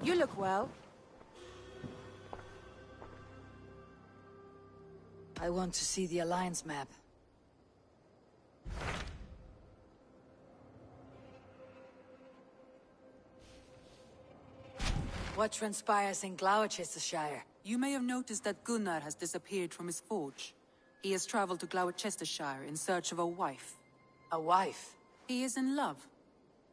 You look well. I want to see the Alliance map. What transpires in Gloucestershire? You may have noticed that Gunnar has disappeared from his forge. He has traveled to Gloucestershire in search of a wife. A wife? He is in love.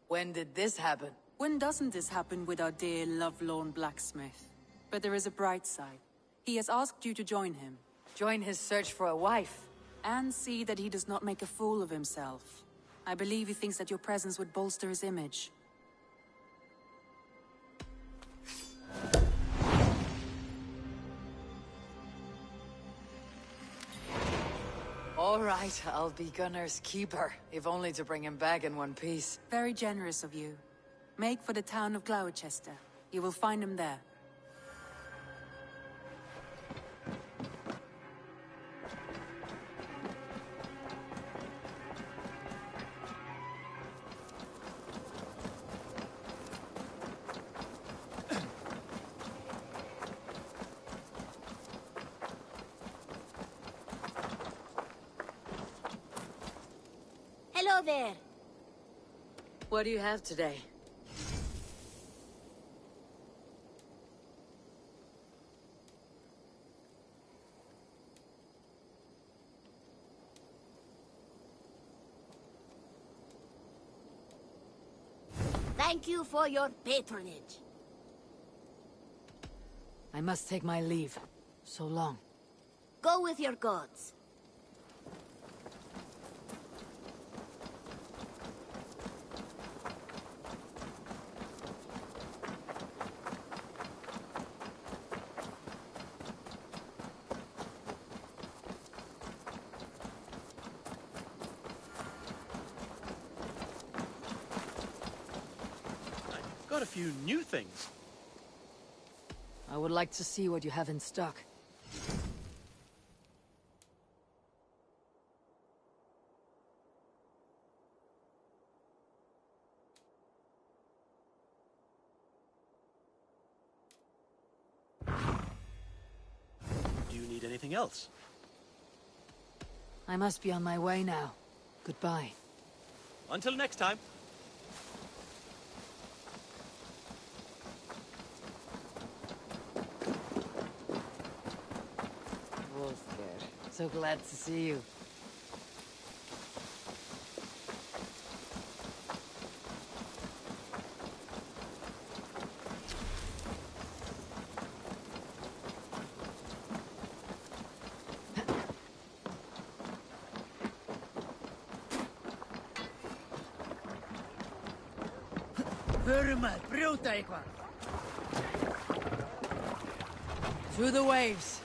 When did this happen? When doesn't this happen with our dear lovelorn blacksmith? But there is a bright side. He has asked you to join him. Join his search for a wife? And see that he does not make a fool of himself. I believe he thinks that your presence would bolster his image. All right, I'll be Gunnar's keeper, if only to bring him back in one piece. Very generous of you. Make for the town of Gloucester. You will find him there. Hello there. What do you have today? Thank you for your patronage. I must take my leave. So long. Go with your gods. Got a few new things. I would like to see what you have in stock. Do you need anything else? I must be on my way now. Goodbye. Until next time. Wolfgar, so glad to see you. Through the waves.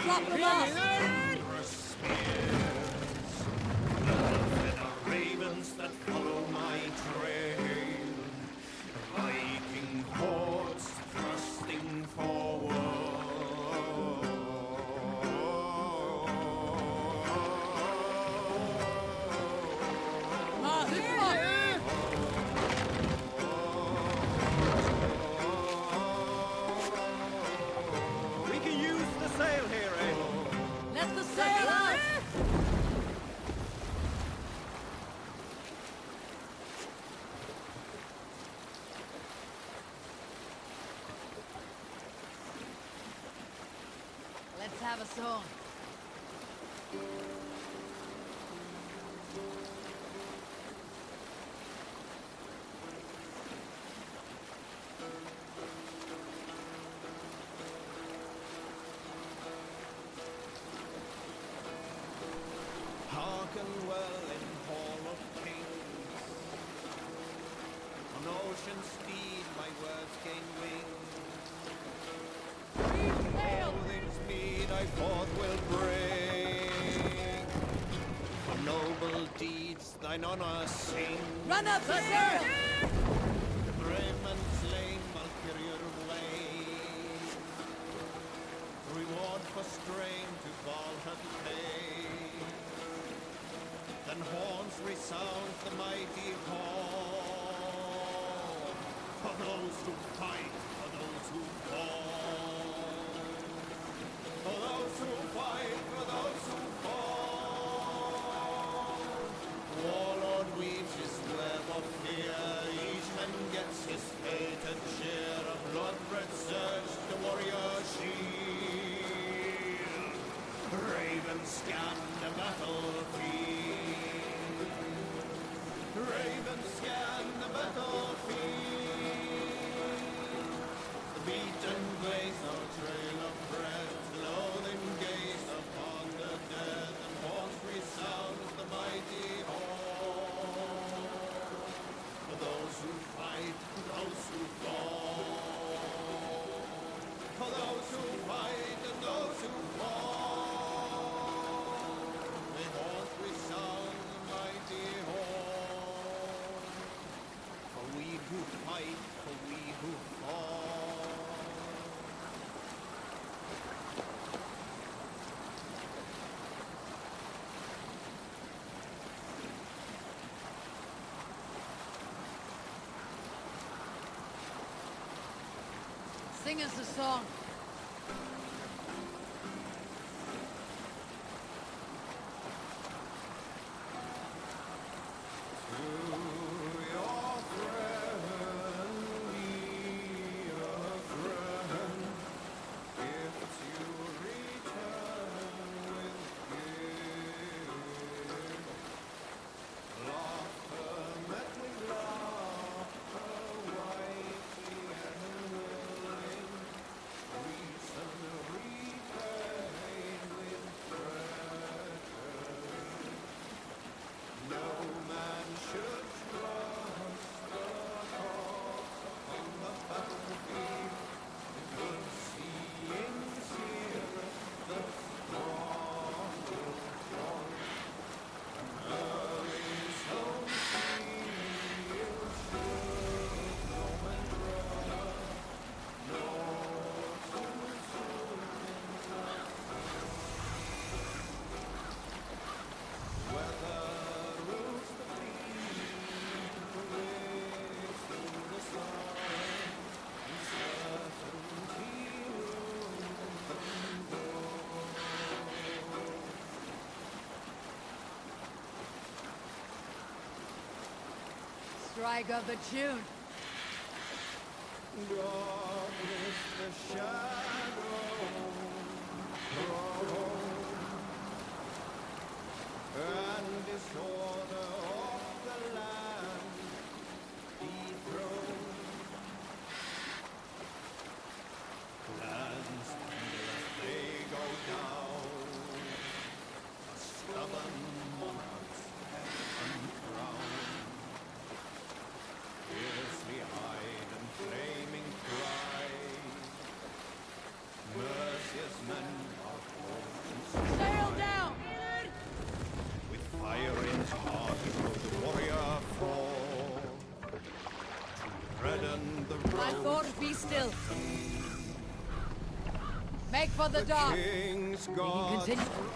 Drop them off! Ravens that follow my trail, Viking hordes thrusting forward. We can use the sail here, Eivor. Let the sail out! Let's have a song. Hearken well in Hall of Kings. On ocean steed my words gain wings. Holdings mead I forth will bring. For noble deeds thine honor sing. Run up the sail! The brave man slain Valkyrier wain. Reward for strain to Valhalla pay. Then horns resound the mighty call. For those who fight, for those who fall. For those who fight, for those who fall. Warlord weaves his web of fear. Each man gets his fated share of blood-red surge, the warrior shield. Ravens scan the battlefield. Ravens scan the battlefield. The beaten blaze no trail of bread. Loathing gaze upon the dead. And horns resounds the mighty horn. For those who fight, for those who fall. For those who fight and those who fall. May horns resound the mighty horn. For we who fight, for we who fall. Sing us a song. Strike up a tune. Darkness, the shadow, and disorder of the land dethroned. Lands as they go down, a stubborn monarch's head uncrowned. Fiercely eyed and flaming cry, Make for the dock. King's We can God. continue.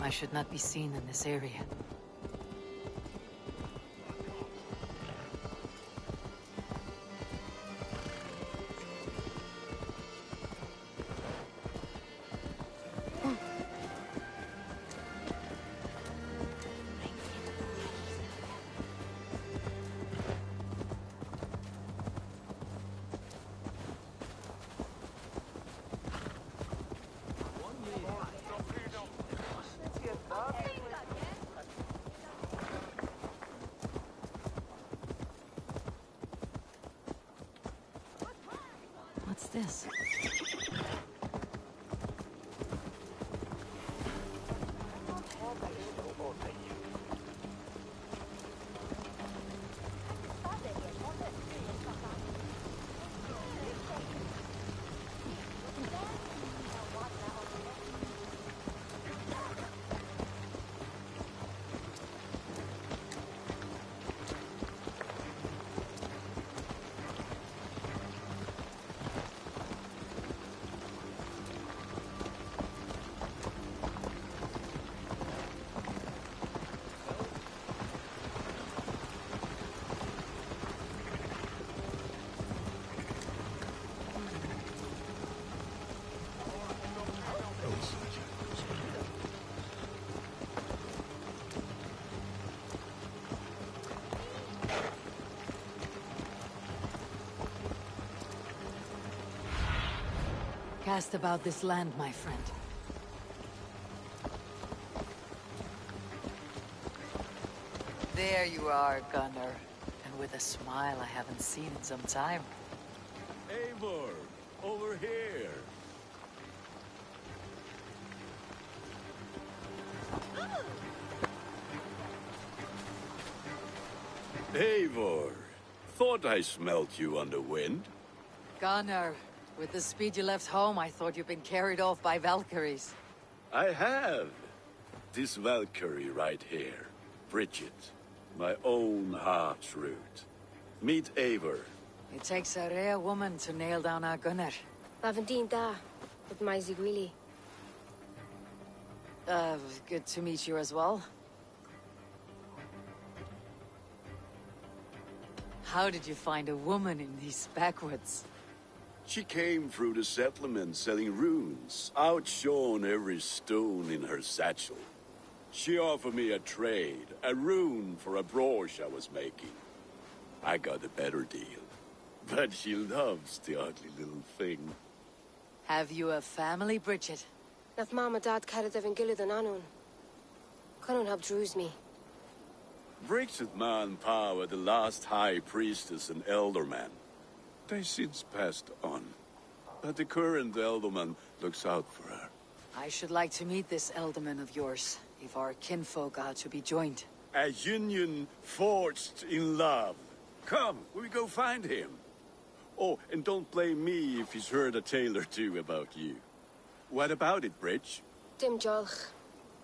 I should not be seen in this area. What's this? asked about this land, my friend. There you are, Gunnar. And with a smile I haven't seen in some time. Eivor, over here. Eivor, thought I smelt you on the wind. Gunnar, with the speed you left home, I thought you'd been carried off by Valkyries. I have. This Valkyrie right here, Bridget, my own heart's root. Meet Eivor. It takes a rare woman to nail down our Gunnar. Lavendine da, but Maisie Greeley. Good to meet you as well. How did you find a woman in these backwoods? She came through the settlement selling runes, outshone every stone in her satchel. She offered me a trade, a rune for a brooch I was making. I got a better deal. But she loves the ugly little thing. Have you a family, Bridget? Nath Mom and Dad carried Evan Gillid and Anun. Cannon have drews me. Bridget Man Power, the last high priestess and elderman. They since passed on. But the current elderman looks out for her. I should like to meet this elderman of yours, if our kinfolk are to be joined. A union forged in love. Come, we go find him. Oh, and don't blame me if he's heard a tale or two about you. What about it, Bridge? Dim jolch.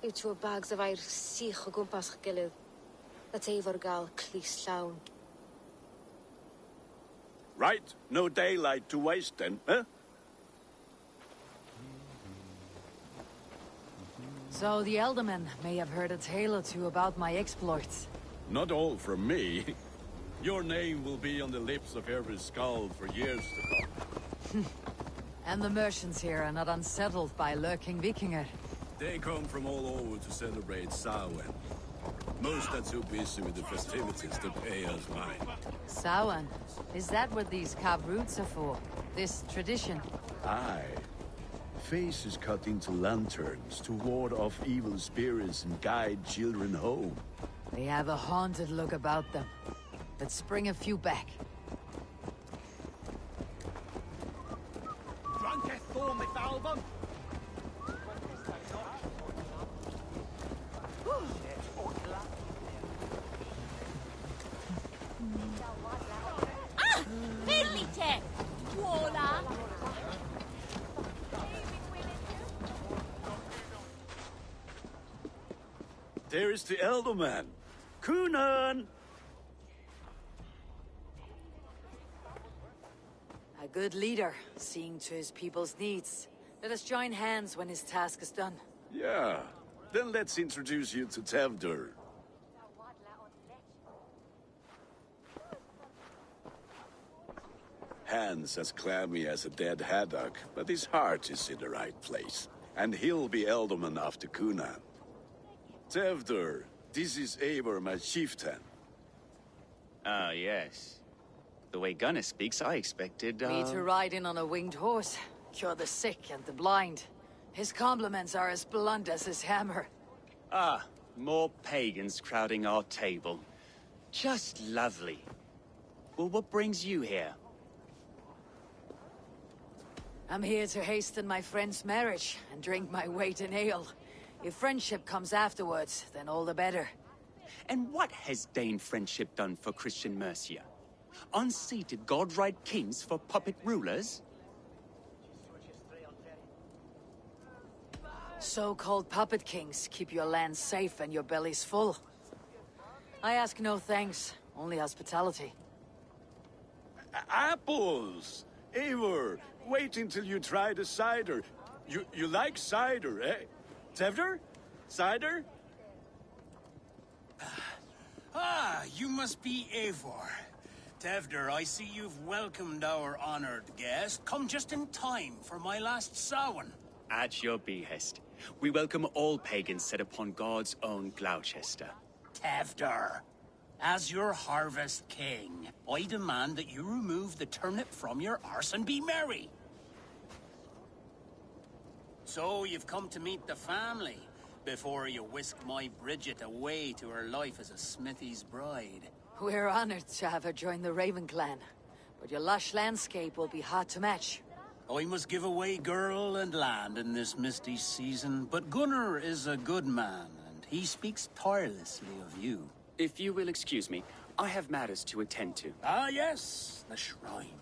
Uw bags of air sich o gwmpas Gillid. Dat Eivor gal clis llawn. Right, no daylight to waste then, huh? So the Elderman may have heard a tale or two about my exploits. Not all from me. Your name will be on the lips of every skull for years to come. And the merchants here are not unsettled by lurking Vikinger. They come from all over to celebrate Samhain. Most are too busy with the festivities to pay us mind. Samhain? Is that what these carved roots are for? This tradition? Aye. Faces cut into lanterns to ward off evil spirits and guide children home. They have a haunted look about them. Let's bring a few back. Verlite! Vuola! There is the Elderman. Kunan! A good leader, seeing to his people's needs. Let us join hands when his task is done. Yeah. Then let's introduce you to Tevdur. Hands as clammy as a dead haddock, but his heart is in the right place. And he'll be Elderman after Kunan. Tevdur, this is Eivor, my chieftain. Ah, yes. The way Gunnar speaks, I expected, Me to ride in on a winged horse, cure the sick and the blind. His compliments are as blunt as his hammer. Ah, more pagans crowding our table. Just lovely. Well, what brings you here? I'm here to hasten my friend's marriage and drink my weight in ale. If friendship comes afterwards, then all the better. And what has Dane friendship done for Christian Mercia? Unseated god-right kings for puppet rulers? So-called puppet kings keep your lands safe and your bellies full. I ask no thanks, only hospitality. Apples! Eivor, wait until you try the cider. You like cider, eh? Tevdur? Cider? Ah, you must be Eivor. Tevdur, I see you've welcomed our honored guest. Come just in time for my last Samhain. At your behest. We welcome all pagans set upon God's own Gloucester. Tevdur, as your harvest king, I demand that you remove the turnip from your arse and be merry. So you've come to meet the family, before you whisk my Bridget away to her life as a Smithy's bride. We're honored to have her join the Raven clan, but your lush landscape will be hard to match. I must give away girl and land in this misty season, but Gunnar is a good man, and he speaks tirelessly of you. If you will excuse me, I have matters to attend to. Ah yes, the shrine.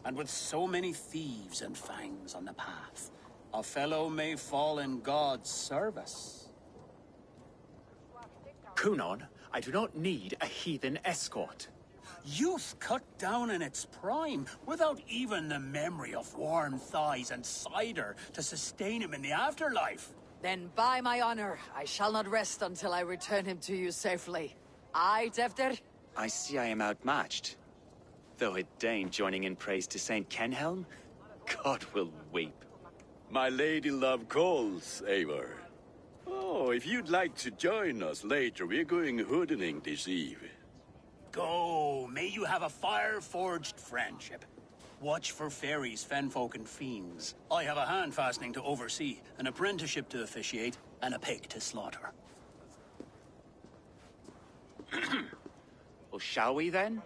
And with so many thieves and fangs on the path, a fellow may fall in God's service. Kunon, I do not need a heathen escort. Youth cut down in its prime, without even the memory of warm thighs and cider to sustain him in the afterlife. Then by my honor, I shall not rest until I return him to you safely. Aye, Tefter? I see I am outmatched. Though a Dane joining in praise to Saint Kenhelm, God will weep. My lady love calls, Eivor. Oh, if you'd like to join us later, we're going hoodening this eve. Go, may you have a fire-forged friendship. Watch for fairies, fenfolk, and fiends. I have a hand fastening to oversee, an apprenticeship to officiate, and a pig to slaughter. Well, shall we then?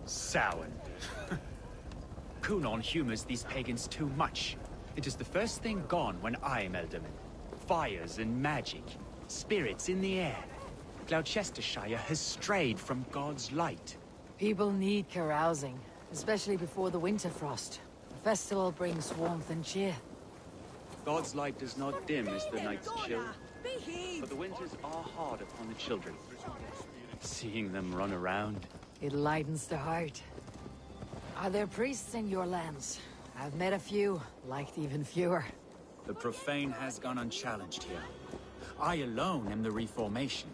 Sound. Kunon humors these pagans too much. It is the first thing gone when I am Elderman. Fires and magic, spirits in the air. Gloucestershire has strayed from God's light. People need carousing, especially before the winter frost. The festival brings warmth and cheer. God's light does not dim as the nights chill, but the winters are hard upon the children. Seeing them run around. It lightens the heart. Are there priests in your lands? I've met a few, liked even fewer. The profane has gone unchallenged here. I alone am the reformation.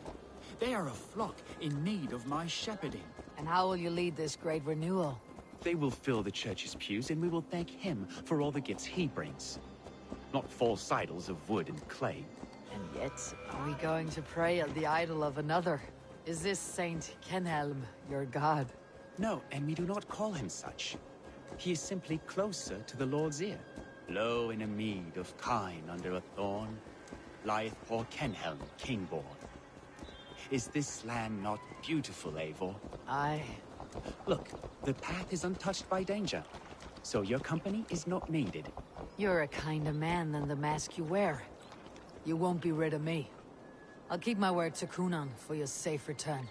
They are a flock in need of my shepherding. And how will you lead this great renewal? They will fill the church's pews, and we will thank him for all the gifts he brings. Not false idols of wood and clay. And yet, are we going to pray at the idol of another? Is this Saint Kenhelm your god? No, and we do not call him such. He is simply closer to the Lord's ear. Low in a mead of kine under a thorn, lieth poor Kenhelm, king-born. Is this land not beautiful, Eivor? Aye. Look, the path is untouched by danger, so your company is not needed. You're a kinder man than the mask you wear. You won't be rid of me. I'll keep my word to Kunon for your safe return.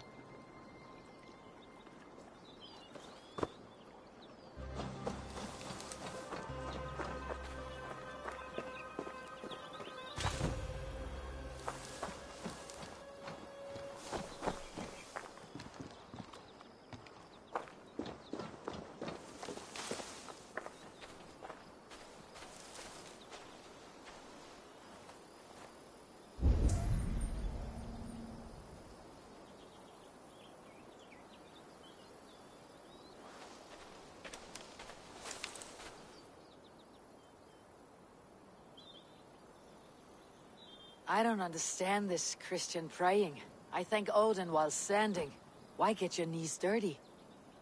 I don't understand this Christian praying. I thank Odin while standing. Why get your knees dirty?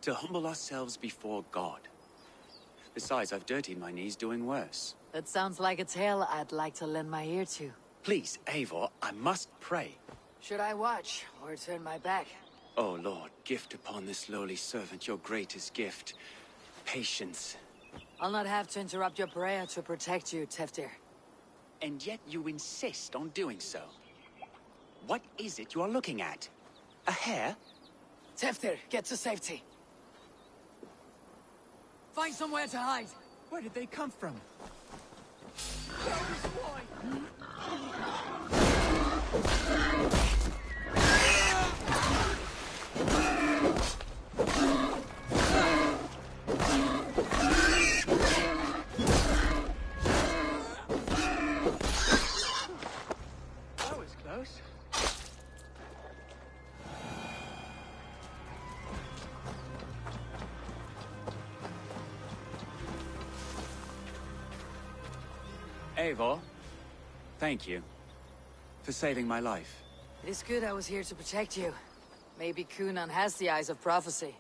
To humble ourselves before God. Besides, I've dirtied my knees doing worse. That sounds like a tale I'd like to lend my ear to. Please, Eivor, I must pray. Should I watch, or turn my back? Oh Lord, gift upon this lowly servant your greatest gift. Patience. I'll not have to interrupt your prayer to protect you, Teftir. And yet you insist on doing so. What is it you are looking at? A hare? Teftir, get to safety. Find somewhere to hide. Where did they come from? That was close. Eivor, thank you. for saving my life. It is good I was here to protect you. Maybe Cunan has the eyes of prophecy.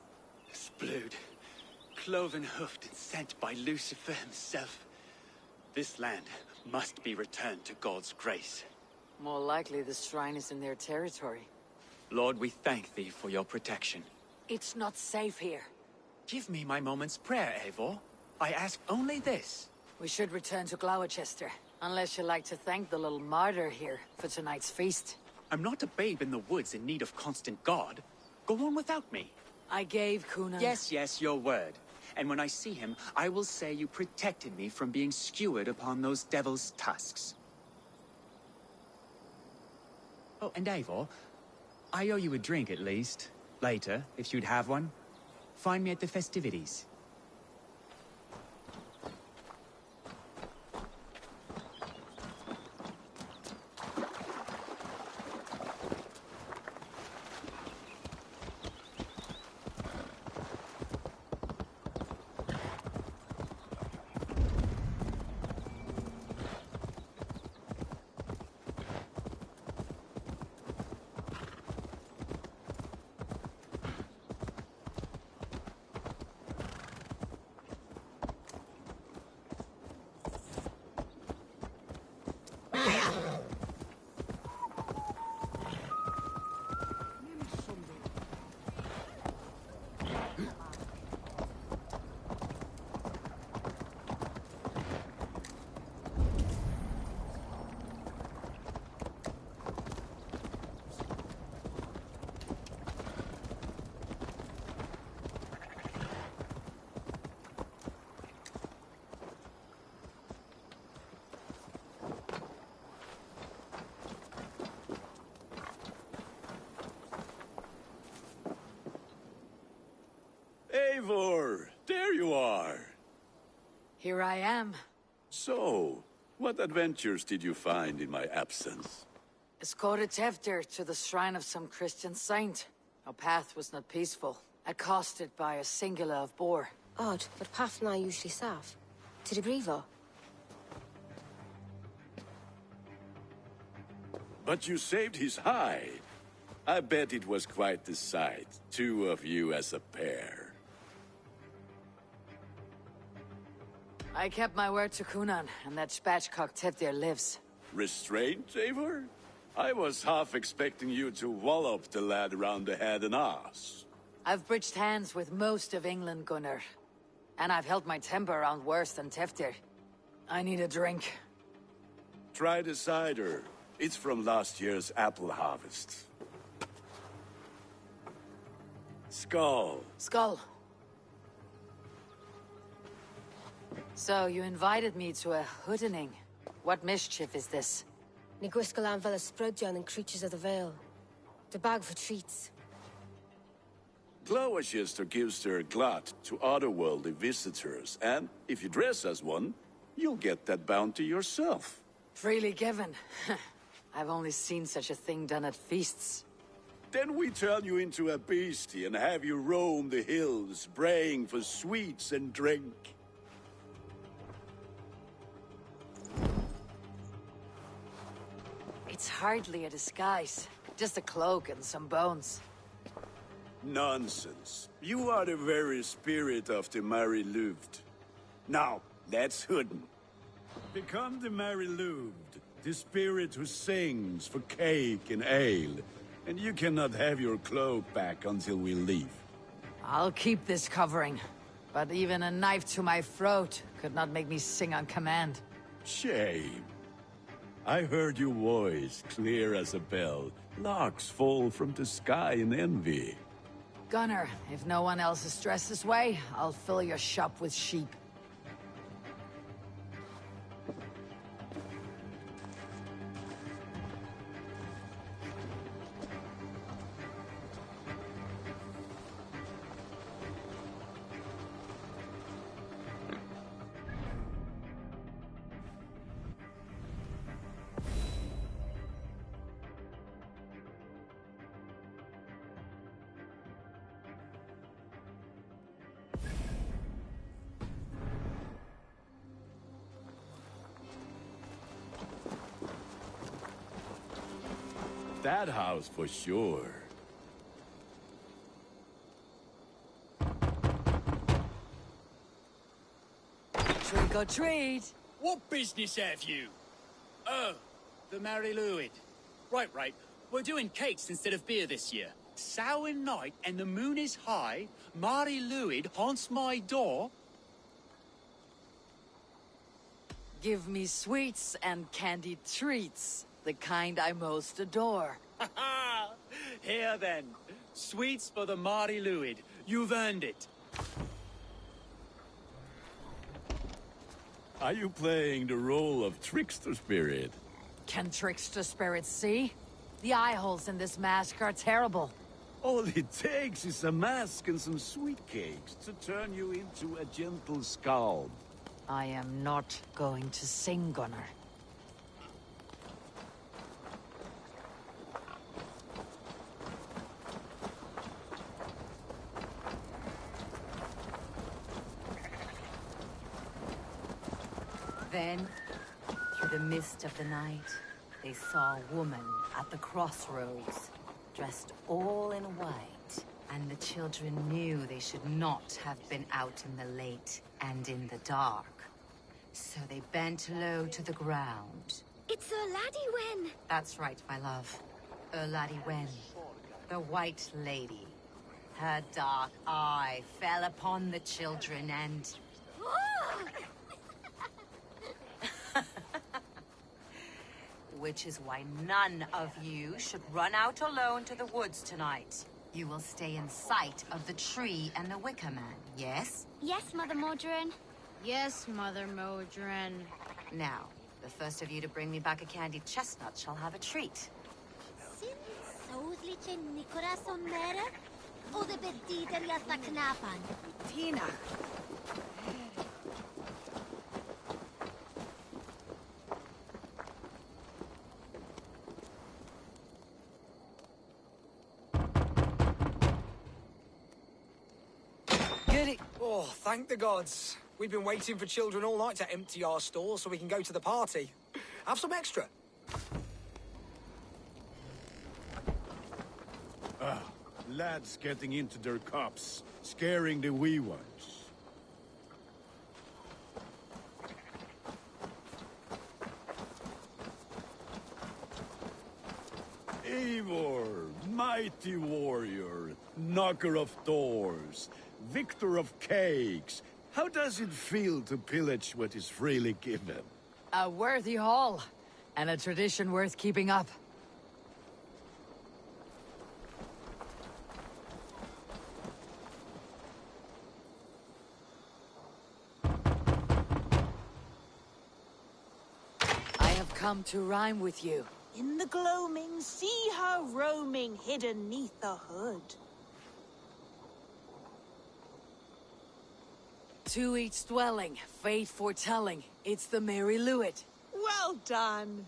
This blood, cloven-hoofed and sent by Lucifer himself. This land must be returned to God's grace. More likely the shrine is in their territory. Lord, we thank thee for your protection. It's not safe here. Give me my moment's prayer, Eivor. I ask only this. We should return to Gloucester, unless you'd like to thank the little martyr here for tonight's feast. I'm not a babe in the woods in need of constant guard. Go on without me. I gave Cunan... Yes, your word. And when I see him, I will say you protected me from being skewered upon those devil's tusks. Oh, and Eivor, I owe you a drink at least. Later, if you'd have one. Find me at the festivities. Eivor, there you are. Here I am. So, what adventures did you find in my absence? Escorted Tefter to the shrine of some Christian saint. Our path was not peaceful, accosted by a singular of boar. Odd, but Pathna usually safe. To the Grievo. But you saved his hide. I bet it was quite the sight, two of you as a pair. I kept my word to Cunan, and that spatchcock Teftir lives. Restraint, Eivor? I was half expecting you to wallop the lad around the head and ass. I've bridged hands with most of England, Gunnar. And I've held my temper around worse than Teftir. I need a drink. Try the cider. It's from last year's apple harvest. Skull. Skull. So, you invited me to a hoodening. What mischief is this? Niguiscalan Vela Sprudjan and Creatures of the Vale. The bag for treats. Gloucester gives their glut to otherworldly visitors, and if you dress as one, you'll get that bounty yourself. Freely given. I've only seen such a thing done at feasts. Then we turn you into a beastie and have you roam the hills, braying for sweets and drink. It's hardly a disguise. Just a cloak and some bones. Nonsense. You are the very spirit of the Mary Louved. Now, let's hoodin. Become the Mary Louved, the spirit who sings for cake and ale. And you cannot have your cloak back until we leave. I'll keep this covering. But even a knife to my throat could not make me sing on command. Shame. I heard your voice clear as a bell. Larks fall from the sky in envy. Gunnar, if no one else is dressed this way, I'll fill your shop with sheep. that house for sure. Trick or treat! What business have you? Oh, the Mary Lwyd. Right. We're doing cakes instead of beer this year. Samhain night and the moon is high. Mary Lwyd haunts my door. Give me sweets and candied treats, the kind I most adore. Here then. Sweets for the Mary Lwyd. You've earned it. Are you playing the role of trickster spirit? Can trickster spirits see? The eye holes in this mask are terrible. All it takes is a mask and some sweet cakes to turn you into a gentle scald. I am not going to sing, Gunnar. Then, through the mist of the night, they saw a woman at the crossroads, dressed all in white. And the children knew they should not have been out in the late and in the dark. So they bent low to the ground. It's a laddie Wen. That's right, my love. Laddie Wen, the White Lady. Her dark eye fell upon the children and... Which is why none of you should run out alone to the woods tonight. You will stay in sight of the tree and the Wicker Man, yes? Yes, Mother Modron. Yes, Mother Modron. Now, the first of you to bring me back a candied chestnut shall have a treat. Sin soudliche Nikoras on mere? O de bedider jasta knapan? Tina! Oh, thank the gods. We've been waiting for children all night to empty our stores so we can go to the party. Have some extra. Lads getting into their cups, scaring the wee ones. Eivor, mighty warrior, knocker of doors, victor of cakes. How does it feel to pillage what is freely given? A worthy haul, and a tradition worth keeping up. I have come to rhyme with you. In the gloaming, see her roaming hidden neath the hood. To each dwelling, fate foretelling, it's the Mary Lwyd. Well done.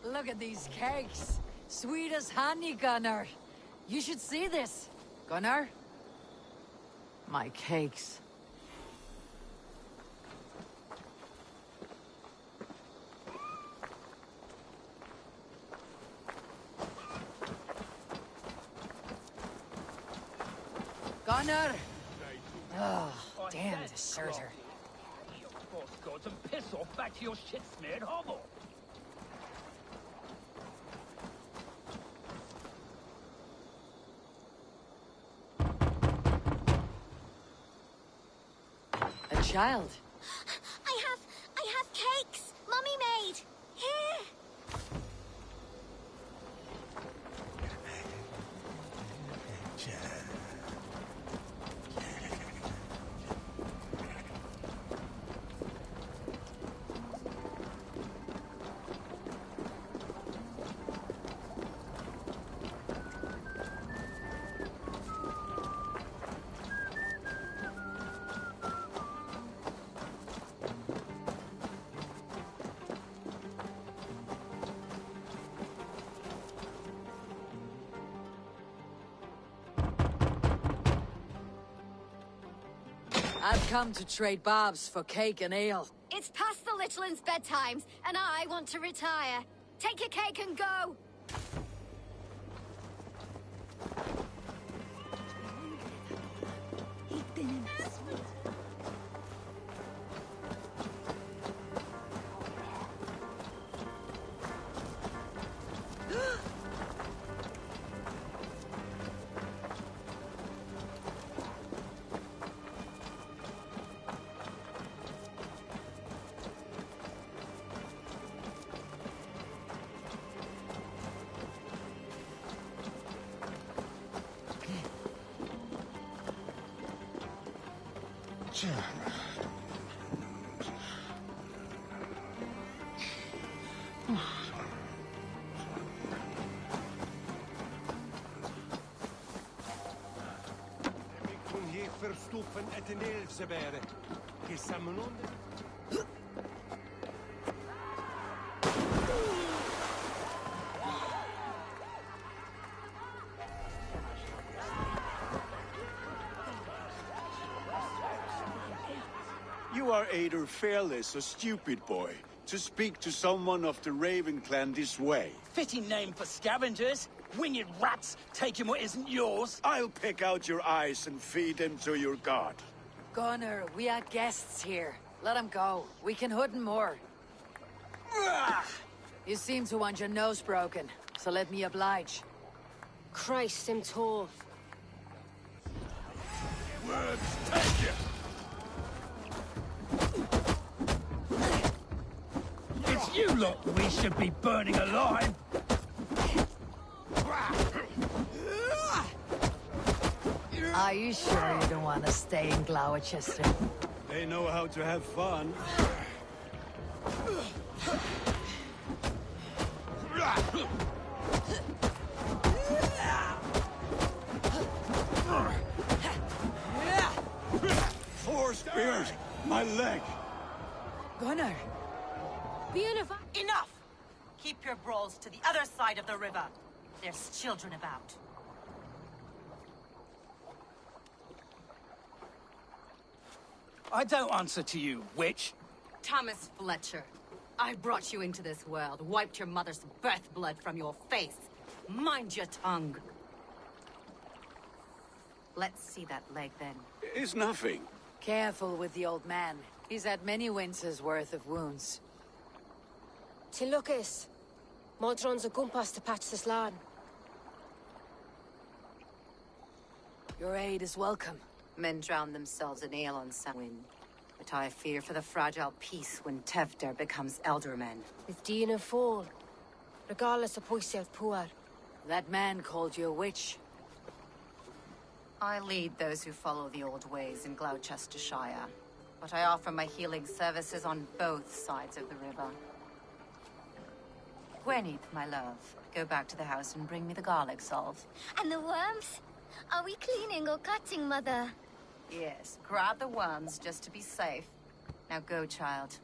Look at these cakes. Sweet as honey, Gunnar. You should see this. Gunnar? My cakes. Gunnar! Oh, damn deserter. Gods and piss off back to your shit-smeared hovel. A child. I have cakes. Mummy made. Here. I've come to trade barbs for cake and ale. It's past the little one's bedtimes, and I want to retire. Take your cake and go! Verstoppen et en elfsebäre. Gesammenunde. You are either fearless or stupid, boy, to speak to someone of the Raven clan this way. Fitting name for scavengers. Winged rats taking what isn't yours. I'll pick out your eyes and feed them to your god. Gunnar, we are guests here. Let him go. We can hood him more. You seem to want your nose broken, so let me oblige. Christ, him tall. Words take you! It's you lot we should be burning alive! Are you sure you don't want to stay in Gloucester? They know how to have fun. Four spears! My leg! Gunnar! Beautiful! Enough! Keep your brawls to the other side of the river. There's children about. I don't answer to you, witch. Thomas Fletcher, I brought you into this world, wiped your mother's birth blood from your face. Mind your tongue. Let's see that leg, then. It's nothing. Careful with the old man. He's had many winters' worth of wounds. Tilukis. Modron's a gumpas to patch this land. Your aid is welcome. Men drown themselves in ale on Samhain. But I fear for the fragile peace when Tevder becomes eldermen. With Dean and fall. Regardless of Poisiel Puar. That man called you a witch. I lead those who follow the old ways in Gloucestershire. But I offer my healing services on both sides of the river. Gwenith, my love, go back to the house and bring me the garlic salve. And the worms? Are we cleaning or cutting, Mother? Yes, grab the worms just to be safe. Now go, child.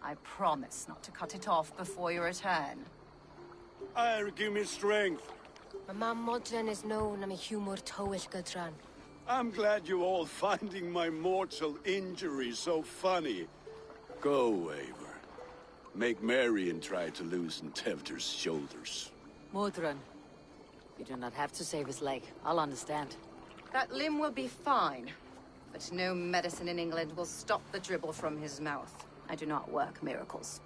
I promise not to cut it off before you return. Give me strength. My mom Modron is known I'm a humor Towish Gudran. I'm glad you're all finding my mortal injury so funny. Go, Eivor. Make merry and try to loosen Tevder's shoulders. Modron, you do not have to save his leg. I'll understand. That limb will be fine. But no medicine in England will stop the dribble from his mouth. I do not work miracles.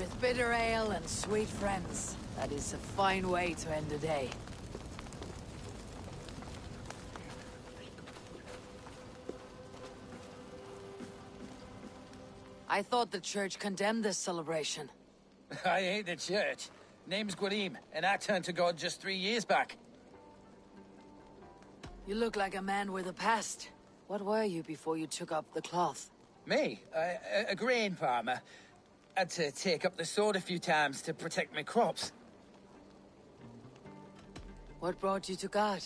With bitter ale and sweet friends. That is a fine way to end a day. I thought the church condemned this celebration. I hate the church. Name's Gwarim, and I turned to God just 3 years back. You look like a man with a past. What were you before you took up the cloth? Me? A grain farmer. Had to take up the sword a few times to protect my crops. What brought you to God?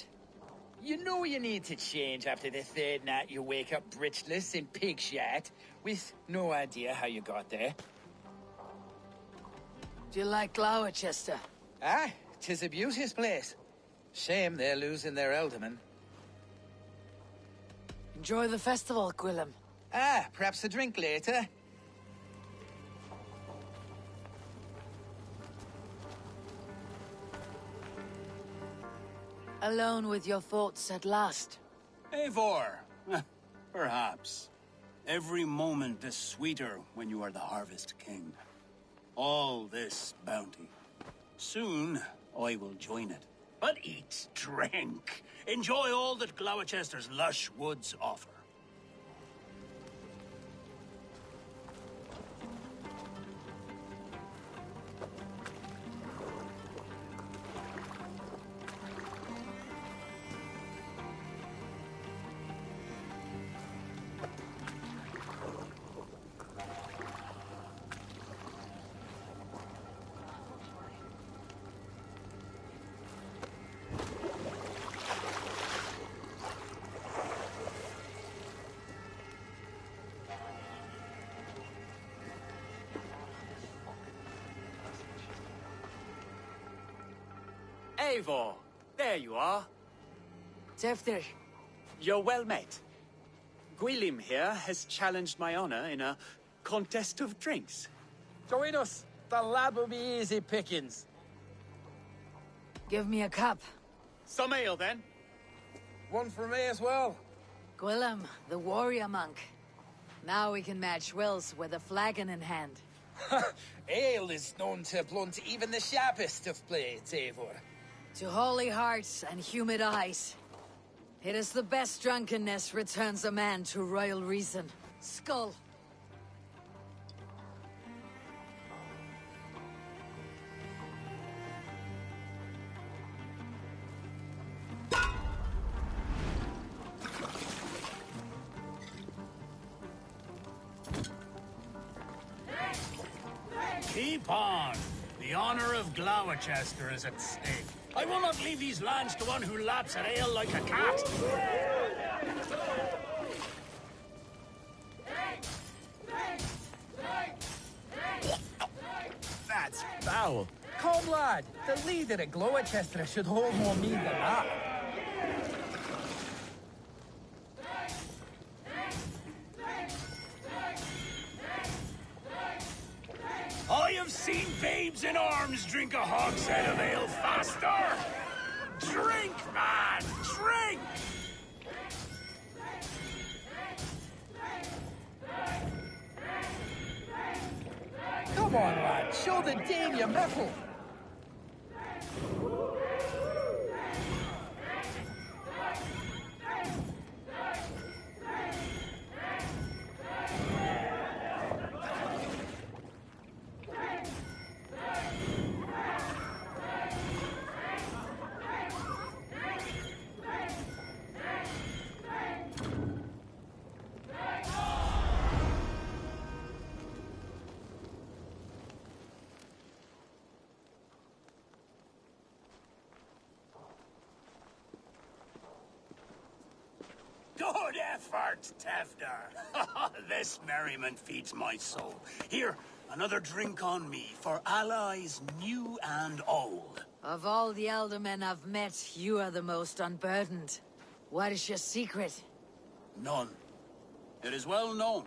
You know you need to change after the third night you wake up breechless in pig shit, with no idea how you got there. Do you like Gloucester? Ah, 'tis a beauteous place. Shame they're losing their alderman. Enjoy the festival, Gwillem. Ah, perhaps a drink later. Alone with your thoughts at last. Eivor, perhaps. Every moment is sweeter when you are the Harvest King. All this bounty. Soon, I will join it. But eat, drink, enjoy all that Gloucester's lush woods offer. Eivor, there you are. Tefter. You're well met. Gwilym here has challenged my honor in a contest of drinks. Join us. The lab will be easy pickings. Give me a cup. Some ale, then. One for me as well. Gwillem, the warrior monk. Now we can match wills with a flagon in hand. Ale is known to blunt even the sharpest of blades, Eivor. To holy hearts and humid eyes. It is the best drunkenness returns a man to royal reason. Skull. Keep on. The honor of Gloucester is at stake. I will not leave these lands to one who laps at ale like a cat. That's foul. Come, lad. The leader of Gloucester should hold more mead than that. I have seen babes in arms drink a hogshead of ale faster! Drink, man! Drink! Come on, lad. Show the dame your mettle. Good effort, Tefter. This merriment feeds my soul. Here, another drink on me for allies new and old. Of all the elder men I've met, you are the most unburdened. What is your secret? None. It is well known.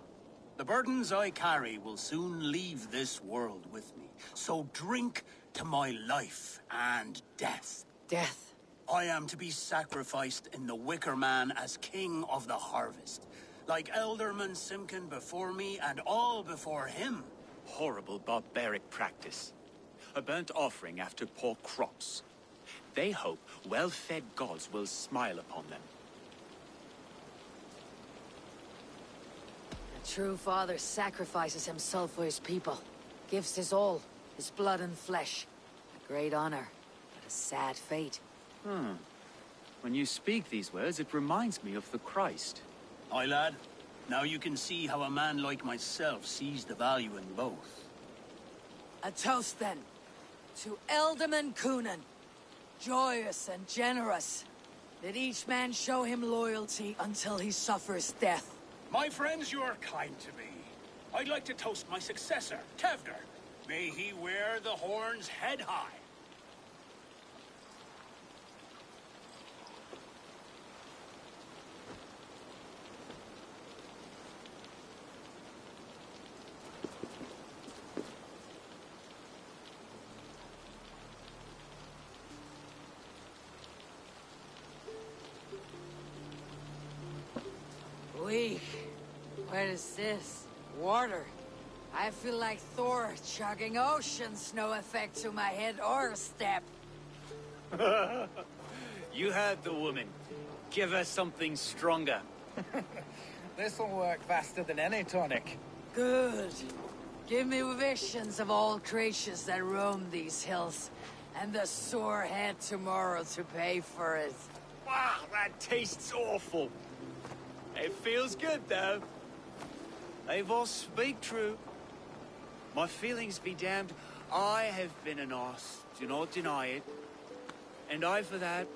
The burdens I carry will soon leave this world with me. So drink to my life and death. Death? I am to be sacrificed in the Wicker Man as king of the harvest. Like Elderman Simkin before me and all before him. horrible barbaric practice. A burnt offering after poor crops. They hope well-fed gods will smile upon them. A true father sacrifices himself for his people. Gives his all, his blood and flesh. A great honor, but a sad fate. When you speak these words, it reminds me of the Christ. Aye, lad. Now you can see how a man like myself sees the value in both. A toast, then, to Ealdorman Coonan. Joyous and generous. Let each man show him loyalty until he suffers death. My friends, you are kind to me. I'd like to toast my successor, Tevder. May he wear the horns head high. Weak. What is this? Water. I feel like Thor chugging oceans. No effect to my head or step. You heard the woman. Give her something stronger. This'll work faster than any tonic. Good. Give me visions of all creatures that roam these hills, and the sore head tomorrow to pay for it. Wow, that tastes awful. It feels good, though. Eivor, speak true. My feelings be damned. I have been an arse, do not deny it. And I, for that,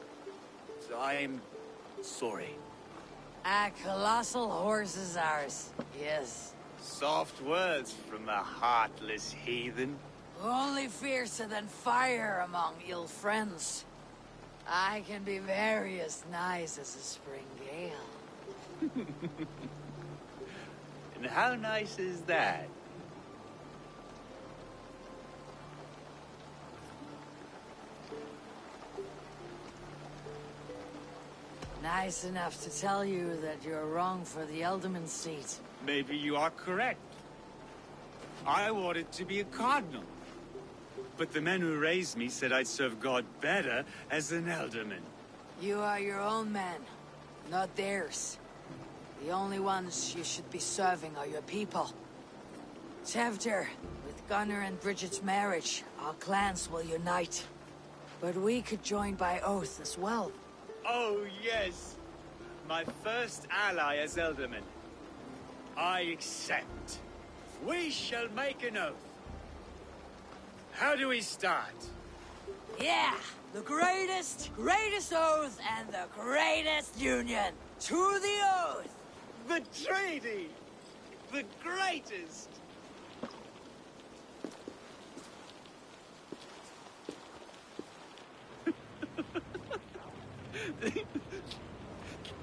I am sorry. A colossal horse is ours, yes. Soft words from a heartless heathen. Only fiercer than fire among ill friends. I can be very as nice as a spring gale. And how nice is that? Nice enough to tell you that you're wrong for the Ealdorman seat. Maybe you are correct. I wanted to be a cardinal. But the men who raised me said I'd serve God better as an Ealdorman. You are your own men, not theirs. The only ones you should be serving are your people. Tevder, with Gunnar and Bridget's marriage, our clans will unite. But we could join by oath as well. Oh, yes. My first ally as Ealdorman. I accept. We shall make an oath. How do we start? Yeah! The greatest oath and the greatest union! To the oath! The treaty! The greatest!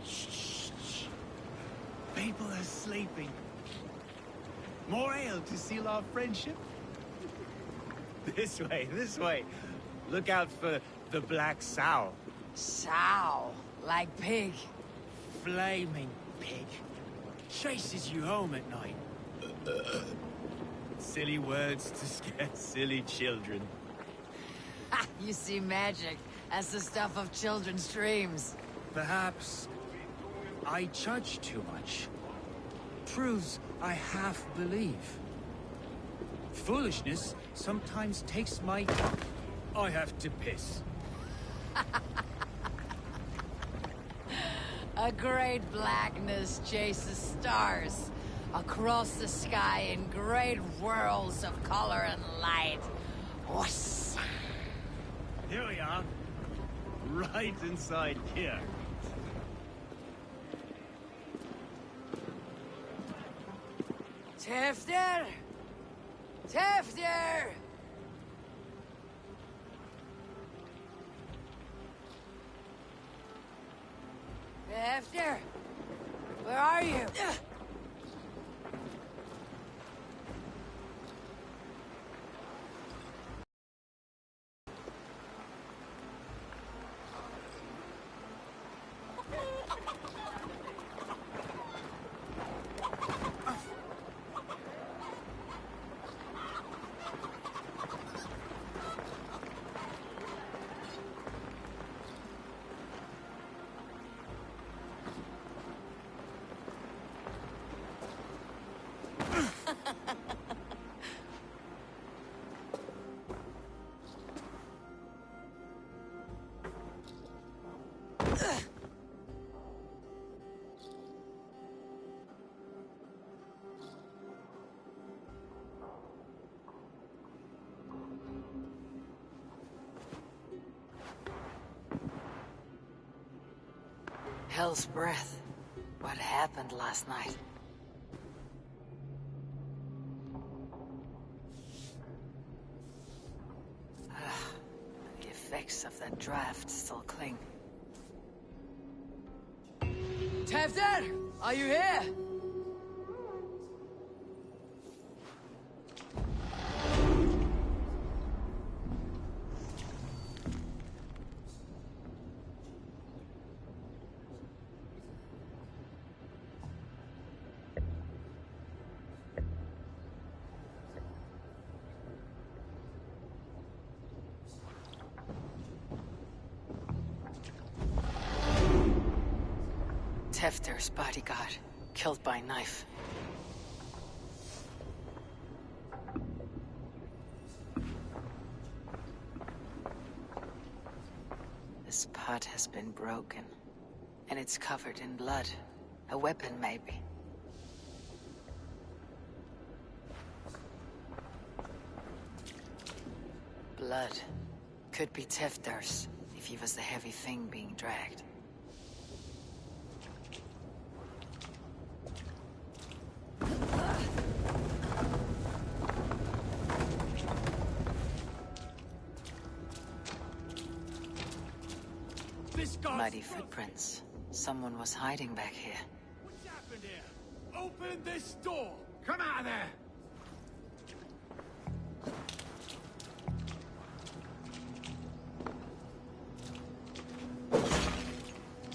Shh. People are sleeping. More ale to seal our friendship? This way, this way. Look out for the black sow. Sow? Like pig? Flaming pig. Chases you home at night. Silly words to scare silly children. Ha! You see magic as the stuff of children's dreams. Perhaps I judge too much. Truths I half believe. Foolishness sometimes takes my... I have to piss. A great blackness chases stars across the sky in great whirls of color and light. Whoosh. Here we are. Right inside here. Tevder! Tevder! Tevder! Where are you? hell's breath. What happened last night? The effects of that draft still cling. Tevder, are you here? Tefter's bodyguard, killed by knife. This pot has been broken, and it's covered in blood. A weapon, maybe. Blood. Could be Tefter's, if he was the heavy thing being dragged. Muddy footprints. Someone was hiding back here. What's happened here? Open this door! Come out of there!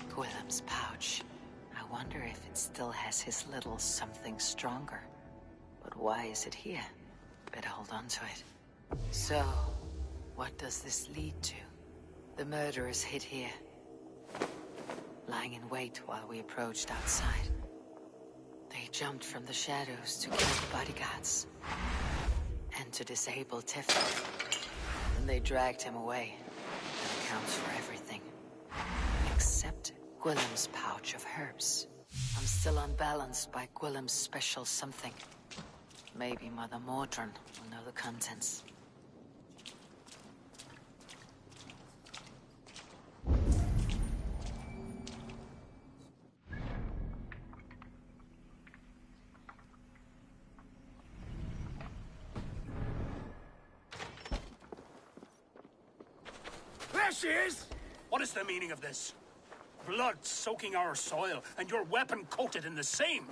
Gwilym's pouch. I wonder if it still has his little something stronger. But why is it here? Better hold on to it. So, what does this lead to? The murderers hid here, lying in wait while we approached outside. They jumped from the shadows to kill the bodyguards and to disable Tefter. Then they dragged him away. That accounts for everything. Except Gwilym's pouch of herbs. I'm still unbalanced by Gwilym's special something. Maybe Mother Mordrin will know the contents. There she is! What is the meaning of this? Blood soaking our soil, and your weapon coated in the same!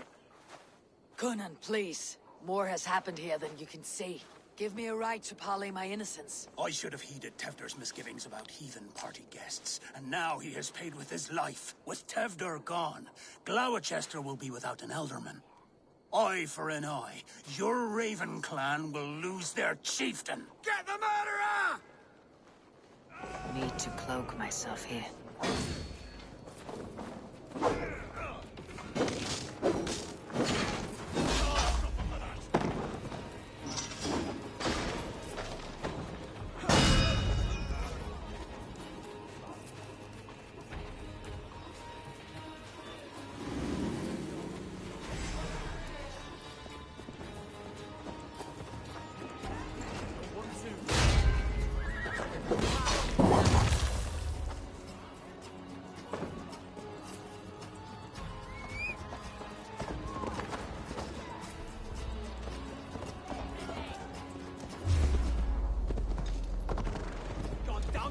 Conan, please. More has happened here than you can see. Give me a right to parley my innocence. I should have heeded Tevder's misgivings about heathen party guests, and now he has paid with his life. With Tevder gone, Gloucester will be without an elderman. Eye for an eye. Your Raven clan will lose their chieftain. Get the murderer! Need to cloak myself here.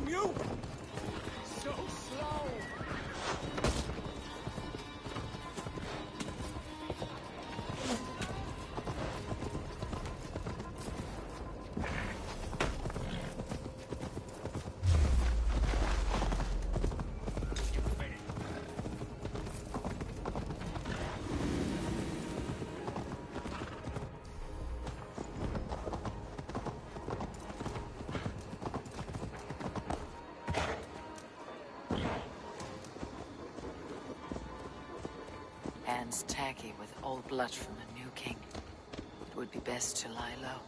You! So slow! Hands taggy with old blood from the new king. It would be best to lie low.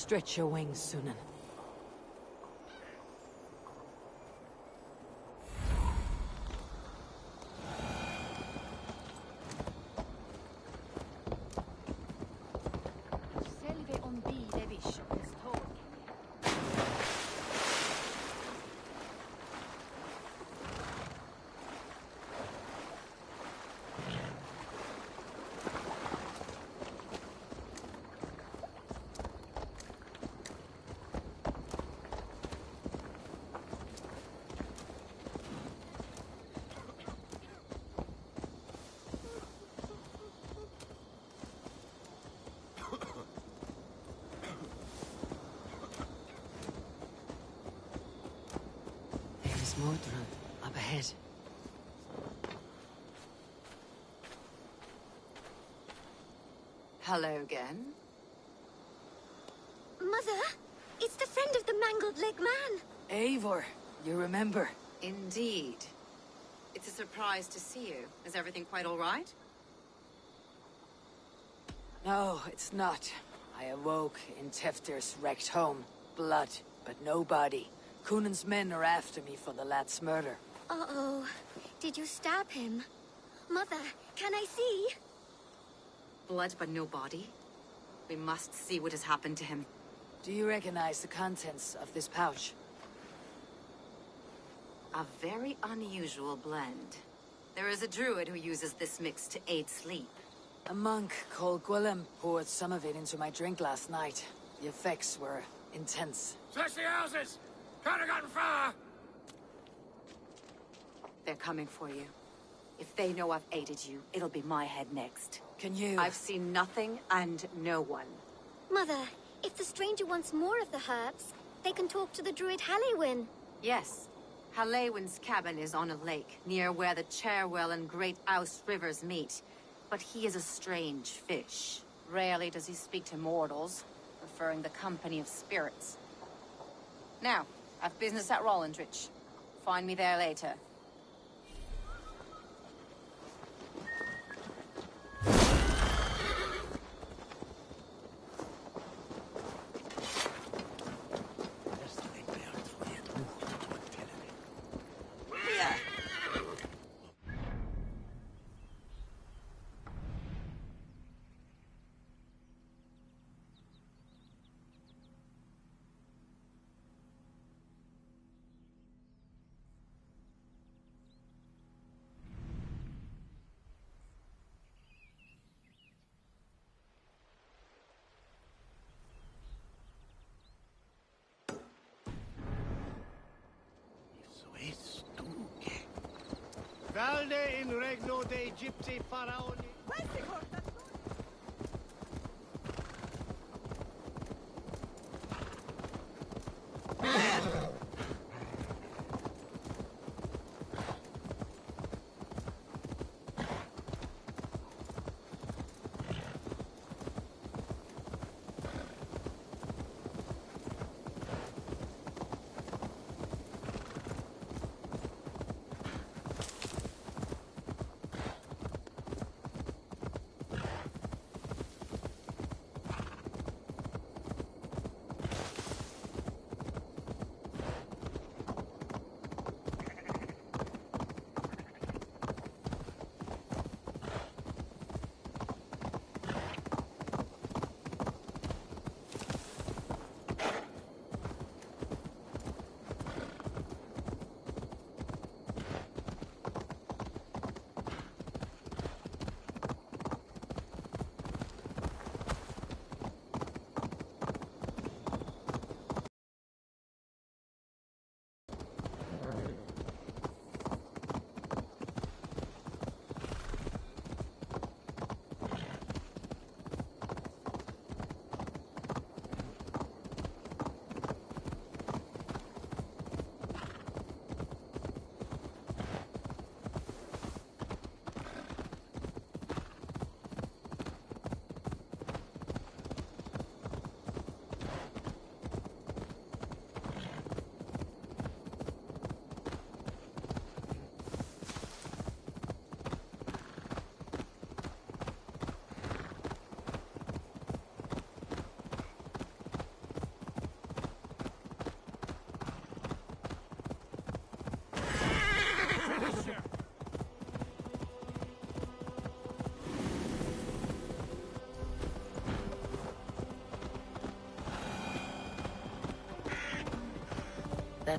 Stretch your wings, Synin. Selve on bi devish hos tåg. There's Mordred up ahead. Hello again. Mother, it's the friend of the mangled leg man. Eivor, you remember? Indeed. It's a surprise to see you. Is everything quite all right? No, it's not. I awoke in Teftir's wrecked home. Blood, but no body. Cunan's men are after me for the lad's murder. Uh-oh. Did you stab him? Mother, can I see? Blood but no body? We must see what has happened to him. Do you recognize the contents of this pouch? A very unusual blend. There is a druid who uses this mix to aid sleep. A monk called Gwillem poured some of it into my drink last night. The effects were intense. Search the houses! Can't have gotten far! They're coming for you. If they know I've aided you, it'll be my head next. Can you... I've seen nothing and no one. Mother, if the stranger wants more of the herbs, they can talk to the druid Halewyn. Yes. Halewyn's cabin is on a lake, near where the Cherwell and Great Ouse rivers meet. But he is a strange fish. Rarely does he speak to mortals, preferring the company of spirits. Now, I've business at Rollindrich. Find me there later. Valde in regno de Egypti faraoni.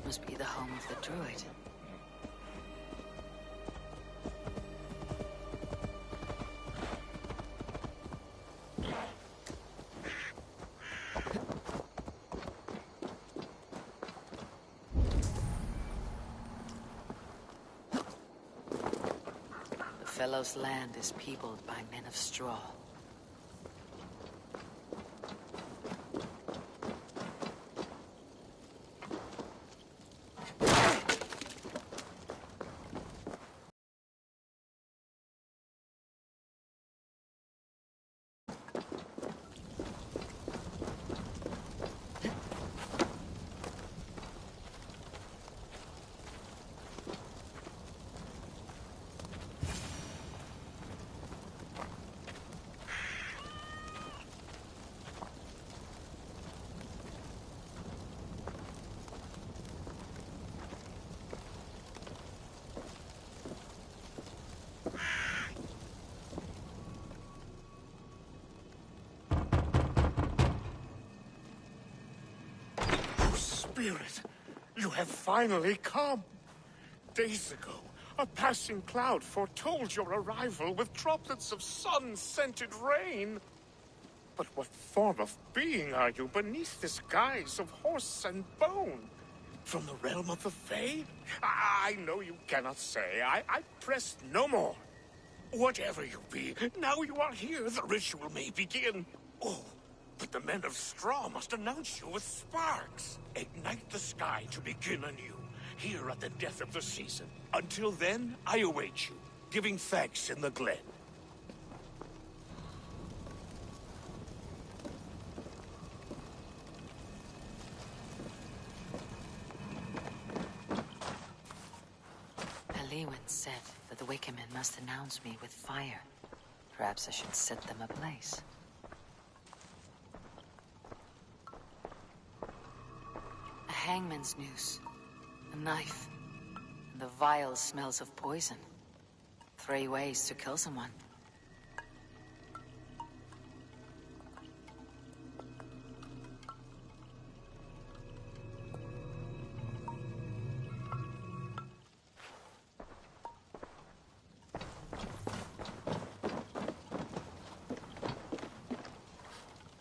Must be the home of the druid. The Fellow's land is peopled by men of straw. Spirit, you have finally come. Days ago, a passing cloud foretold your arrival with droplets of sun-scented rain. But what form of being are you beneath this guise of horse and bone? From the realm of the Fae? I know you cannot say. I press no more. Whatever you be, now you are here, the ritual may begin. Oh, but the men of straw must announce you with sparks. Ignite the sky to begin anew, here at the death of the season. Until then, I await you, giving thanks in the glen. Elewin said that the Wickermen must announce me with fire. Perhaps I should set them ablaze. A hangman's noose, a knife, and the vile smells of poison. 3 ways to kill someone.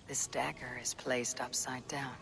This dagger is placed upside down.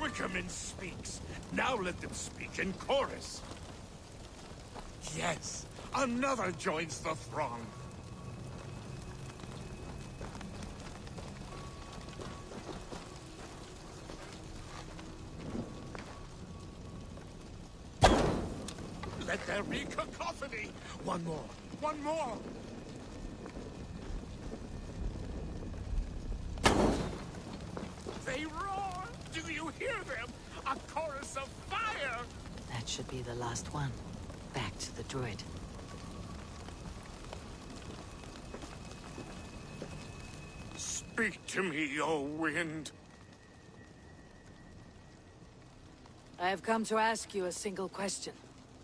Wickerman speaks. Now let them speak in chorus. Yes, another joins the throng. Let there be cacophony. One more. One more. They roar. Do you hear them? A chorus of fire! That should be the last one. Back to the druid. Speak to me, O wind. I have come to ask you a single question.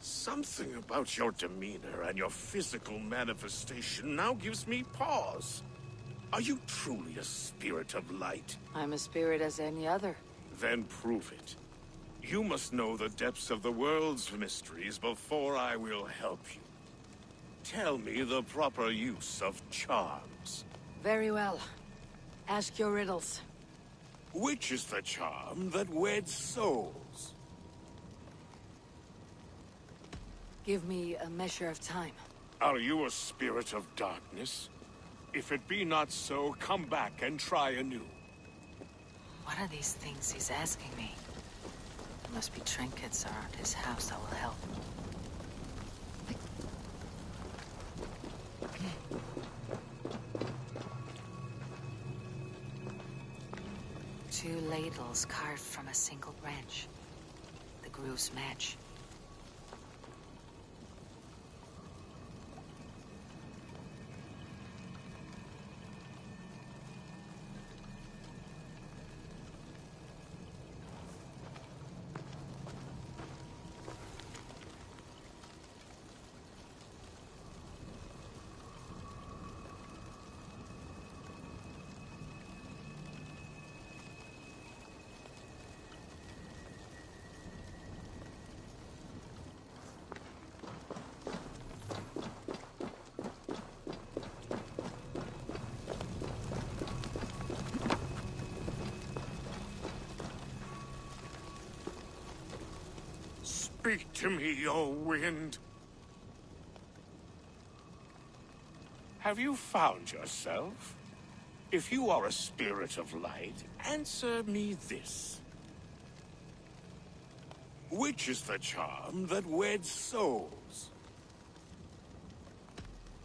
Something about your demeanor and your physical manifestation now gives me pause. Are you truly a spirit of light? I'm a spirit as any other. Then prove it. You must know the depths of the world's mysteries before I will help you. Tell me the proper use of charms. Very well. Ask your riddles. Which is the charm that weds souls? Give me a measure of time. Are you a spirit of darkness? If it be not so, come back and try anew. What are these things he's asking me? There must be trinkets around his house that will help. Two ladles carved from a single branch. The grooves match. Speak to me, O wind. Have you found yourself? If you are a spirit of light, answer me this. Which is the charm that weds souls?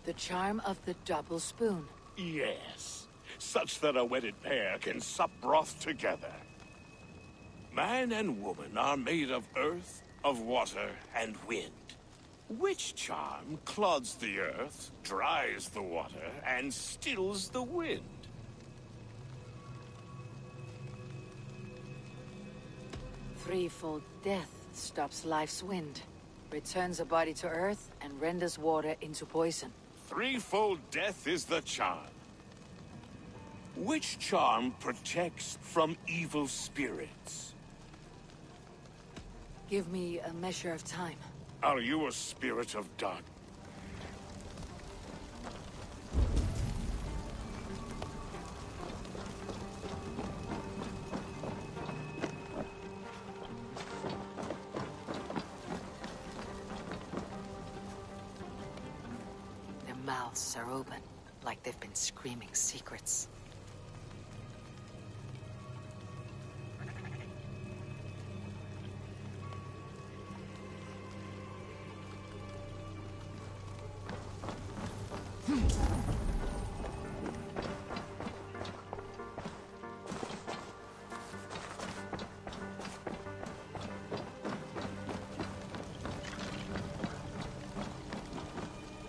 The charm of the double spoon. Yes, such that a wedded pair can sup broth together. Man and woman are made of earth, of water, and wind. Which charm clods the earth, dries the water, and stills the wind? Threefold death stops life's wind, returns a body to earth, and renders water into poison. Threefold death is the charm. Which charm protects from evil spirits? Give me a measure of time. Are you a spirit of dark? Their mouths are open, like they've been screaming secrets.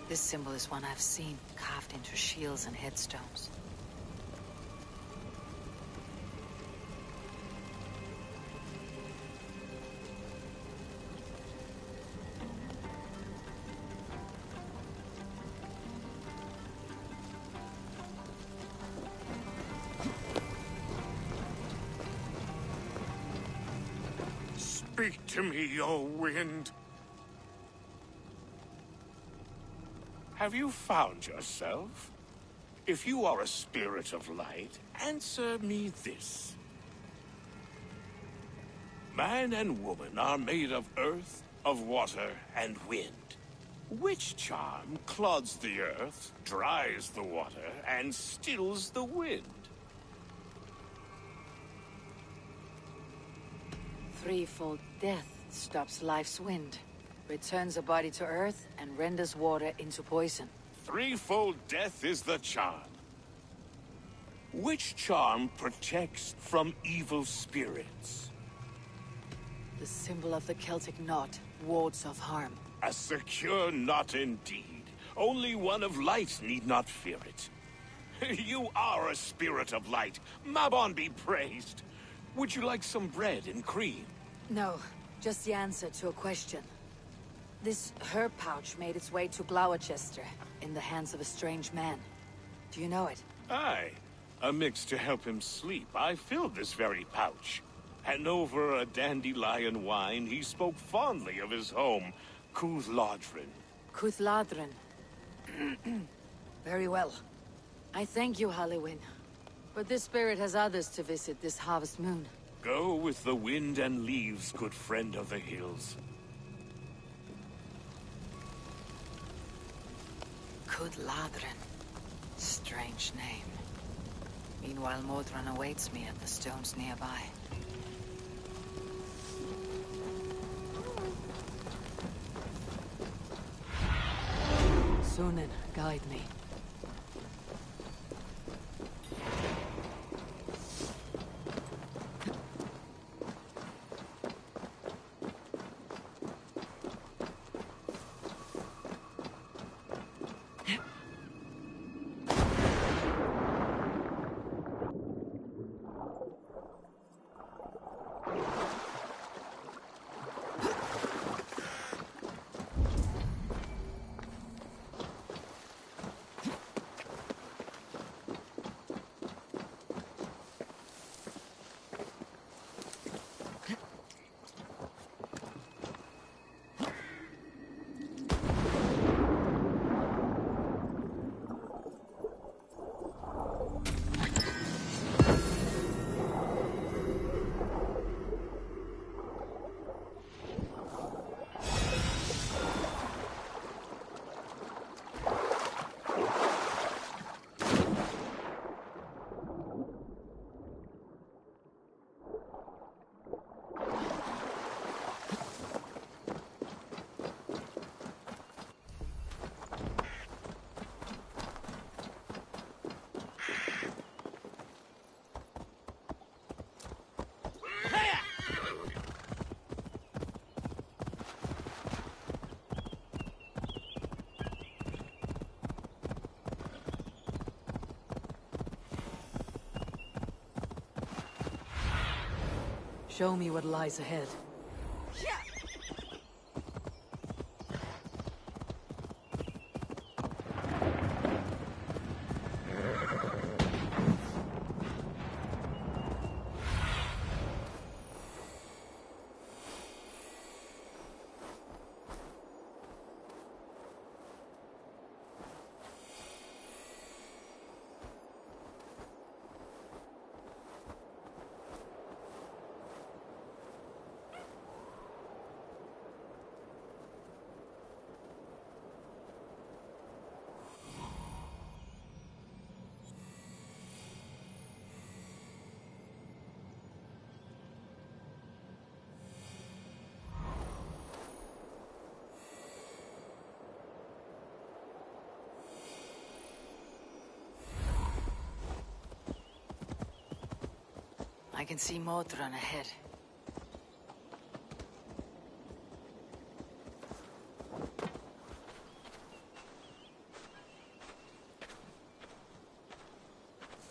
This symbol is one I've seen, carved into shields and headstones. Speak to me, O wind. Have you found yourself? If you are a spirit of light, answer me this. Man and woman are made of earth, of water, and wind. Which charm clods the earth, dries the water, and stills the wind? Threefold death stops life's wind, returns a body to earth, and renders water into poison. Threefold death is the charm. Which charm protects from evil spirits? The symbol of the Celtic knot wards off harm. A secure knot indeed. Only one of light need not fear it. You are a spirit of light. Mabon be praised. Would you like some bread and cream? No, just the answer to a question. This herb pouch made its way to Gloucester in the hands of a strange man. Do you know it? Aye. A mix to help him sleep. I filled this very pouch. And over a dandelion wine, he spoke fondly of his home, Cuthladrin. Cuthladrin. Very well. I thank you, Halliwyn. But this spirit has others to visit this harvest moon. Go with the wind and leaves, good friend of the hills. Cuthladrin. Strange name. Meanwhile, Modron awaits me at the stones nearby. Synin, guide me. Show me what lies ahead. I can see Motran ahead.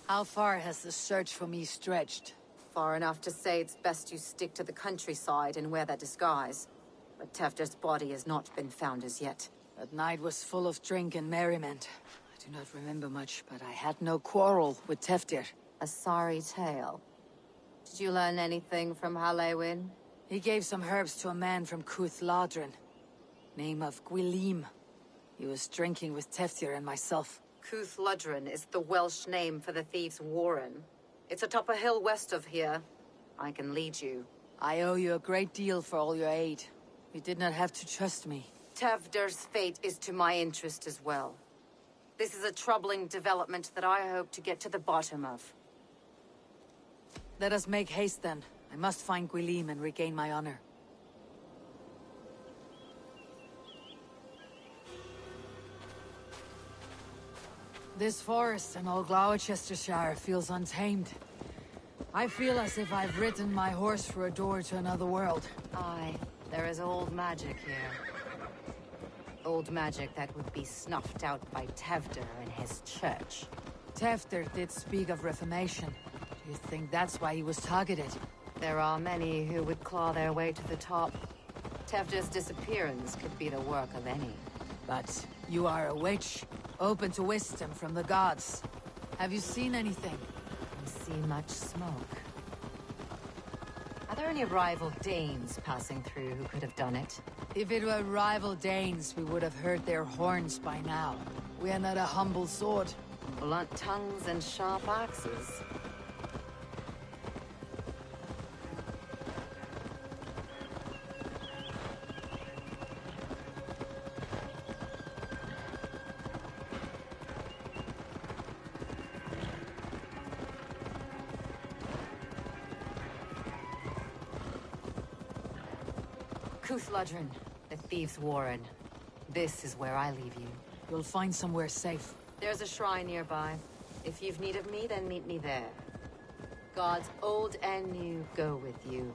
How far has the search for me stretched? Far enough to say it's best you stick to the countryside and wear that disguise. But Tefder's body has not been found as yet. That night was full of drink and merriment. I do not remember much, but I had no quarrel with Tefder. A sorry tale. Did you learn anything from Halewin? He gave some herbs to a man from Cuth Ladrin. Name of Gwilim. He was drinking with Teftir and myself. Cuth Ladrin is the Welsh name for the thieves' warren. It's atop a hill west of here. I can lead you. I owe you a great deal for all your aid. You did not have to trust me. Tefder's fate is to my interest as well. This is a troubling development that I hope to get to the bottom of. Let us make haste then. I must find Gwilim and regain my honor. This forest and all Gloucestershire feels untamed. I feel as if I've ridden my horse through a door to another world. Aye, there is old magic here. Old magic that would be snuffed out by Tefder and his church. Tefder did speak of reformation. You think that's why he was targeted? There are many who would claw their way to the top. Tefder's disappearance could be the work of any. But you are a witch, open to wisdom from the gods. Have you seen anything? I see much smoke. Are there any rival Danes passing through who could have done it? If it were rival Danes, we would have heard their horns by now. We are not a humble sword. Blunt tongues and sharp axes. Cuth Ladrin, the thieves' warren. This is where I leave you. You'll find somewhere safe. There's a shrine nearby. If you've need of me, then meet me there. Gods old and new go with you.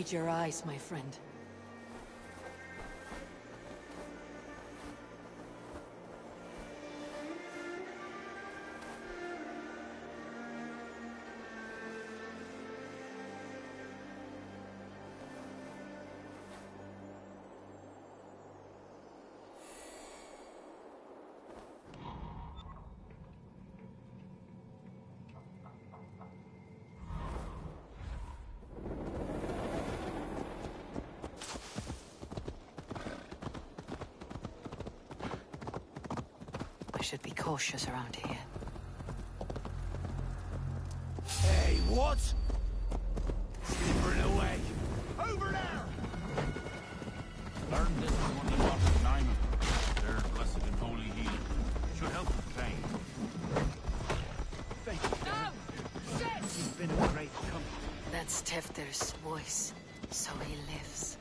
need your eyes, my friend. Should be cautious around here. Hey, what? Slipping away. Over there! Learn this from one of the Waters and Iman. They're blessed and holy healing. Should help with the pain. Thank you. No! Shit! You've been a great comfort. That's Tefter's voice, so he lives.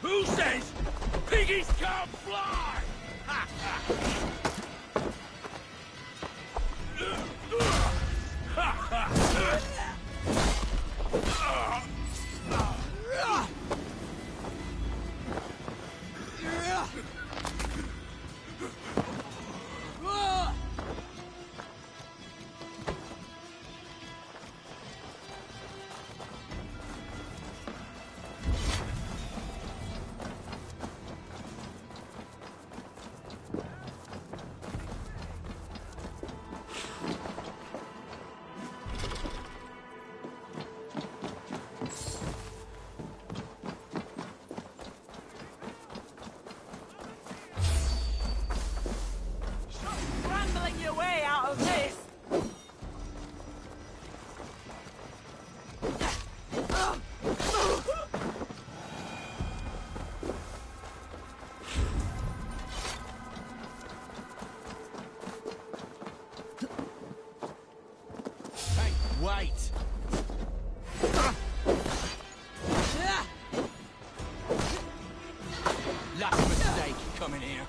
Who says piggies can't fly? right. Last mistake coming here.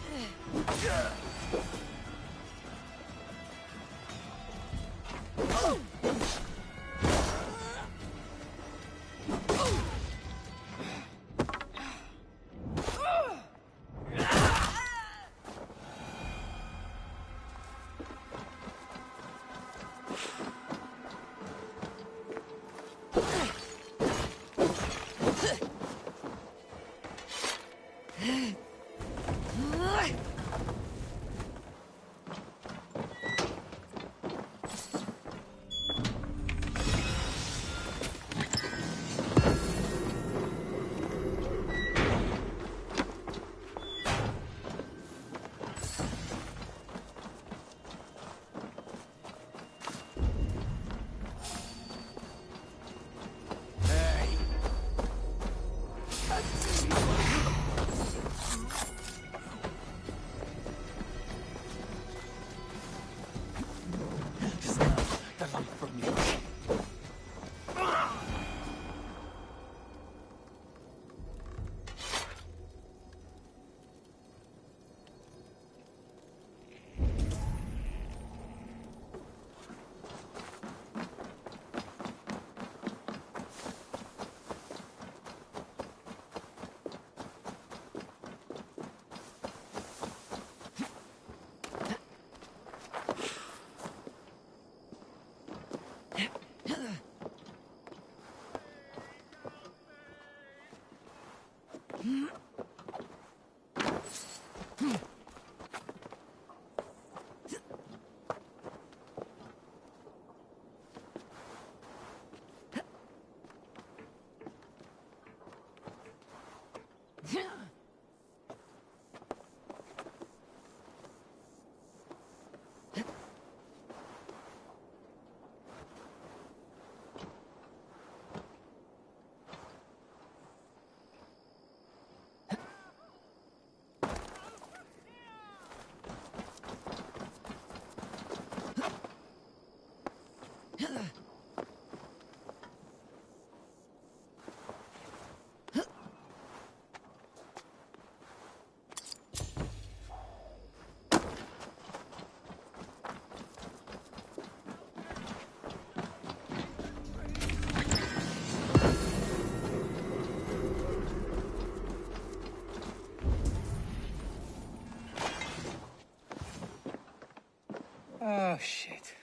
Oh, shit.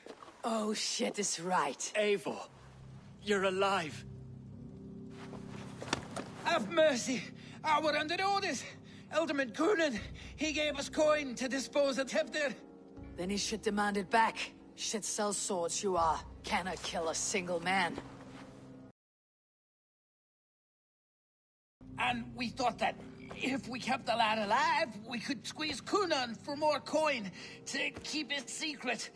Oh, shit is right. Eivor, you're alive. Have mercy! We're under orders! Alderman Coonan, he gave us coin to dispose of Tevdir. Then he should demand it back. Should sell swords you are. Cannot kill a single man. And we thought that if we kept the lad alive, we could squeeze Coonan for more coin to keep it secret.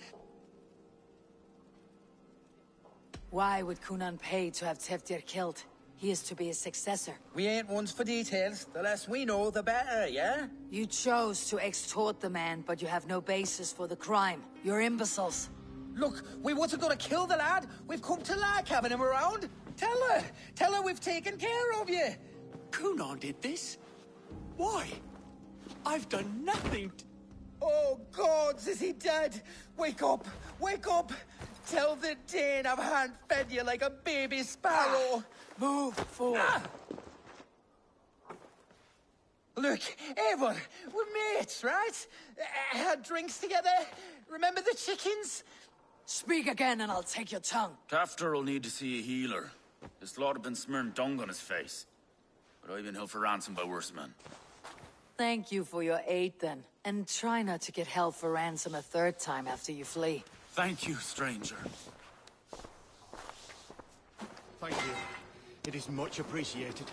Why would Coonan pay to have Tevdir killed? He is to be his successor. We ain't ones for details. The less we know, the better, yeah? You chose to extort the man, but you have no basis for the crime. You're imbeciles. Look, we wasn't gonna kill the lad. We've come to like having him around. Tell her we've taken care of you. Coonan did this? Why? I've done nothing Oh, gods, is he dead? Wake up! Wake up! Tell the Dane I've hand-fed you like a baby sparrow. Move forward. Look, Eivor, we're mates, right? Had drinks together. Remember the chickens? Speak again and I'll take your tongue. Tafter will need to see a healer. This lord have been smearing dung on his face. But I've been held for ransom by worse men. Thank you for your aid, then. And try not to get held for ransom a third time after you flee. Thank you, stranger. Thank you. It is much appreciated.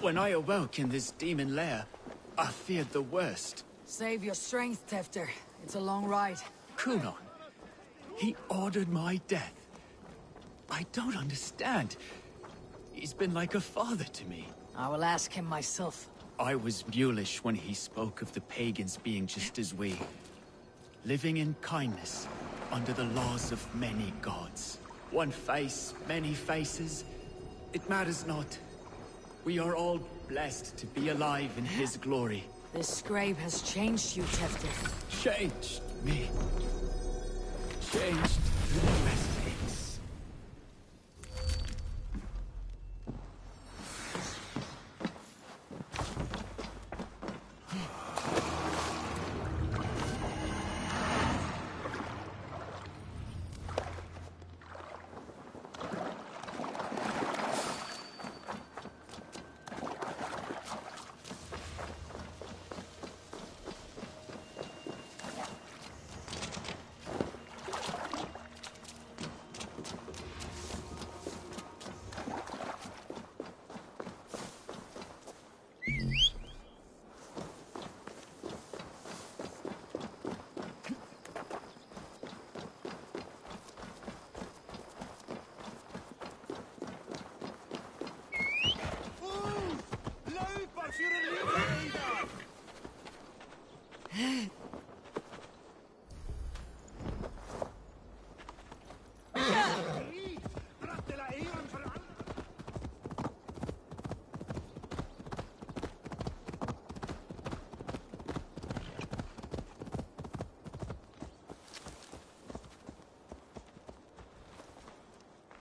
When I awoke in this demon lair, I feared the worst. Save your strength, Tefter. It's a long ride. Coonan, he ordered my death. I don't understand. He's been like a father to me. I will ask him myself. I was mulish when he spoke of the pagans being just as we. Living in kindness, under the laws of many gods. One face, many faces. It matters not. We are all blessed to be alive in his glory. This scribe has changed you, Tefter. Changed me. Changed the domestics.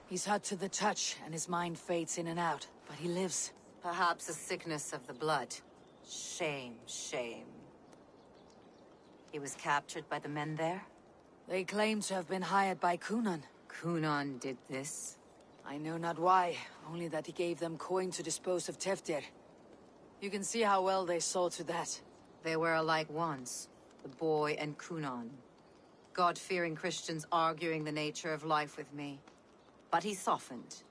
He's hot to the touch, and his mind fades in and out. But he lives. Perhaps a sickness of the blood. Shame, shame. He was captured by the men there? They claim to have been hired by Cunan. Cunan did this? I know not why, only that he gave them coin to dispose of Teftir. You can see how well they saw to that. They were alike once, the boy and Cunan. God-fearing Christians arguing the nature of life with me. But he softened.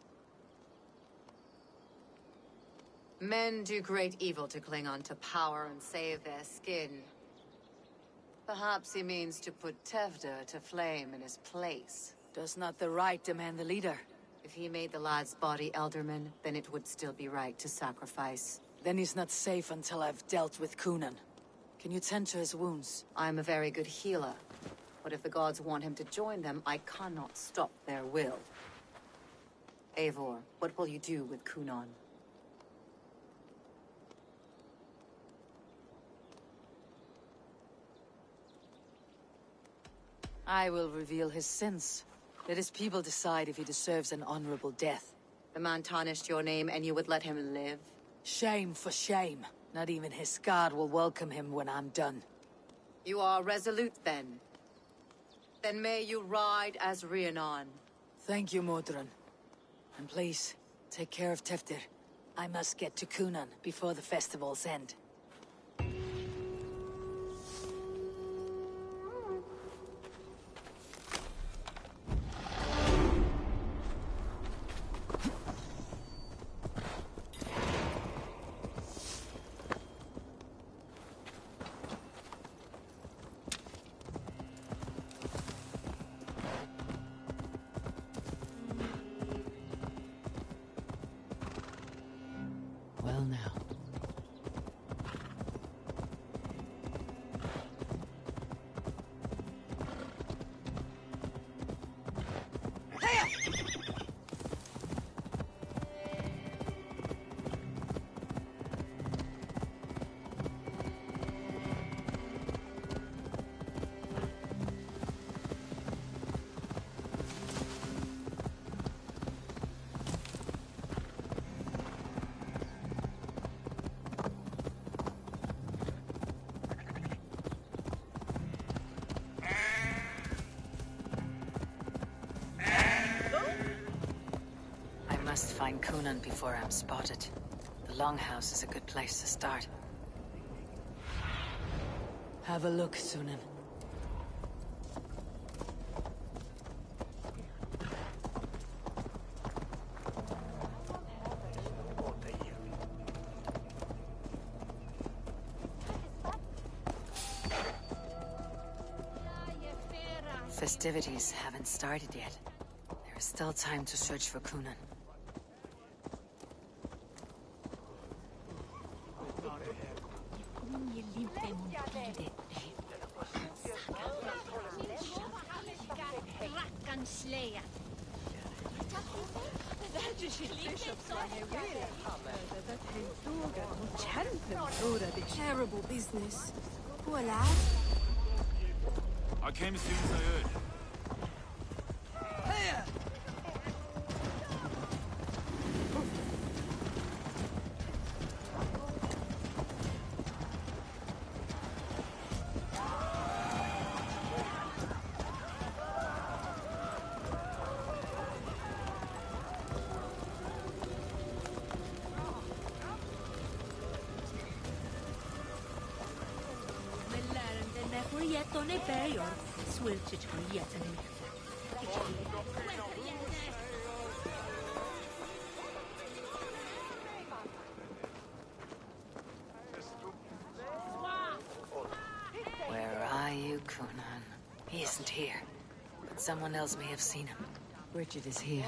Men do great evil to cling on to power and save their skin. Perhaps he means to put Tevder to flame in his place. Does not the right demand the leader? If he made the lad's body Elderman, then it would still be right to sacrifice. Then he's not safe until I've dealt with Cunan. Can you tend to his wounds? I'm a very good healer. But if the gods want him to join them, I cannot stop their will. Eivor, what will you do with Cunan? I will reveal his sins. Let his people decide if he deserves an honorable death. The man tarnished your name and you would let him live? Shame for shame. Not even his guard will welcome him when I'm done. You are resolute then. Then may you ride as Rhiannon. Thank you, Modron. And please, take care of Teftir. I must get to Cunan before the festivals end. Well now. I must find Cunan before I'm spotted. The Longhouse is a good place to start. Have a look, Synin. Festivities haven't started yet. There is still time to search for Cunan. Sleia. Terrible business. Poor lad. I came as soon as I heard. Here! Where are you, Conan? He isn't here. But someone else may have seen him. Bridget is here.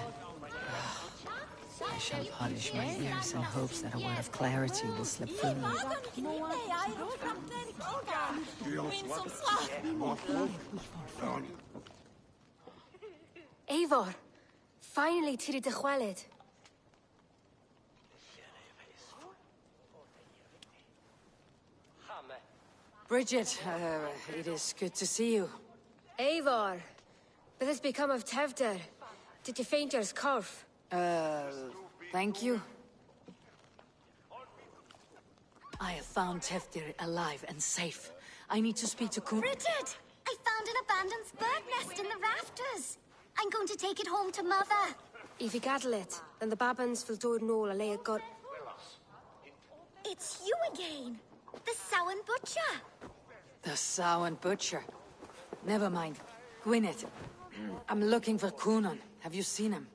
I shall polish my ears in hopes that a word of clarity will slip through me. Eivor, finally tiri de chwaled. Bridget, it is good to see you. Eivor, what has become of Tevder? Did you faint your scarf? Thank you. I have found Teftir alive and safe. I need to speak to Kun- Bridget! I found an abandoned bird nest in the rafters. I'm going to take it home to Mother. If you gather it, then the Babans will do it all and lay a gut. It's you again. The Samhain Butcher. The Samhain Butcher. Never mind. Gwyneth, I'm looking for Conan. Have you seen him?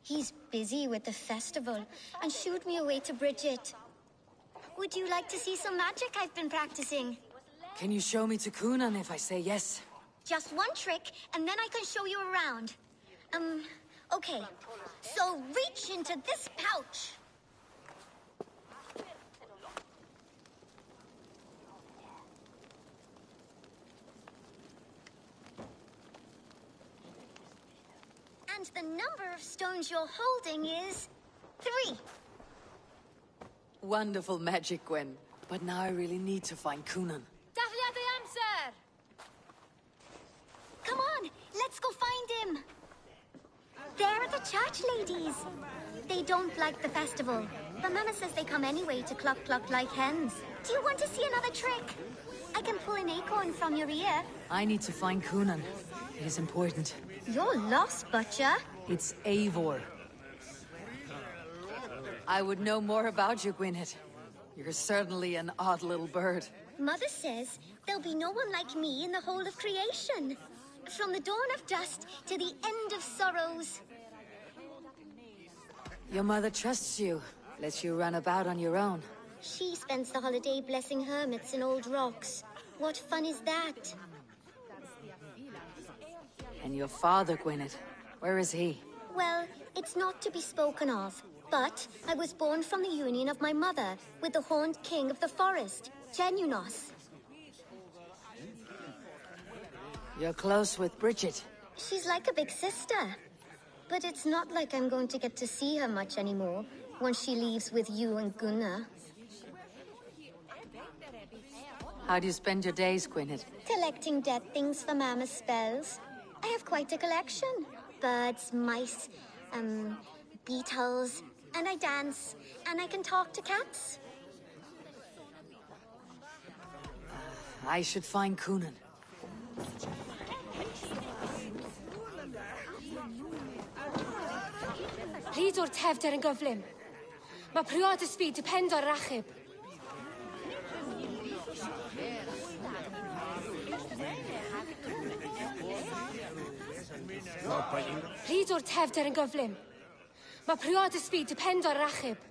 He's busy with the festival and shooed me away to Bridget. Would you like to see some magic I've been practicing? Can you show me to Conan if I say yes? Just one trick, and then I can show you around. Okay. So reach into this pouch. And the number of stones you're holding is 3. Wonderful magic, Gwen. But now I really need to find Conan. Daflia the answer! Come on, let's go find him. They're the church ladies. They don't like the festival, but Mama says they come anyway to cluck cluck like hens. Do you want to see another trick? I can pull an acorn from your ear. I need to find Conan. It is important. You're lost, Butcher. It's Eivor. I would know more about you, Gwyneth. You're certainly an odd little bird. Mother says there'll be no one like me in the whole of creation. From the dawn of dust to the end of sorrows. Your mother trusts you. Lets you run about on your own. She spends the holiday blessing hermits in old rocks. What fun is that? And your father, Gwyneth, where is he? Well, it's not to be spoken of. But I was born from the union of my mother with the horned king of the forest, Genunos. You're close with Bridget. She's like a big sister. But it's not like I'm going to get to see her much anymore once she leaves with you and Gunnar. How do you spend your days, Gwyneth? Collecting dead things for Mama's spells. I have quite a collection. Birds, mice, beetles, and I dance, and I can talk to cats. I should find Conan. Pryd o'r Tevder yn gyflym. Mae priod y sbyd depend o'r rachub. Pryd o'r Tevder yn gyflym. Mae priod y sbyd depend o'r rachub.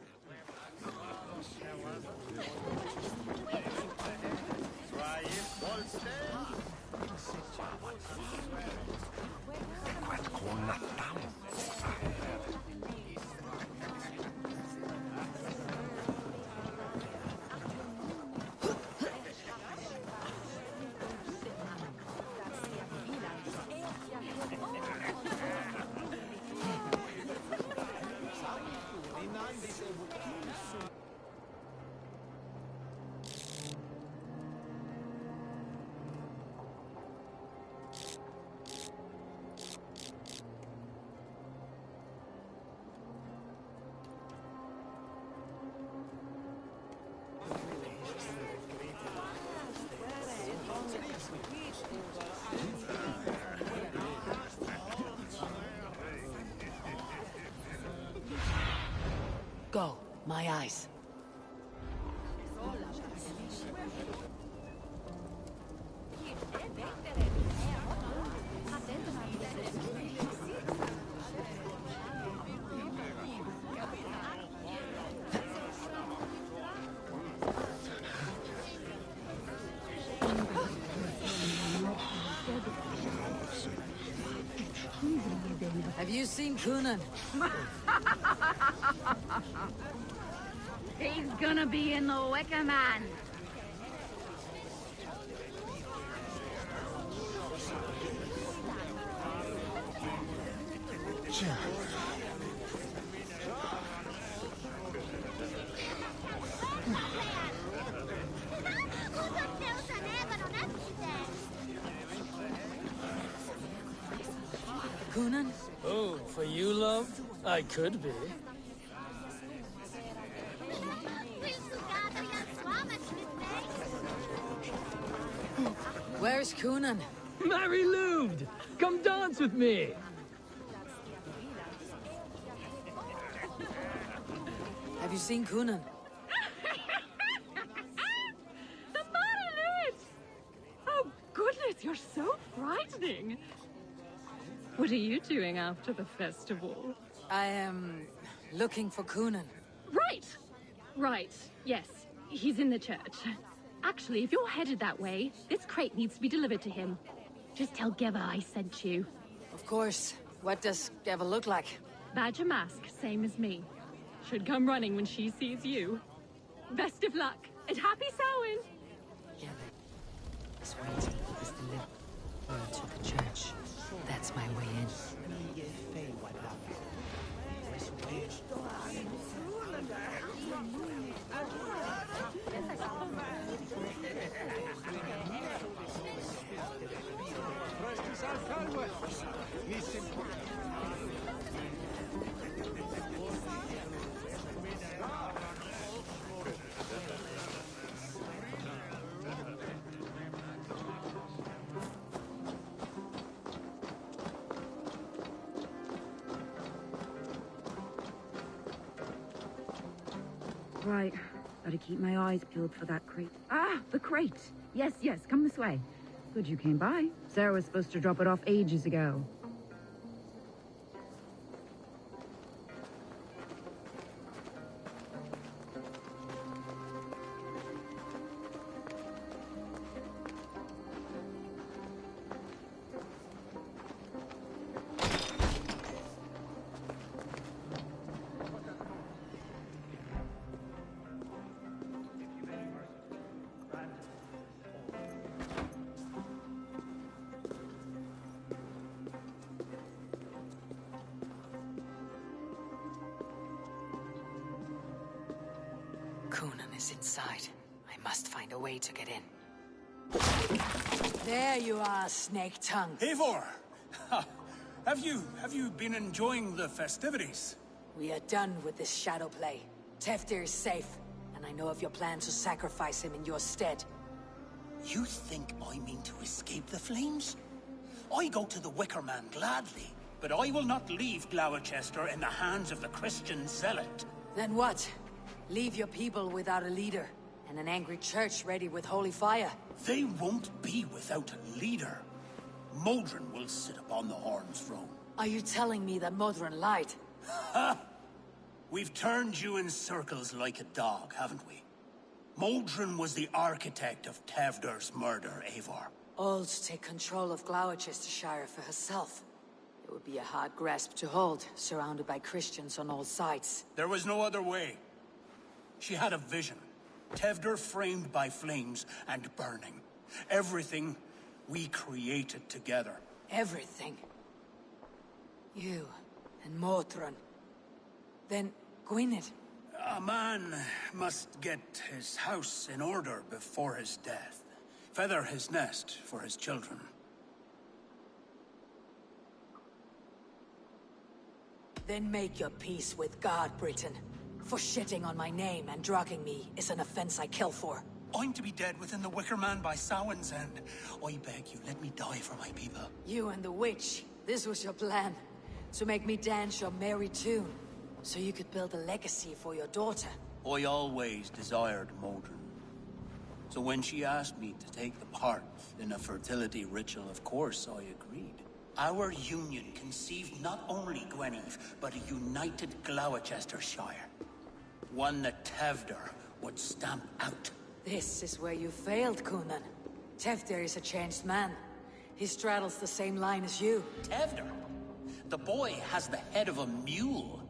My eyes. Have you seen Cunan? He's gonna be in the Wicker Man. Cunan? Oh, for you, love? I could be. Where's Cunan? Mary Louved! Come dance with me! Have you seen Cunan? The Mary! Oh, goodness, you're so frightening. What are you doing after the festival? I am looking for Cunan. Right. Yes, he's in the church. Actually, if you're headed that way, this crate needs to be delivered to him. Just tell Geva I sent you. Of course. What does Geva look like? Badger mask, same as me. Should come running when she sees you. Best of luck, and happy Samhain! This way is delivered to the church. That's my way in. Right. Gotta keep my eyes peeled for that crate. Ah, the crate! Yes, come this way. Good you came by. Sarah was supposed to drop it off ages ago. Cunan is inside. I must find a way to get in. There you are, Snake Tongue. Eivor! Have you been enjoying the festivities? We are done with this shadow play. Teftir is safe, and I know of your plan to sacrifice him in your stead. You think I mean to escape the flames? I go to the Wicker Man gladly, but I will not leave Gloucester in the hands of the Christian zealot. Then what? Leave your people without a leader, and an angry church ready with holy fire. They won't be without a leader. Modron will sit upon the Horn's throne. Are you telling me that Modron lied? Ha! We've turned you in circles like a dog, haven't we? Modron was the architect of Tevder's murder, Eivor. All to take control of Gloucestershire for herself. It would be a hard grasp to hold, surrounded by Christians on all sides. There was no other way. She had a vision. Tevder framed by flames and burning. Everything we created together. Everything? You and Modron. Then Gwynedd. A man must get his house in order before his death. Feather his nest for his children. Then make your peace with God, Britain. For shitting on my name and drugging me is an offense I kill for. I'm to be dead within the Wicker Man by Samhain's end. I beg you, let me die for my people. You and the witch. This was your plan. To make me dance your merry tune. So you could build a legacy for your daughter. I always desired Modron. So when she asked me to take the part in a fertility ritual, of course I agreed. Our union conceived not only Gweneve, but a united Gloucestershire. One that Tevder would stamp out. This is where you failed, Coonan. Tevder is a changed man. He straddles the same line as you. Tevder? The boy has the head of a mule.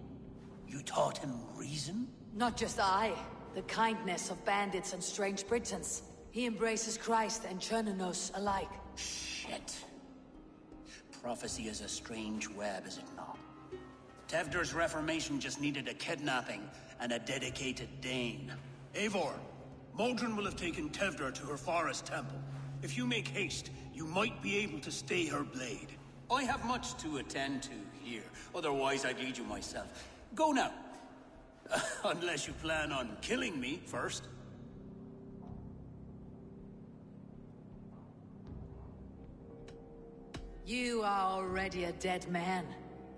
You taught him reason? Not just I. The kindness of bandits and strange Britons. He embraces Christ and Chernonos alike. Shit. Prophecy is a strange web, is it not? Tevder's reformation just needed a kidnapping and a dedicated Dane. Eivor, Modron will have taken Tevder to her forest temple. If you make haste, you might be able to stay her blade. I have much to attend to here, otherwise I'd lead you myself. Go now. Unless you plan on killing me first. You are already a dead man.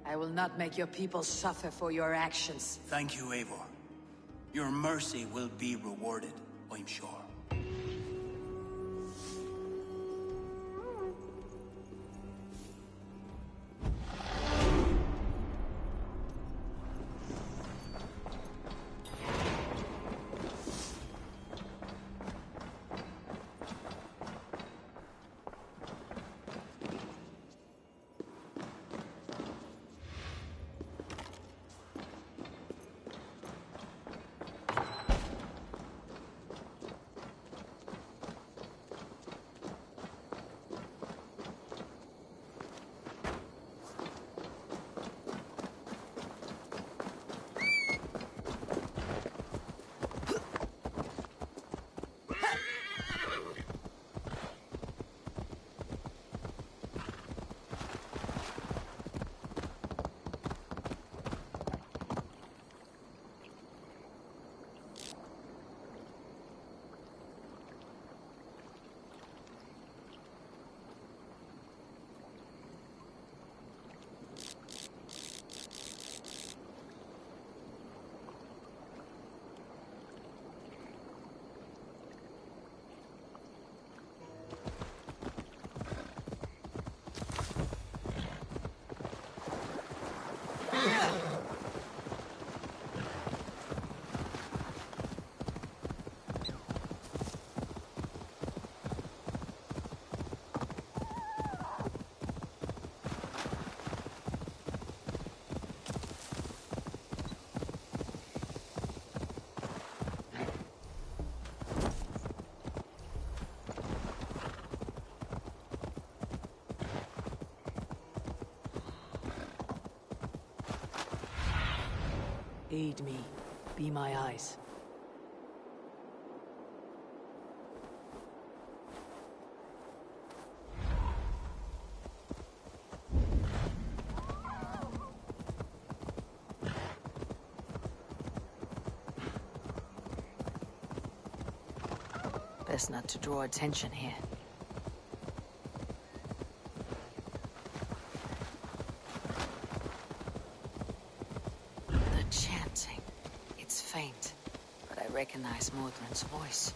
I will not make your people suffer for your actions. Thank you, Eivor. Your mercy will be rewarded, I'm sure. Aid me. Be my eyes. Best not to draw attention here. The chanting. It's faint, but I recognize Modron's voice.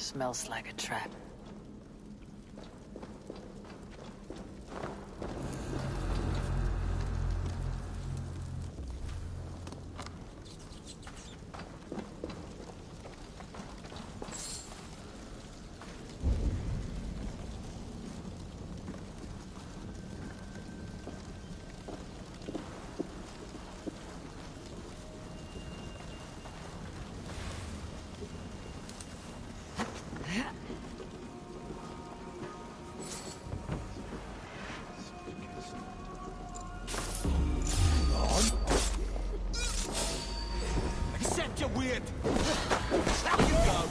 Smells like a trap. Accept your weird. Out you go.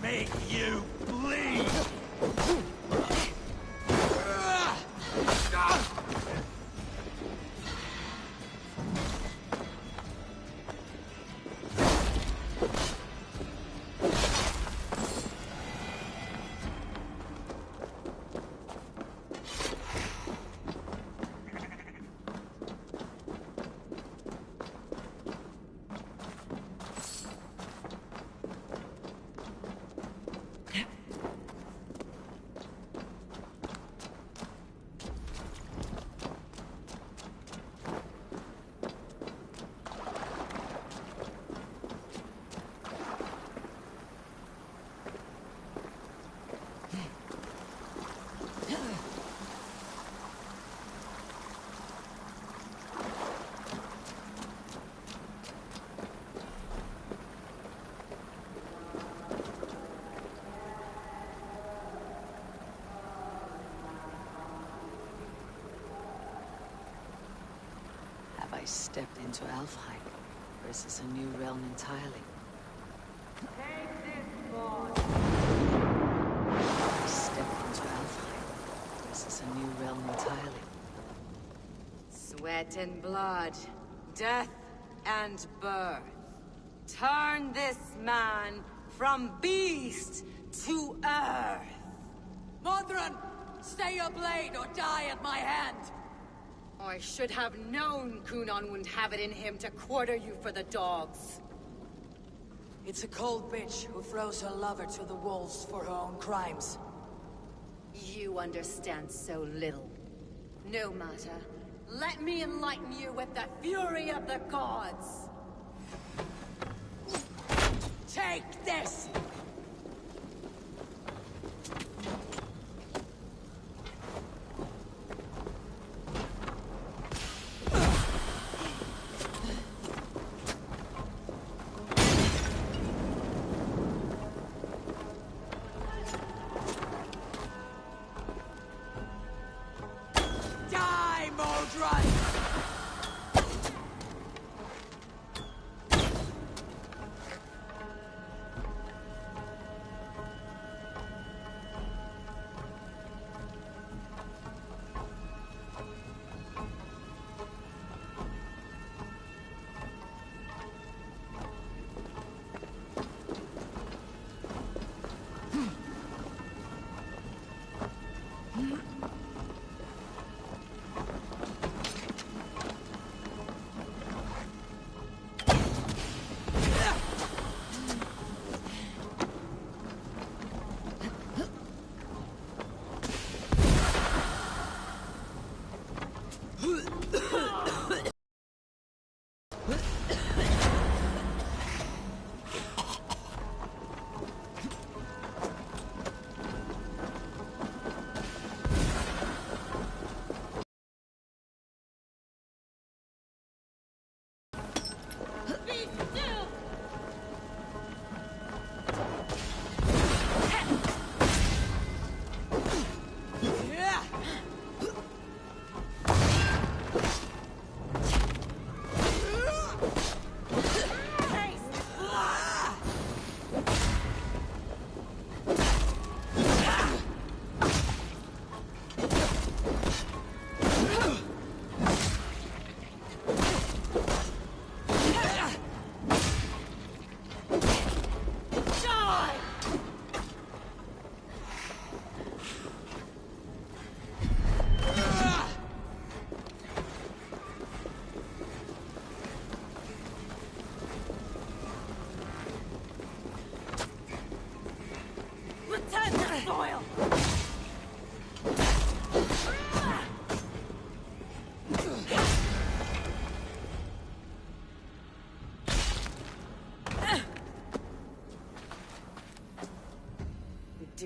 Make you bleed! I stepped into Alfheim, or is this a new realm entirely? I stepped into Alfheim, or is this a new realm entirely? Sweat and blood, death and birth. Turn this man from beast to earth. Modron! Stay your blade or die at my hand! I should have known Kunon wouldn't have it in him to quarter you for the dogs. It's a cold bitch who throws her lover to the wolves for her own crimes. You understand so little. No matter. Let me enlighten you with the fury of the gods! Take this!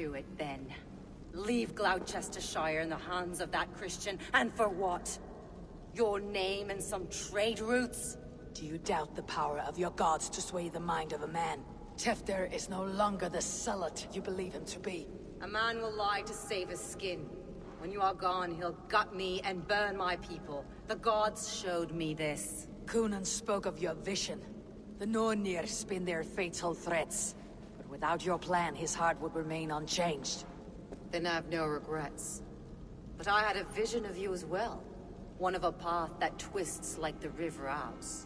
do it, then. Leave Gloucestershire in the hands of that Christian, and for what? Your name and some trade routes? Do you doubt the power of your gods to sway the mind of a man? Tefter is no longer the zealot you believe him to be. A man will lie to save his skin. When you are gone, he'll gut me and burn my people. The gods showed me this. Cunan spoke of your vision. The Nornir spin their fatal threats. But without your plan, his heart would remain unchanged. Then I have no regrets. But I had a vision of you as well. One of a path that twists like the river Ouse.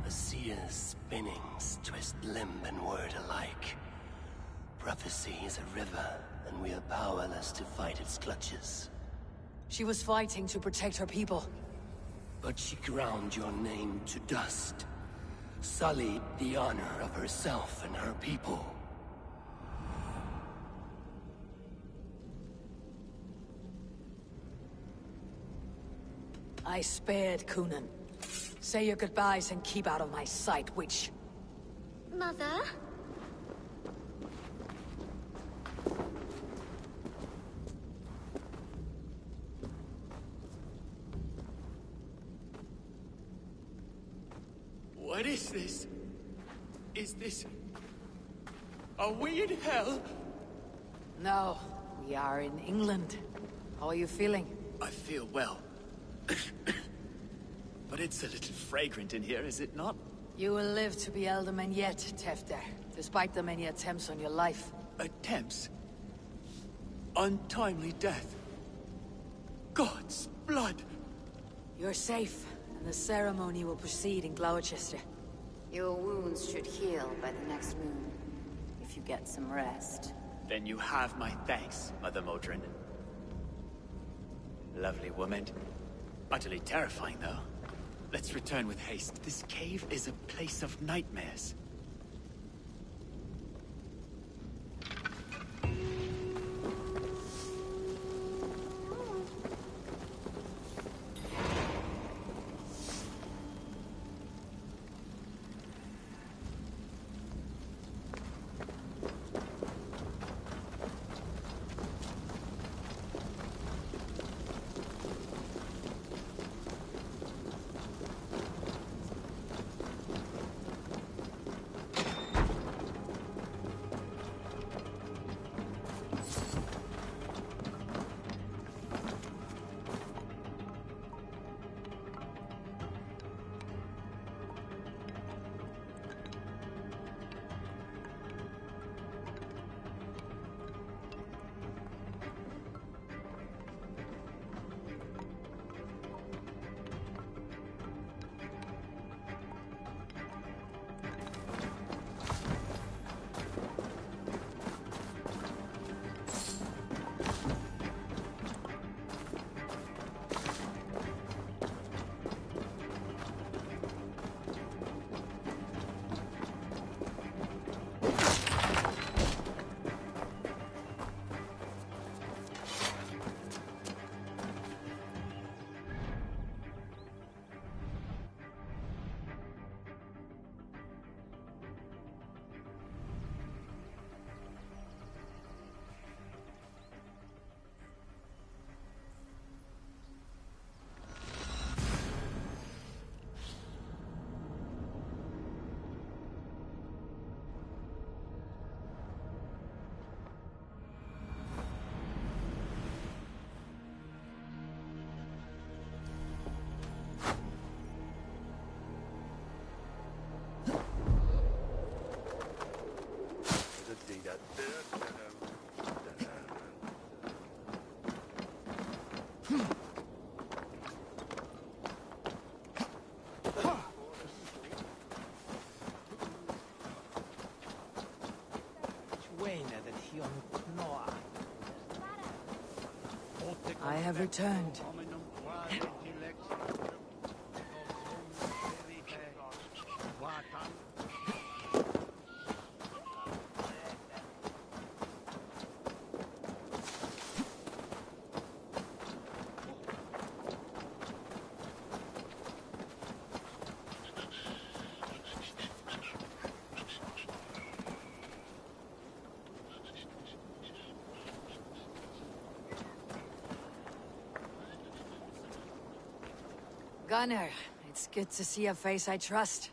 A seer's spinnings twist limb and word alike. Prophecy is a river, and we are powerless to fight its clutches. She was fighting to protect her people. But she ground your name to dust. Sullied the honor of herself and her people. I spared Cunan. Say your goodbyes and keep out of my sight, witch. Mother? What is this? Is this a weird hell? No, we are in England. How are you feeling? I feel well. But it's a little fragrant in here, is it not? You will live to be Elderman yet, Tefter, despite the many attempts on your life. Attempts? Untimely death? God's blood! You're safe, and the ceremony will proceed in Gloucester. Your wounds should heal by the next moon, if you get some rest. Then you have my thanks, Mother Modron. Lovely woman. Utterly terrifying, though. Let's return with haste. This cave is a place of nightmares. I have returned. Gunnar, it's good to see a face I trust.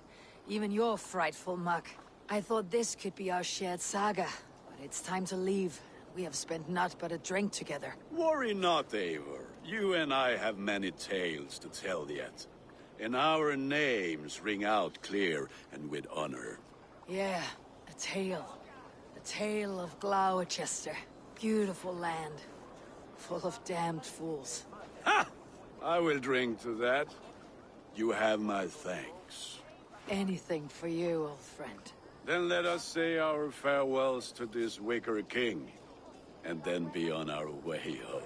Even your frightful muck. I thought this could be our shared saga, but it's time to leave. We have spent naught but a drink together. Worry not, Eivor. You and I have many tales to tell yet. And our names ring out clear and with honor. Yeah, a tale. A tale of Gloucester. Beautiful land. Full of damned fools. Ha! I will drink to that. You have my thanks. Anything for you, old friend. Then let us say our farewells to this Wicker King. And then be on our way home.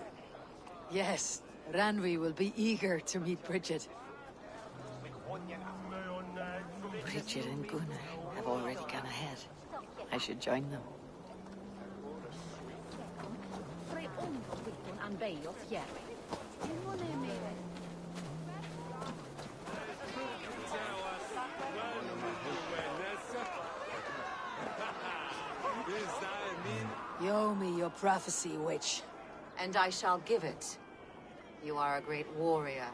Yes, Ranvi will be eager to meet Bridget. Bridget and Gunnar have already gone ahead. I should join them. You owe me your prophecy, witch. And I shall give it. You are a great warrior,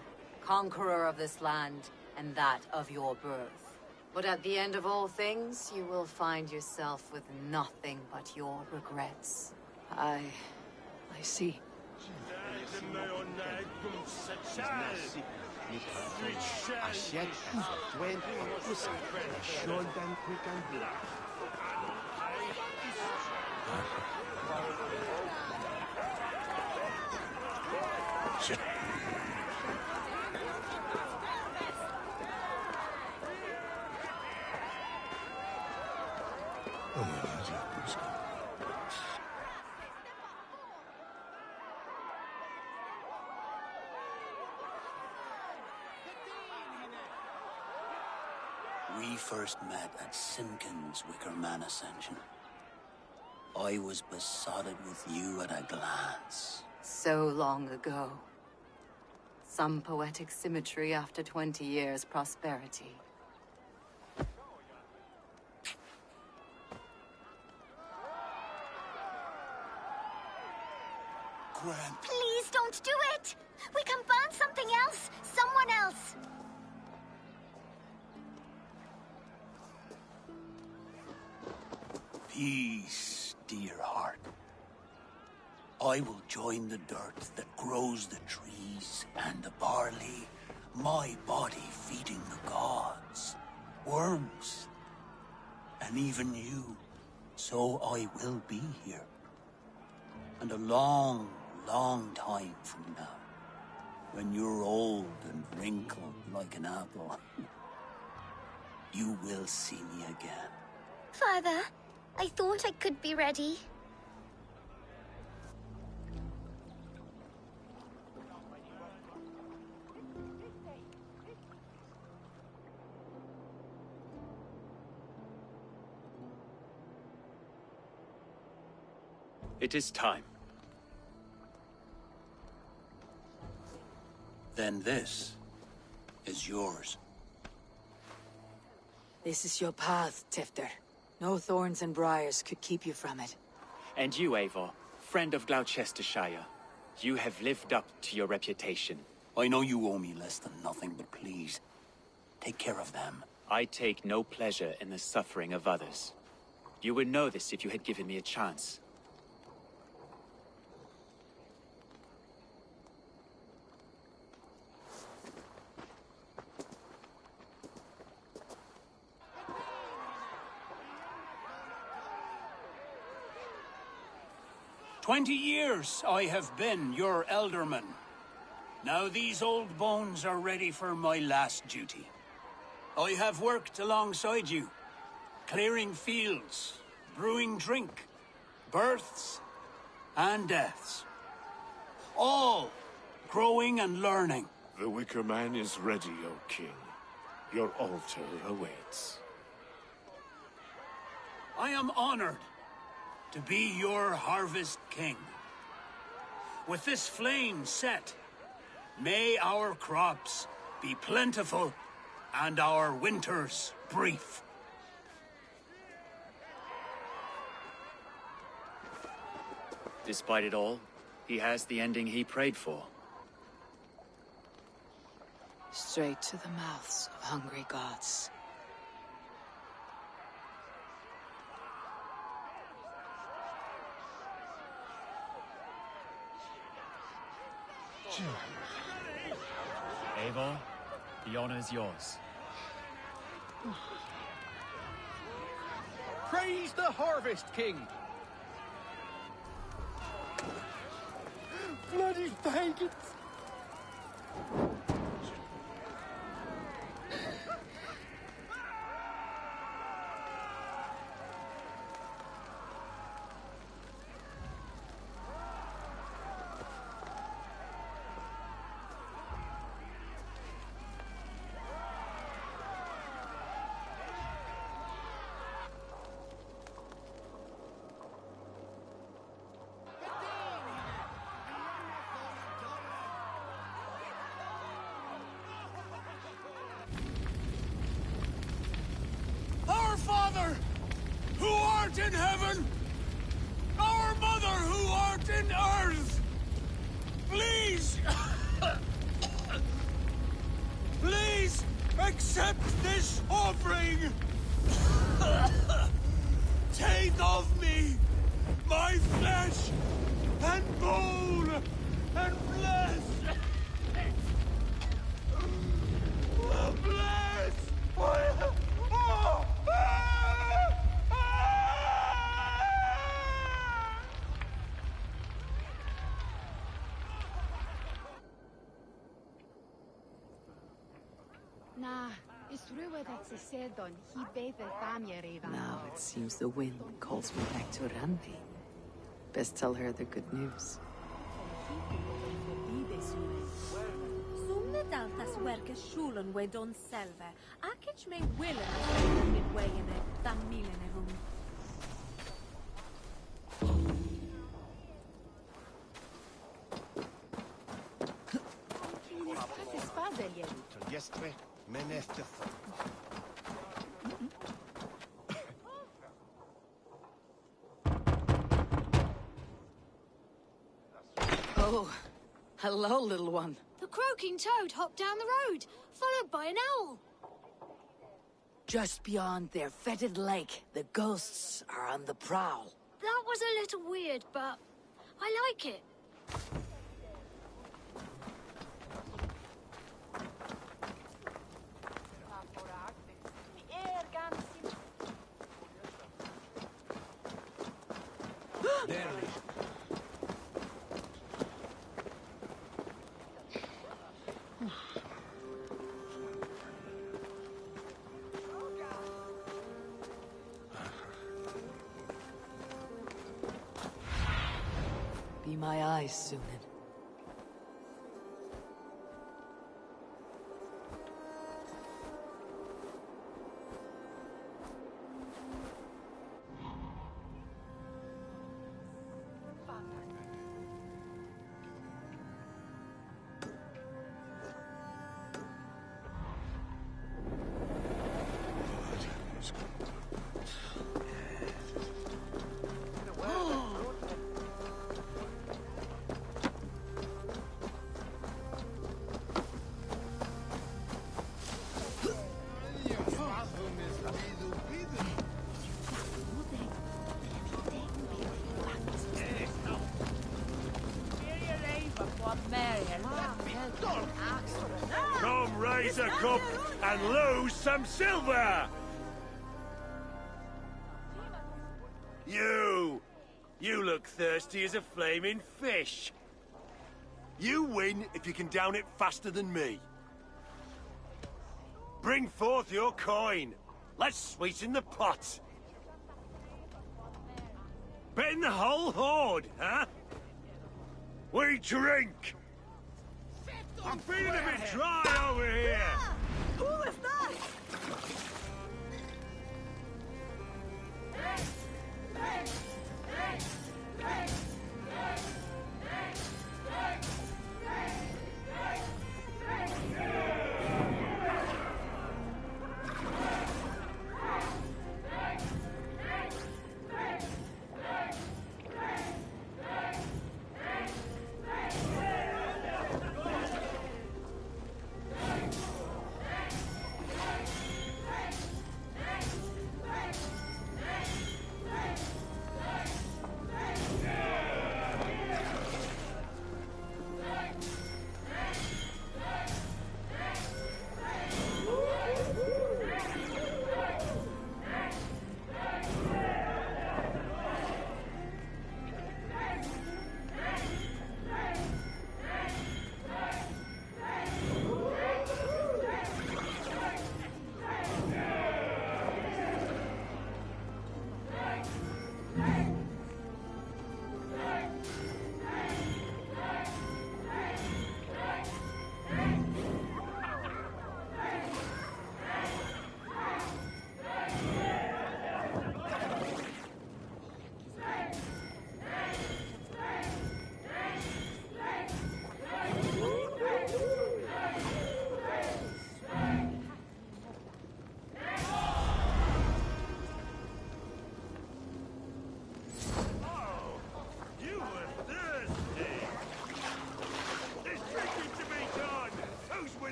conqueror of this land, and that of your birth. But at the end of all things, you will find yourself with nothing but your regrets. I see. Shit. We first met at Simpkins' Wicker Man Ascension. I was besotted with you at a glance. So long ago. Some poetic symmetry after 20 years' prosperity. Gran. Please don't do it! We can burn something else! Someone else! Peace, dear heart. I will join the dirt that grows the trees and the barley, my body feeding the gods, worms, and even you. So I will be here. And a long, long time from now, when you're old and wrinkled like an apple, you will see me again. Father, I thought I could be ready. It is time. Then this is yours. This is your path, Tifter. No thorns and briars could keep you from it. And you, Eivor, friend of Gloucestershire, you have lived up to your reputation. I know you owe me less than nothing, but please, take care of them. I take no pleasure in the suffering of others. You would know this if you had given me a chance. "20 years I have been your elderman. Now these old bones are ready for my last duty. I have worked alongside you, clearing fields, brewing drink, births and deaths. All growing and learning. The Wicker Man is ready, O King. Your altar awaits. I am honored to be your Harvest King. With this flame set, may our crops be plentiful and our winters brief. Despite it all, he has the ending he prayed for. Straight to the mouths of hungry gods. Eivor, the honor is yours. Praise the Harvest King! Bloody pagans! Our Father, who art in heaven, our Mother, who art in earth, please, please accept this offering. Take of me my flesh and bone and bless. Bless. Nah, it's true that's a said on. He bathed Thamya Reva. Now it seems the wind calls me back to Randi. Best tell her the good news. Sumne daltas werke schulen we don selve. Akich me willen midway in it, dan milen evum. Jestve menesteth. Oh, hello, little one. The croaking toad hopped down the road, followed by an owl. Just beyond their fetid lake, the ghosts are on the prowl. That was a little weird, but I like it. Be my eyes, Synin. Come raise a cup and lose some silver! You look thirsty as a flaming fish. You win if you can down it faster than me. Bring forth your coin. Let's sweeten the pot. Bet the whole hoard, huh? We drink. I'm feeling a bit dry over here. Who was that?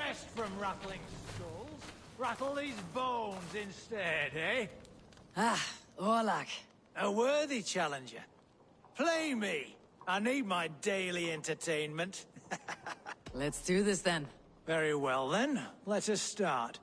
rest from rattling skulls. Rattle these bones instead, eh? Ah, Orlak. A worthy challenger. Play me. I need my daily entertainment. Let's do this then. Very well then. Let us start.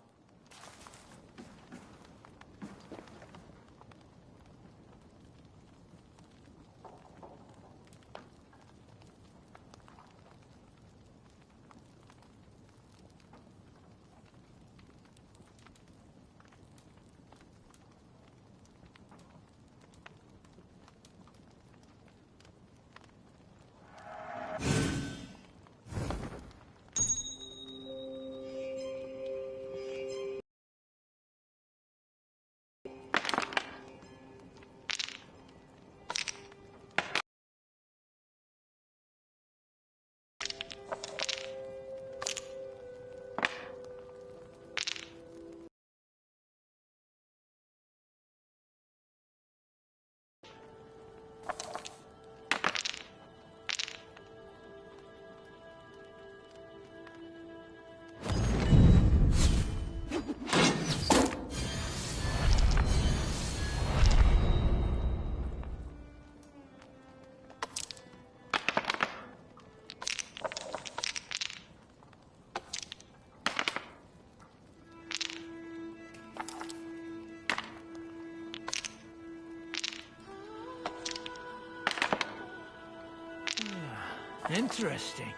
Interesting.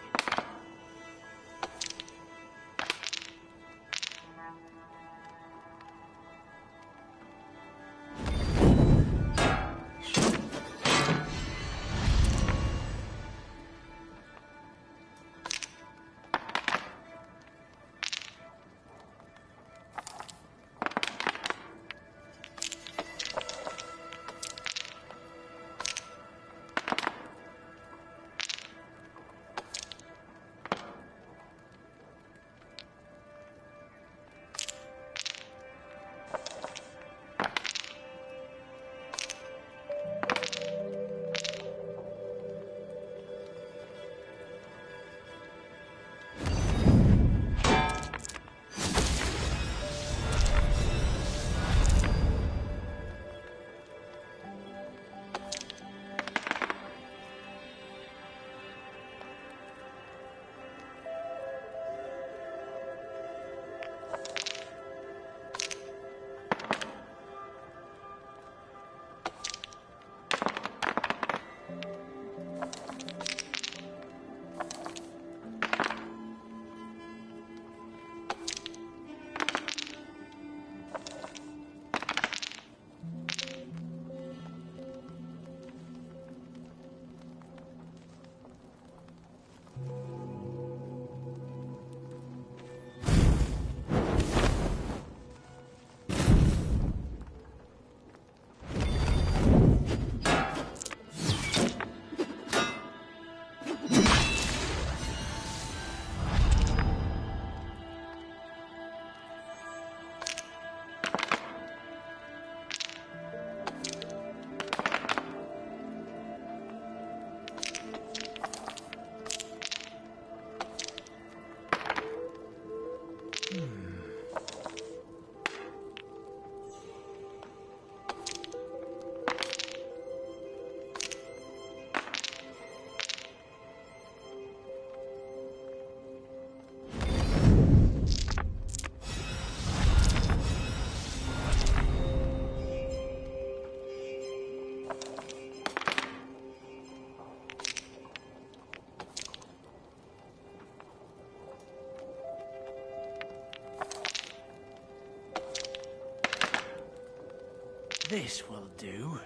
This will do.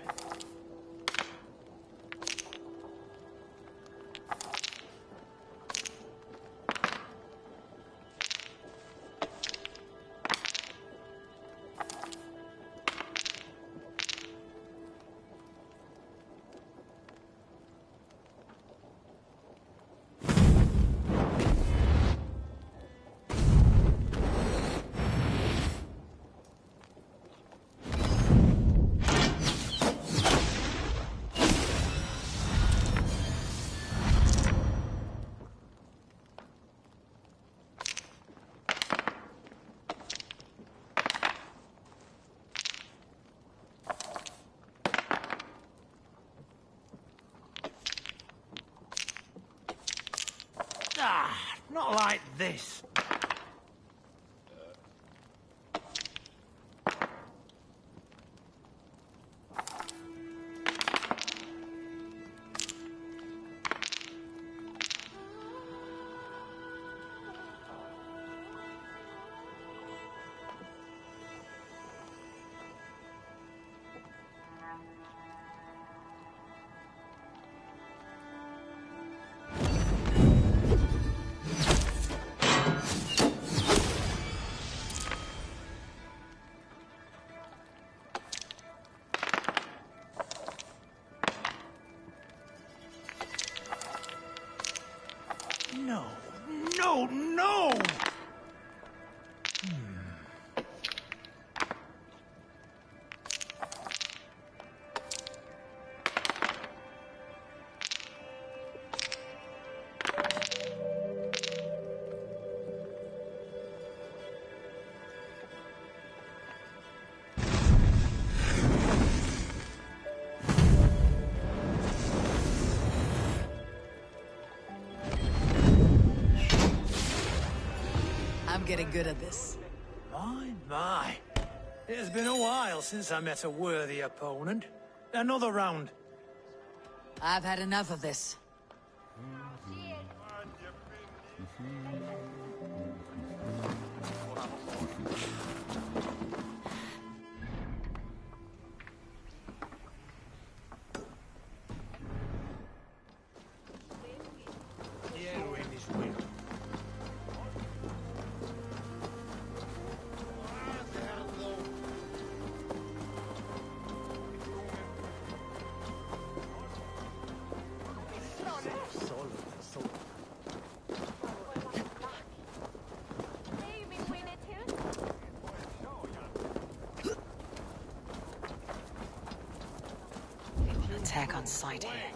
Ah, not like this. No, no, no! I'm getting good at this. My. It has been a while since I met a worthy opponent. Another round. I've had enough of this. Attack on sight here.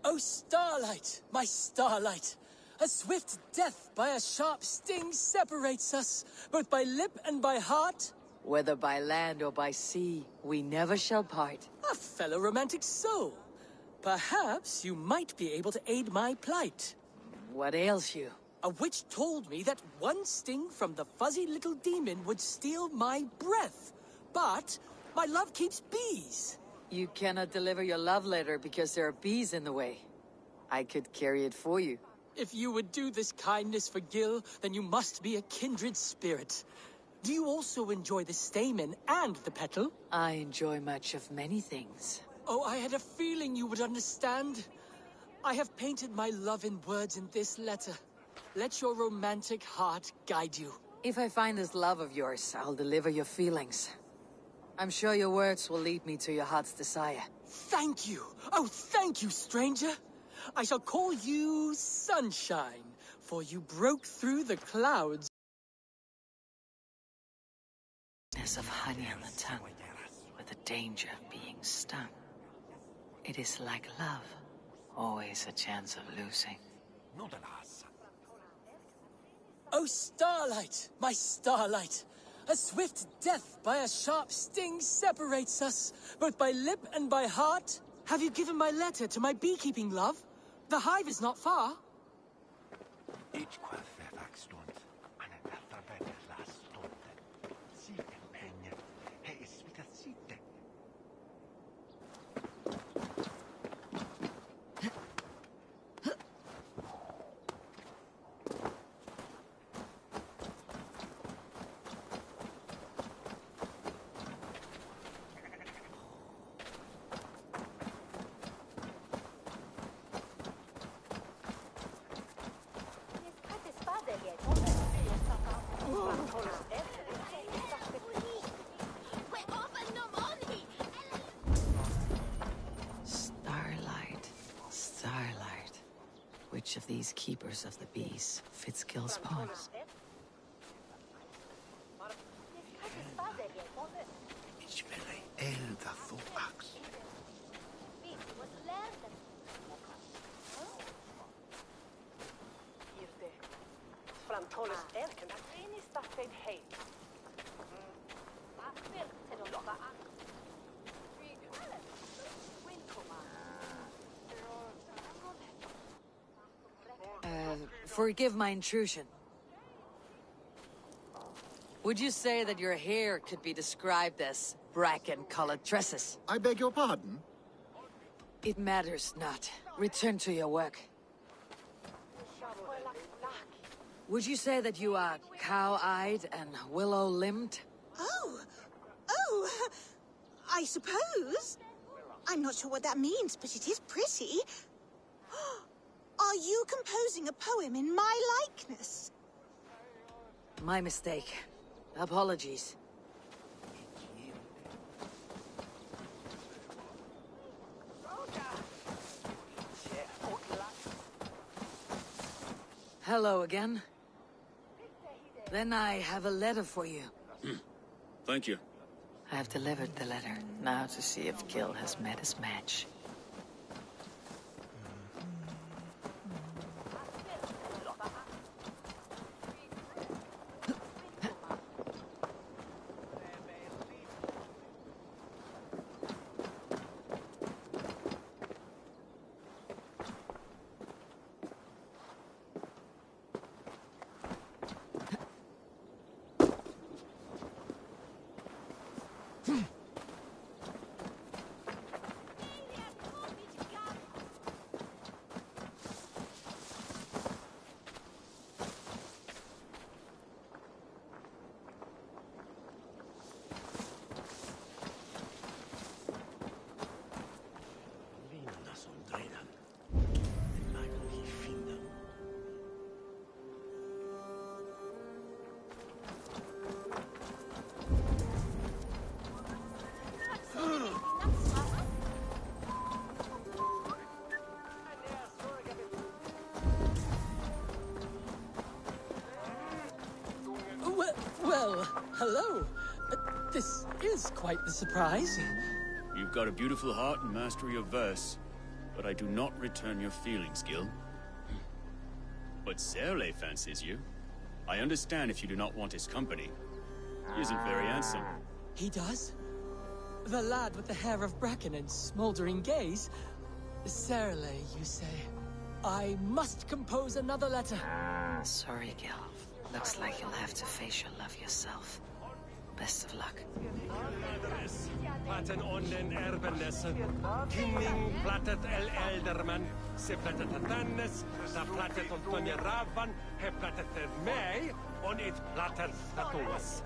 Oh, Starlight, my Starlight! A swift death by a sharp sting separates us, both by lip and by heart. Whether by land or by sea, we never shall part. A fellow romantic soul. Perhaps you might be able to aid my plight. What ails you? A witch told me that one sting from the fuzzy little demon would steal my breath. But my love keeps bees. You cannot deliver your love letter because there are bees in the way. I could carry it for you. If you would do this kindness for Gil, then you must be a kindred spirit. Do you also enjoy the stamen and the petal? I enjoy much of many things. Oh, I had a feeling you would understand. I have painted my love in words in this letter. Let your romantic heart guide you. If I find this love of yours, I'll deliver your feelings. I'm sure your words will lead me to your heart's desire. Thank you! Oh, thank you, stranger! I shall call you Sunshine, for you broke through the clouds. Of honey on the tongue, with the danger of being stung. It is like love, always a chance of losing. Oh, starlight, my starlight! A swift death by a sharp sting separates us, both by lip and by heart. Have you given my letter to my beekeeping love? The hive is not far. Starlight. Which of these keepers of the bees fits Gil's pawns? Forgive my intrusion. Would you say that your hair could be described as bracken-colored tresses? I beg your pardon? It matters not. Return to your work. Would you say that you are cow-eyed and willow-limbed? Oh, I suppose. I'm not sure what that means, but it is pretty. Are you composing a poem in my likeness? My mistake. Apologies. Hello again. Then I have a letter for you. Thank you. I have delivered the letter. Now to see if Gil has met his match. Well, hello. This is quite the surprise. You've got a beautiful heart and mastery of verse, but I do not return your feelings, Gil. But Serle fancies you. I understand if you do not want his company. He isn't very handsome. He does? The lad with the hair of bracken and smoldering gaze? Serle, you say? I must compose another letter. Sorry, Gil. Looks like you'll have to face your love yourself. Best of luck. Platten onnen erbendessen. Kinning plattet el elderman. Se plattet tannes. Sa plattet on tonje ravan. He plattet mij. On it platter tatuas.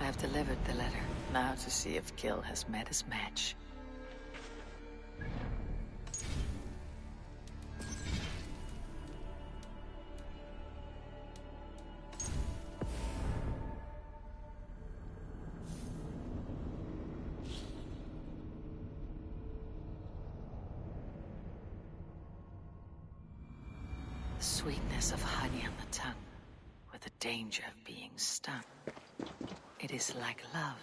I have delivered the letter. Now to see if Gil has met his match. The sweetness of honey on the tongue, with the danger of being stung. It is like love,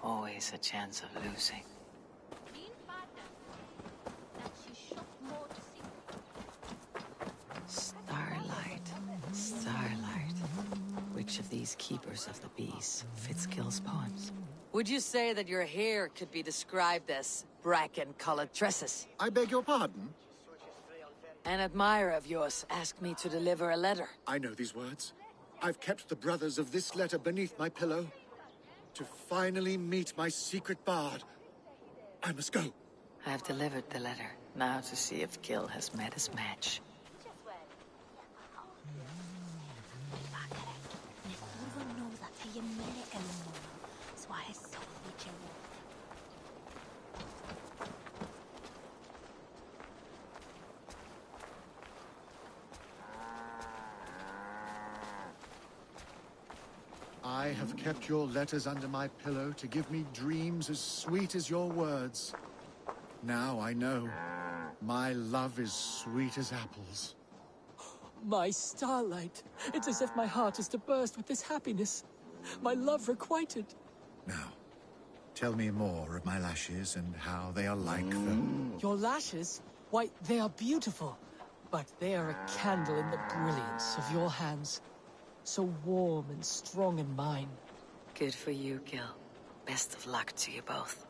always a chance of losing. Starlight, starlight. Which of these keepers of the bees fits Gil's poems? Would you say that your hair could be described as bracken-colored tresses? I beg your pardon? An admirer of yours asked me to deliver a letter. I know these words. I've kept the brothers of this letter beneath my pillow. To finally meet my secret bard. I must go. I have delivered the letter. Now to see if Gil has met his match. I have kept your letters under my pillow to give me dreams as sweet as your words. Now I know. My love is sweet as apples. My starlight. It's as if my heart is to burst with this happiness. My love requited. Now, tell me more of my lashes and how they are like them. Your lashes? Why, they are beautiful. But they are a candle in the brilliance of your hands. So warm and strong in mine. Good for you, Gil. Best of luck to you both.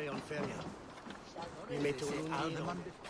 way on Feria. Mi metto un undino.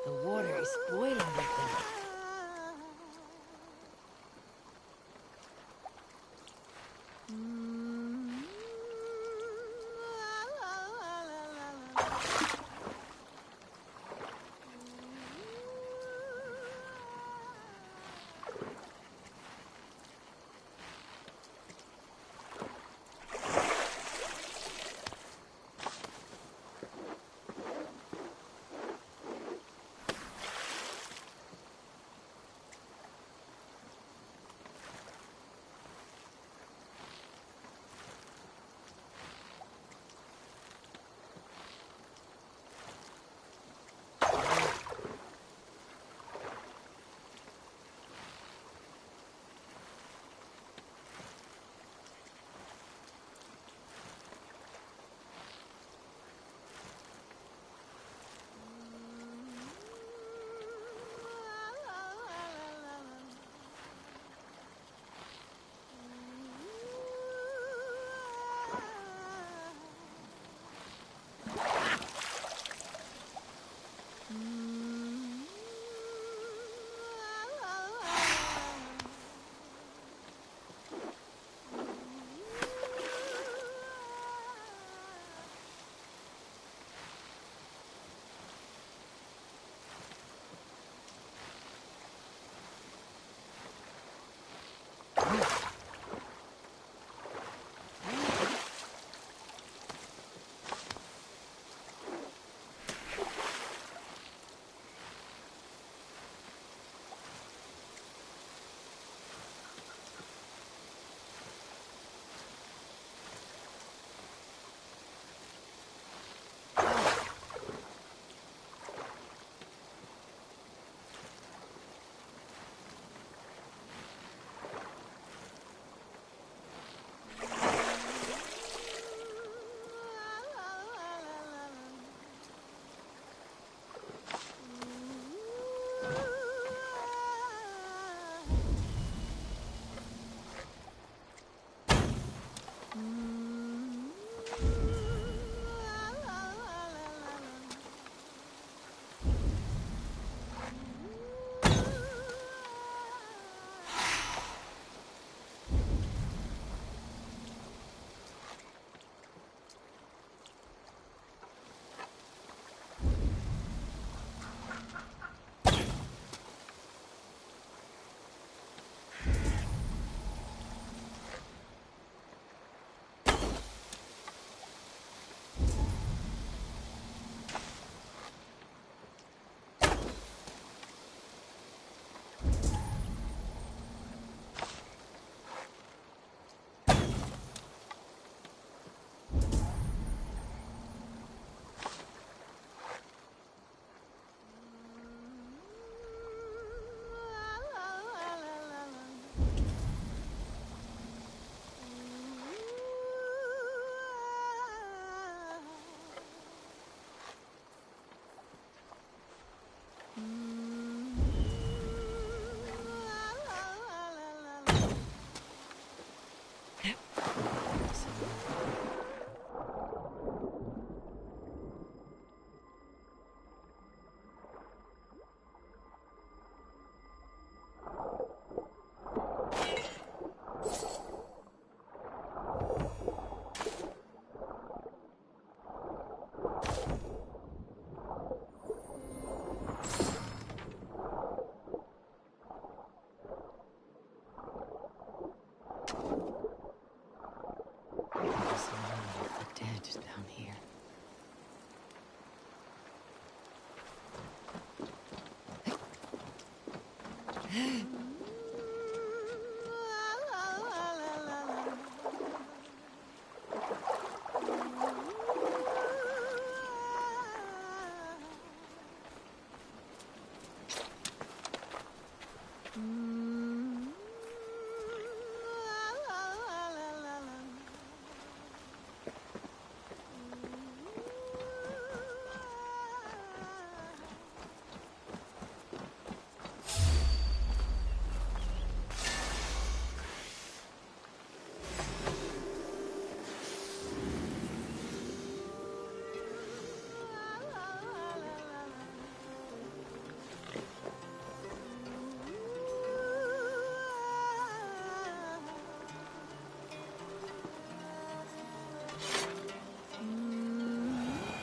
The water is boiling with them.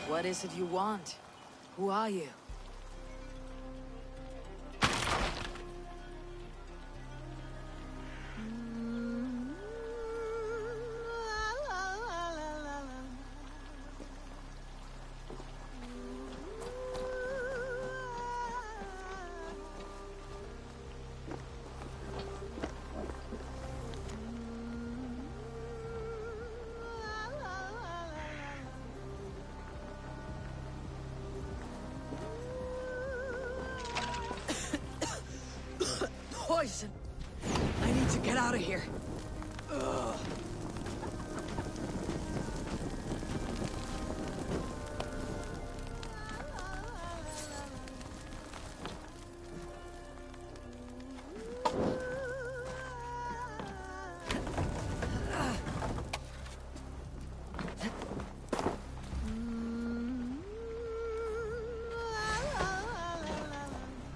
What is it you want? Who are you? Poison! I need to get out of here. Ugh.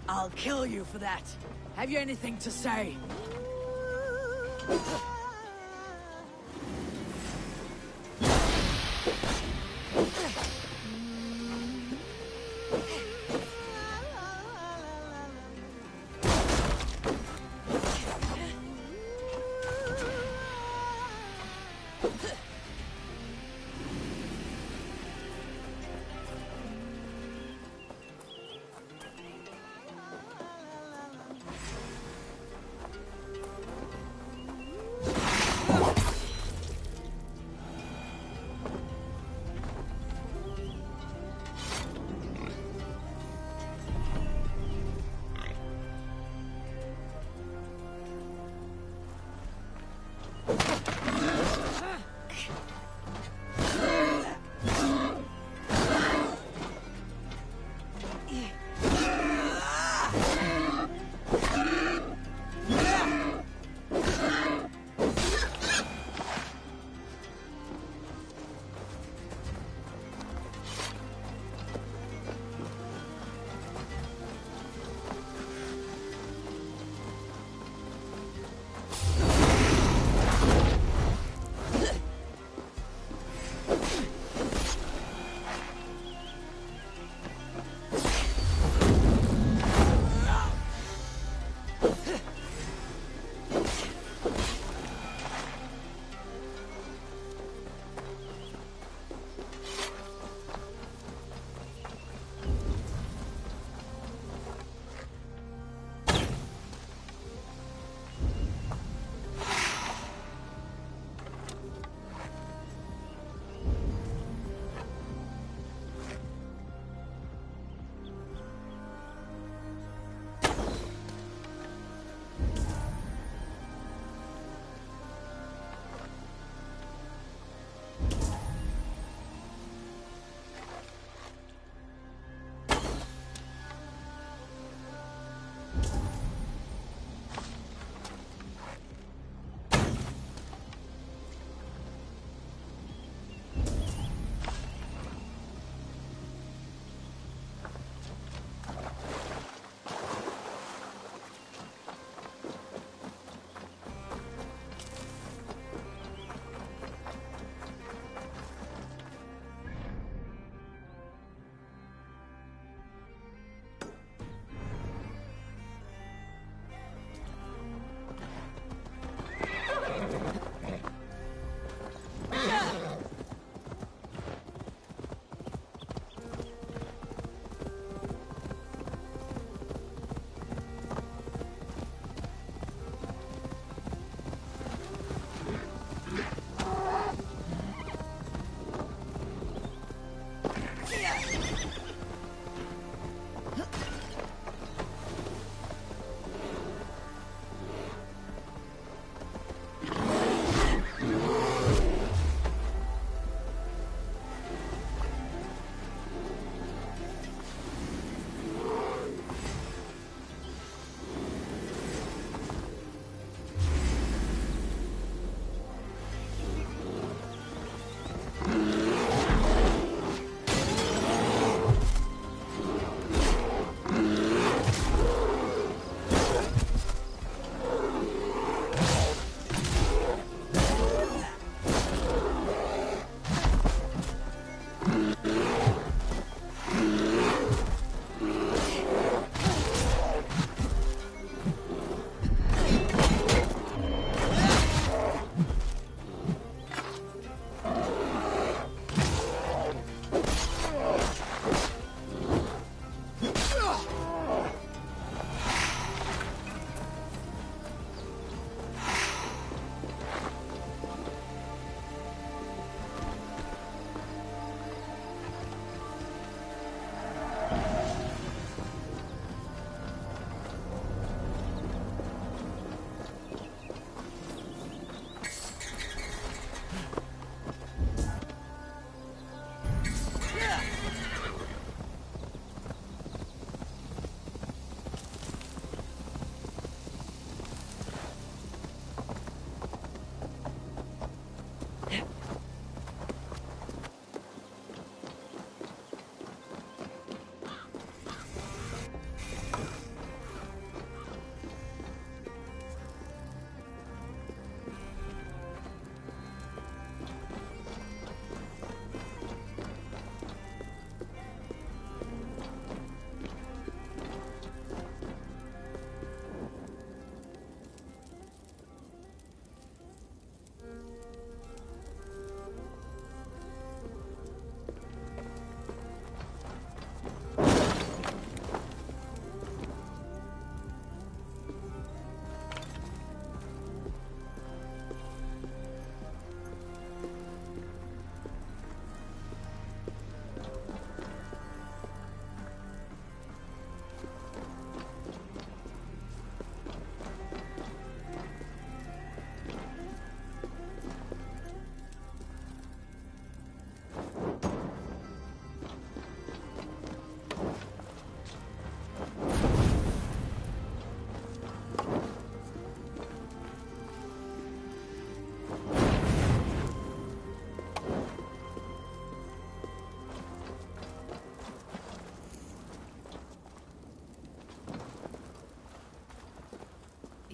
I'll kill you for that. Have you anything to say?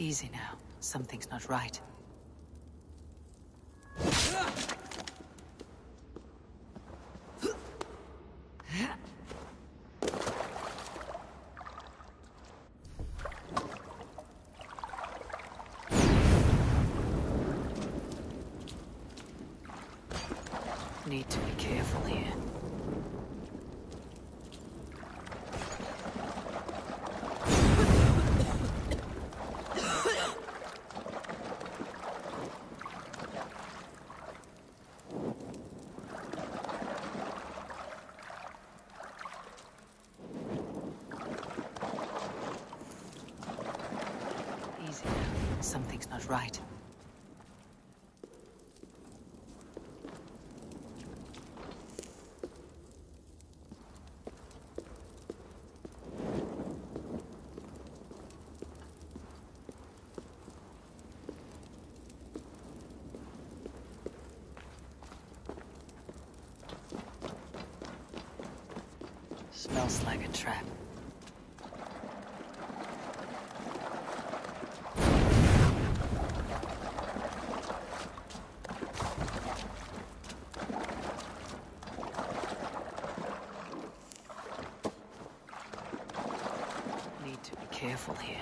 Easy now. Something's not right. Need to be careful here. Easy now. Something's not right. Smells like a trap. Need to be careful here.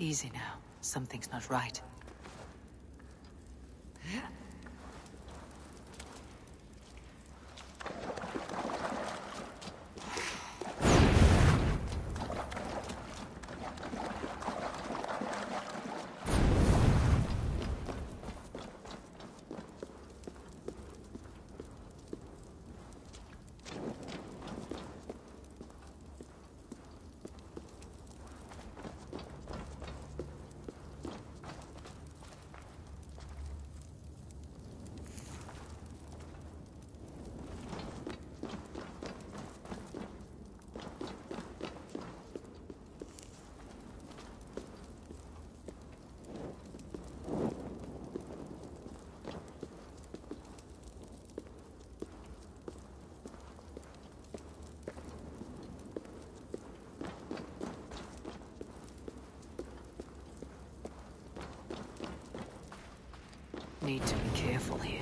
Easy now. Something's not right. Need to be careful here.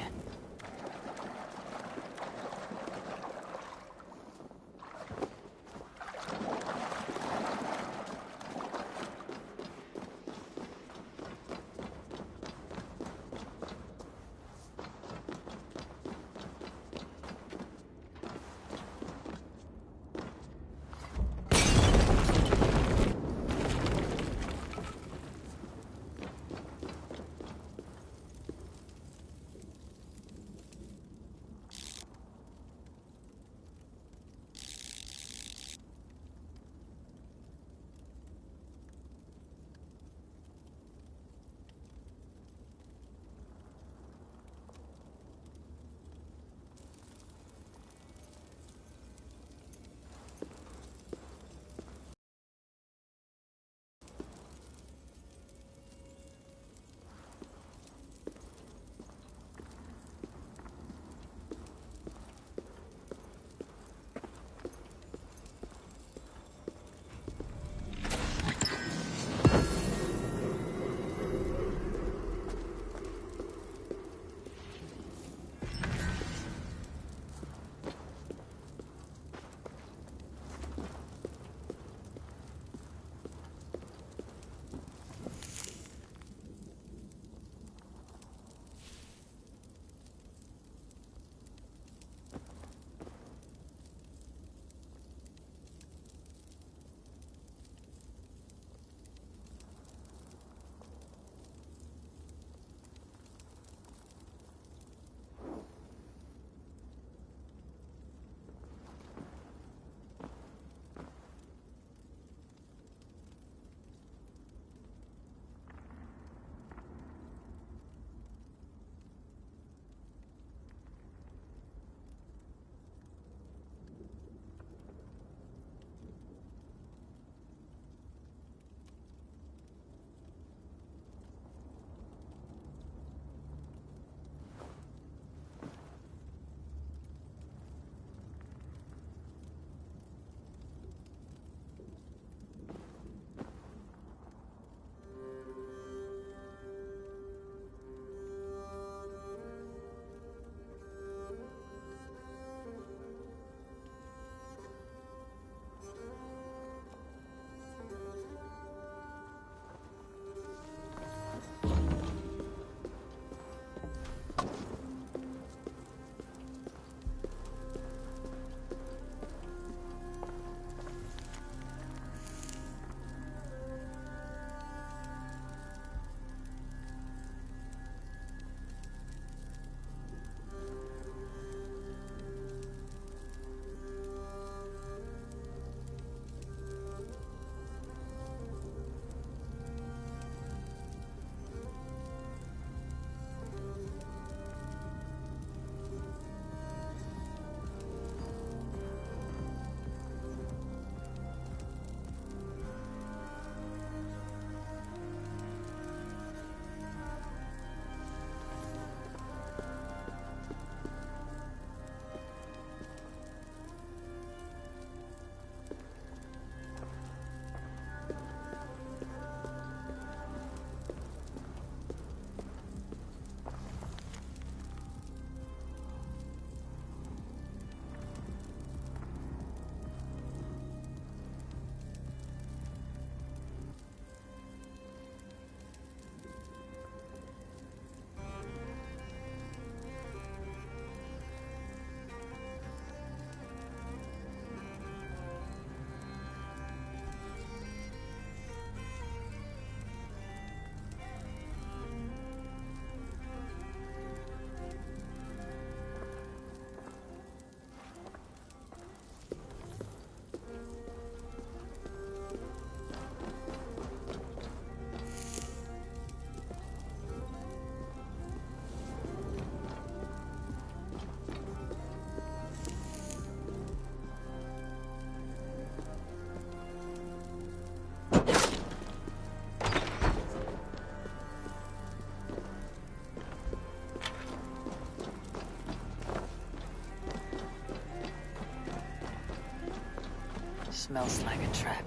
Smells like a trap.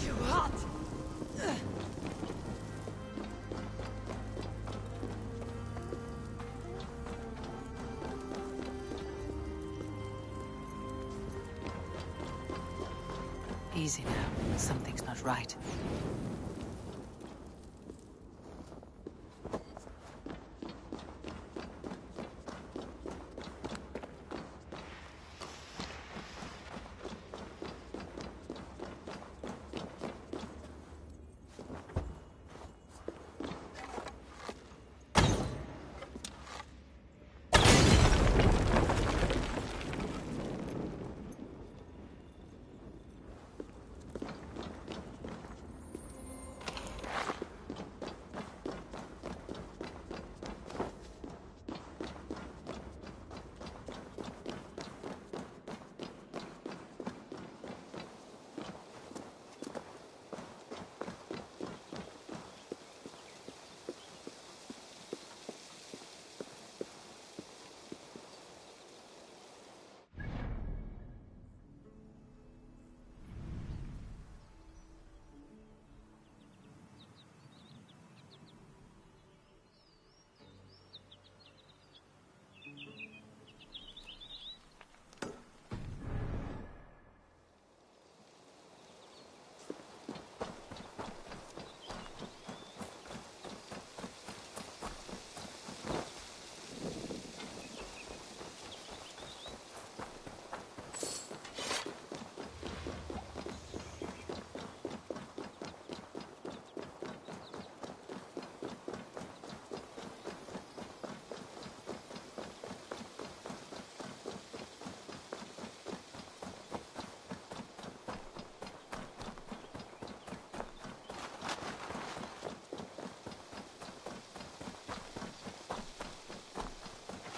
Too hot! Easy now. Something's not right.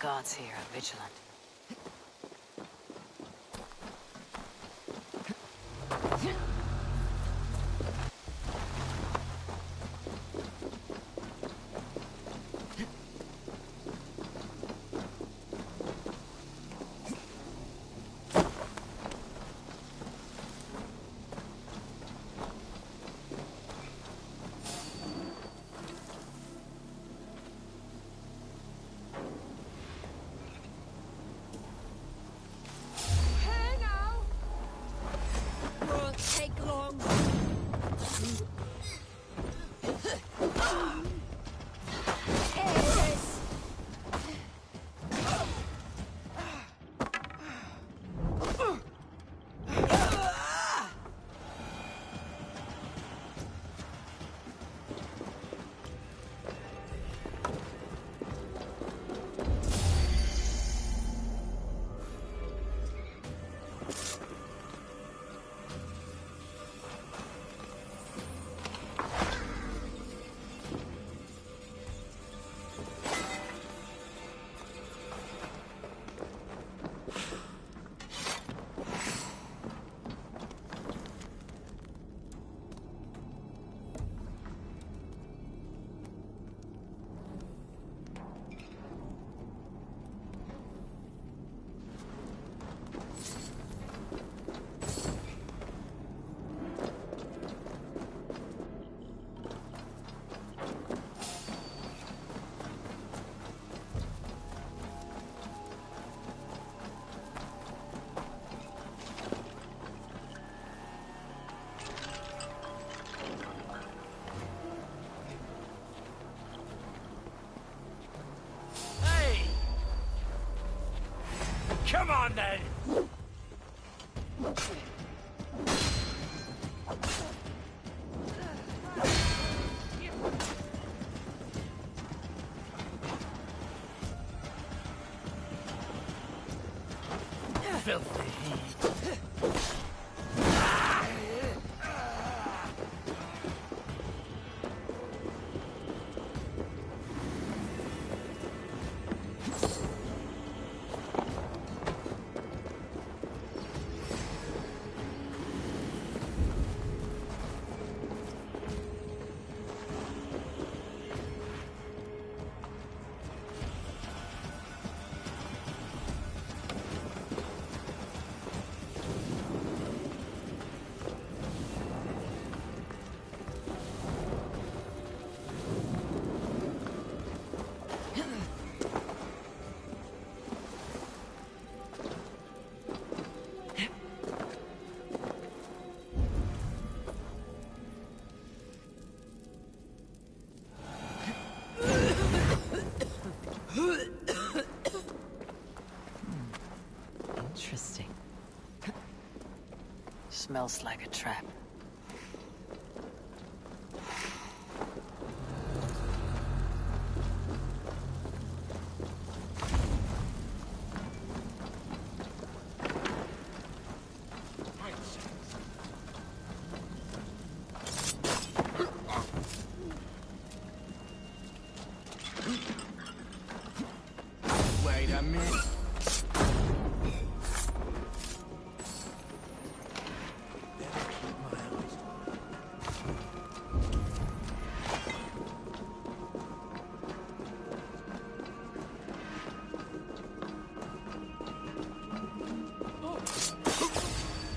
Guards here are vigilant. Come on, then! Filthy heat. smells like a trap. Wait a minute.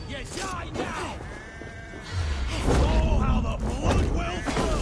Yes, I now! Oh, how the blood will flow!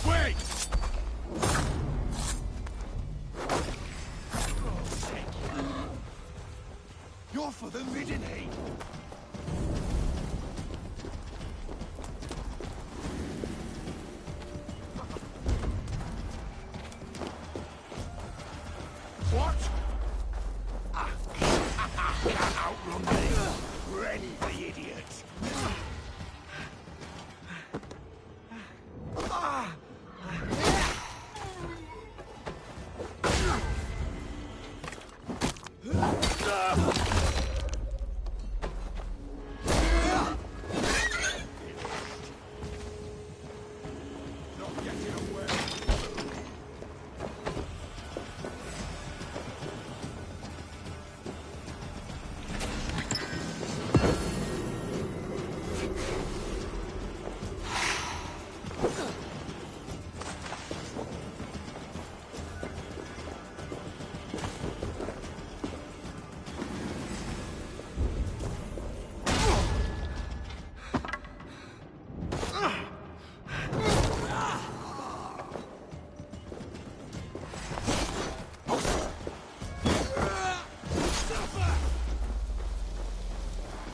Wait! You're for the midden, eh? What? Can't outrun me. Ready, the idiot.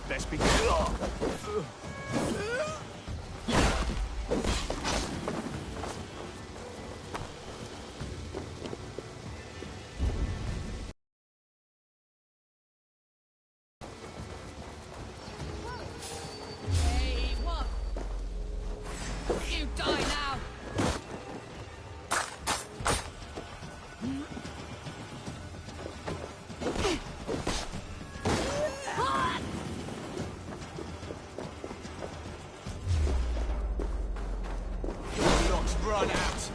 Let's begin. Hey, what? You die now! Clock's run out.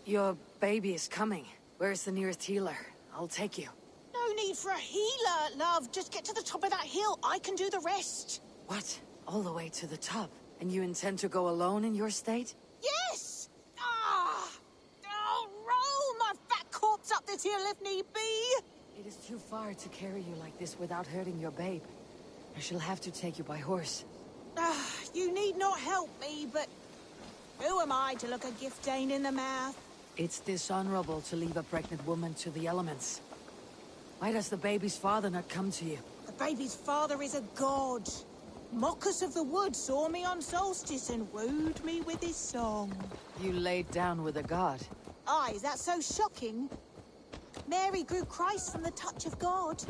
Your baby is coming. Where's the nearest healer? I'll take you. No need for a healer, love. Just get to the top of that hill. I can do the rest. What? All the way to the top? And you intend to go alone in your state? Yes! I'll roll my fat corpse up this hill if need be. It is too far to carry you like this without hurting your babe. I shall have to take you by horse. You need not help me, but who am I to look a gift-dane in the mouth? It's dishonorable to leave a pregnant woman to the elements. Why does the baby's father not come to you? The baby's father is a god. Mockers of the wood saw me on solstice and wooed me with his song. You laid down with a god. Aye, is that so shocking? Mary grew Christ from the touch of God.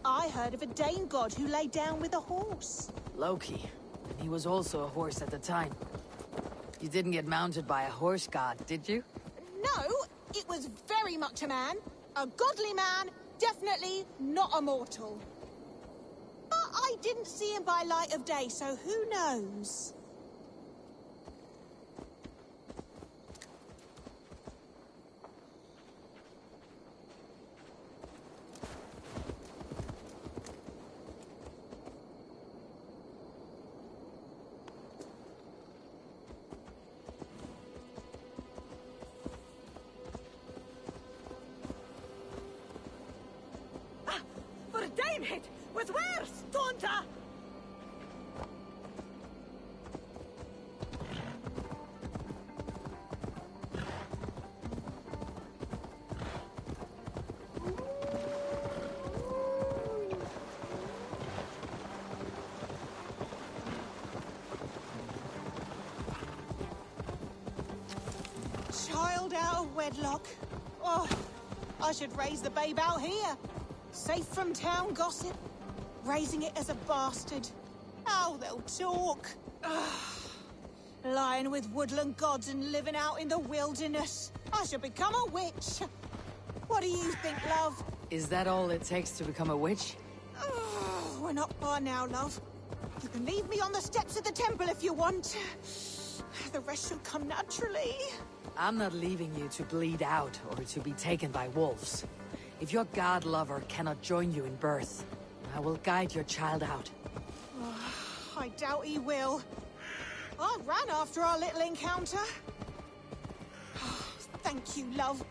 I heard of a Dane god who lay down with a horse. Loki. And he was also a horse at the time. You didn't get mounted by a horse god, did you? No, it was very much a man. A godly man, definitely not a mortal. But I didn't see him by light of day, so who knows? Hit with where, Stonta? Child out of wedlock. Oh, I should raise the babe out here. Safe from town gossip. Raising it as a bastard. How they'll talk. Lying with woodland gods and living out in the wilderness. I should become a witch. What do you think, love? Is that all it takes to become a witch? We're not far now, love. You can leave me on the steps of the temple if you want. The rest shall come naturally. I'm not leaving you to bleed out or to be taken by wolves. If your god lover cannot join you in birth, I will guide your child out. I doubt he will. I ran after our little encounter. Thank you, love.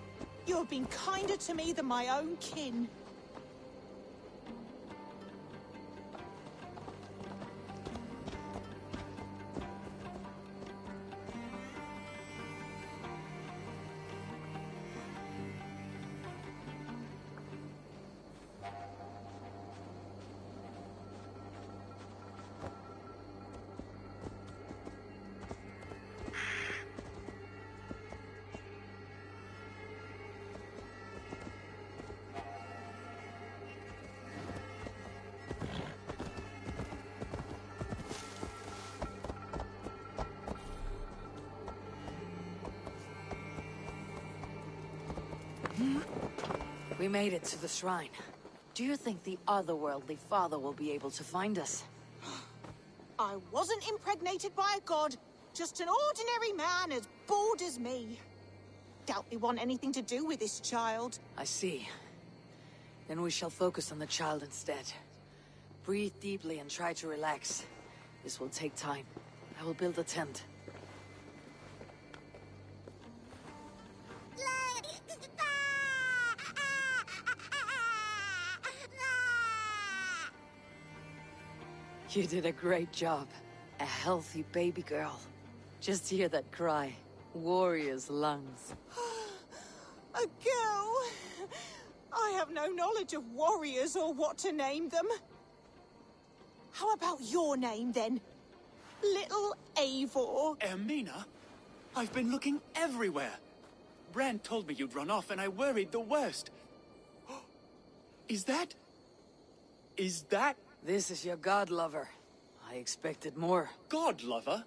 You have been kinder to me than my own kin. We made it to the shrine. Do you think the otherworldly father will be able to find us? I wasn't impregnated by a god, just an ordinary man as bored as me. Doubt we want anything to do with this child. I see. Then we shall focus on the child instead. Breathe deeply and try to relax. This will take time. I will build a tent. You did a great job. A healthy baby girl. Just hear that cry. Warrior's lungs. A girl? I have no knowledge of warriors or what to name them. How about your name, then? Little Eivor. Ermina? I've been looking everywhere. Brand told me you'd run off, and I worried the worst. Is that... This is your god lover. I expected more. God lover?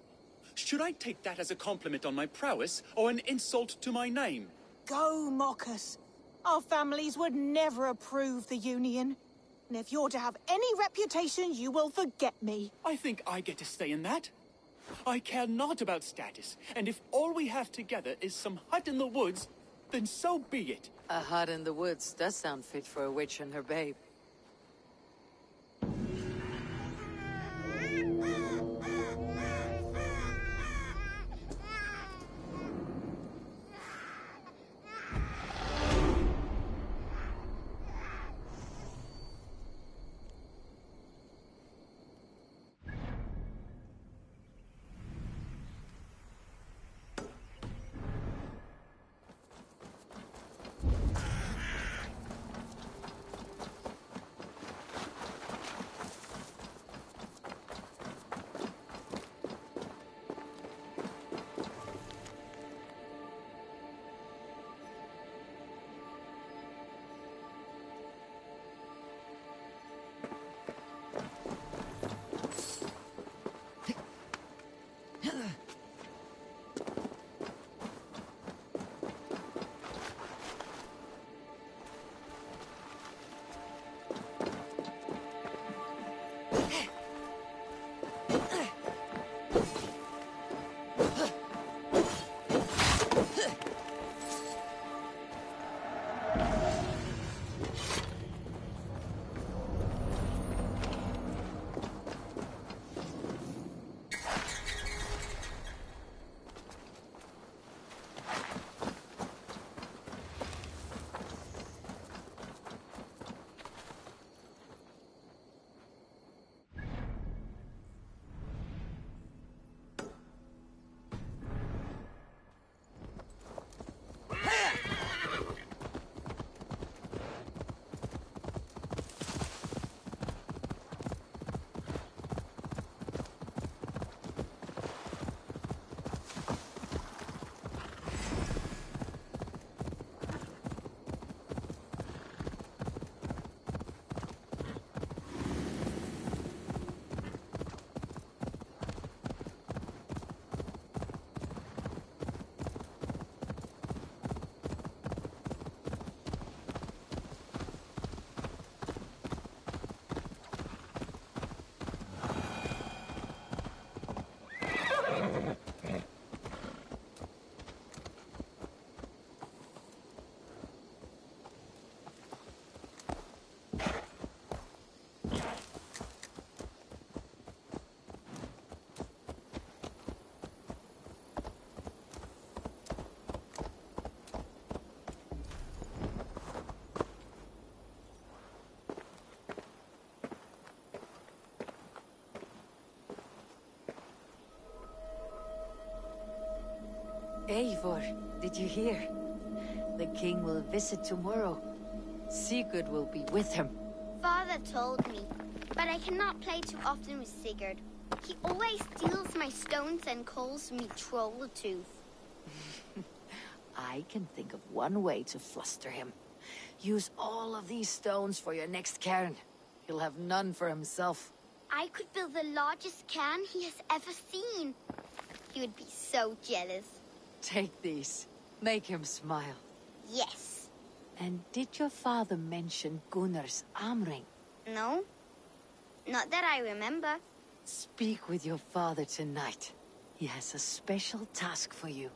Should I take that as a compliment on my prowess, or an insult to my name? Go mock us. Our families would never approve the union. And if you're to have any reputation, you will forget me. I think I get to stay in that. I care not about status, and if all we have together is some hut in the woods, then so be it. A hut in the woods does sound fit for a witch and her babe. Eivor, did you hear? The king will visit tomorrow. Sigurd will be with him. Father told me, but I cannot play too often with Sigurd. He always steals my stones and calls me Trolltooth. I can think of one way to fluster him. Use all of these stones for your next cairn. He'll have none for himself. I could build the largest cairn he has ever seen. He would be so jealous. Take these. Make him smile. Yes. And did your father mention Gunnar's arm ring? No. Not that I remember. Speak with your father tonight. He has a special task for you.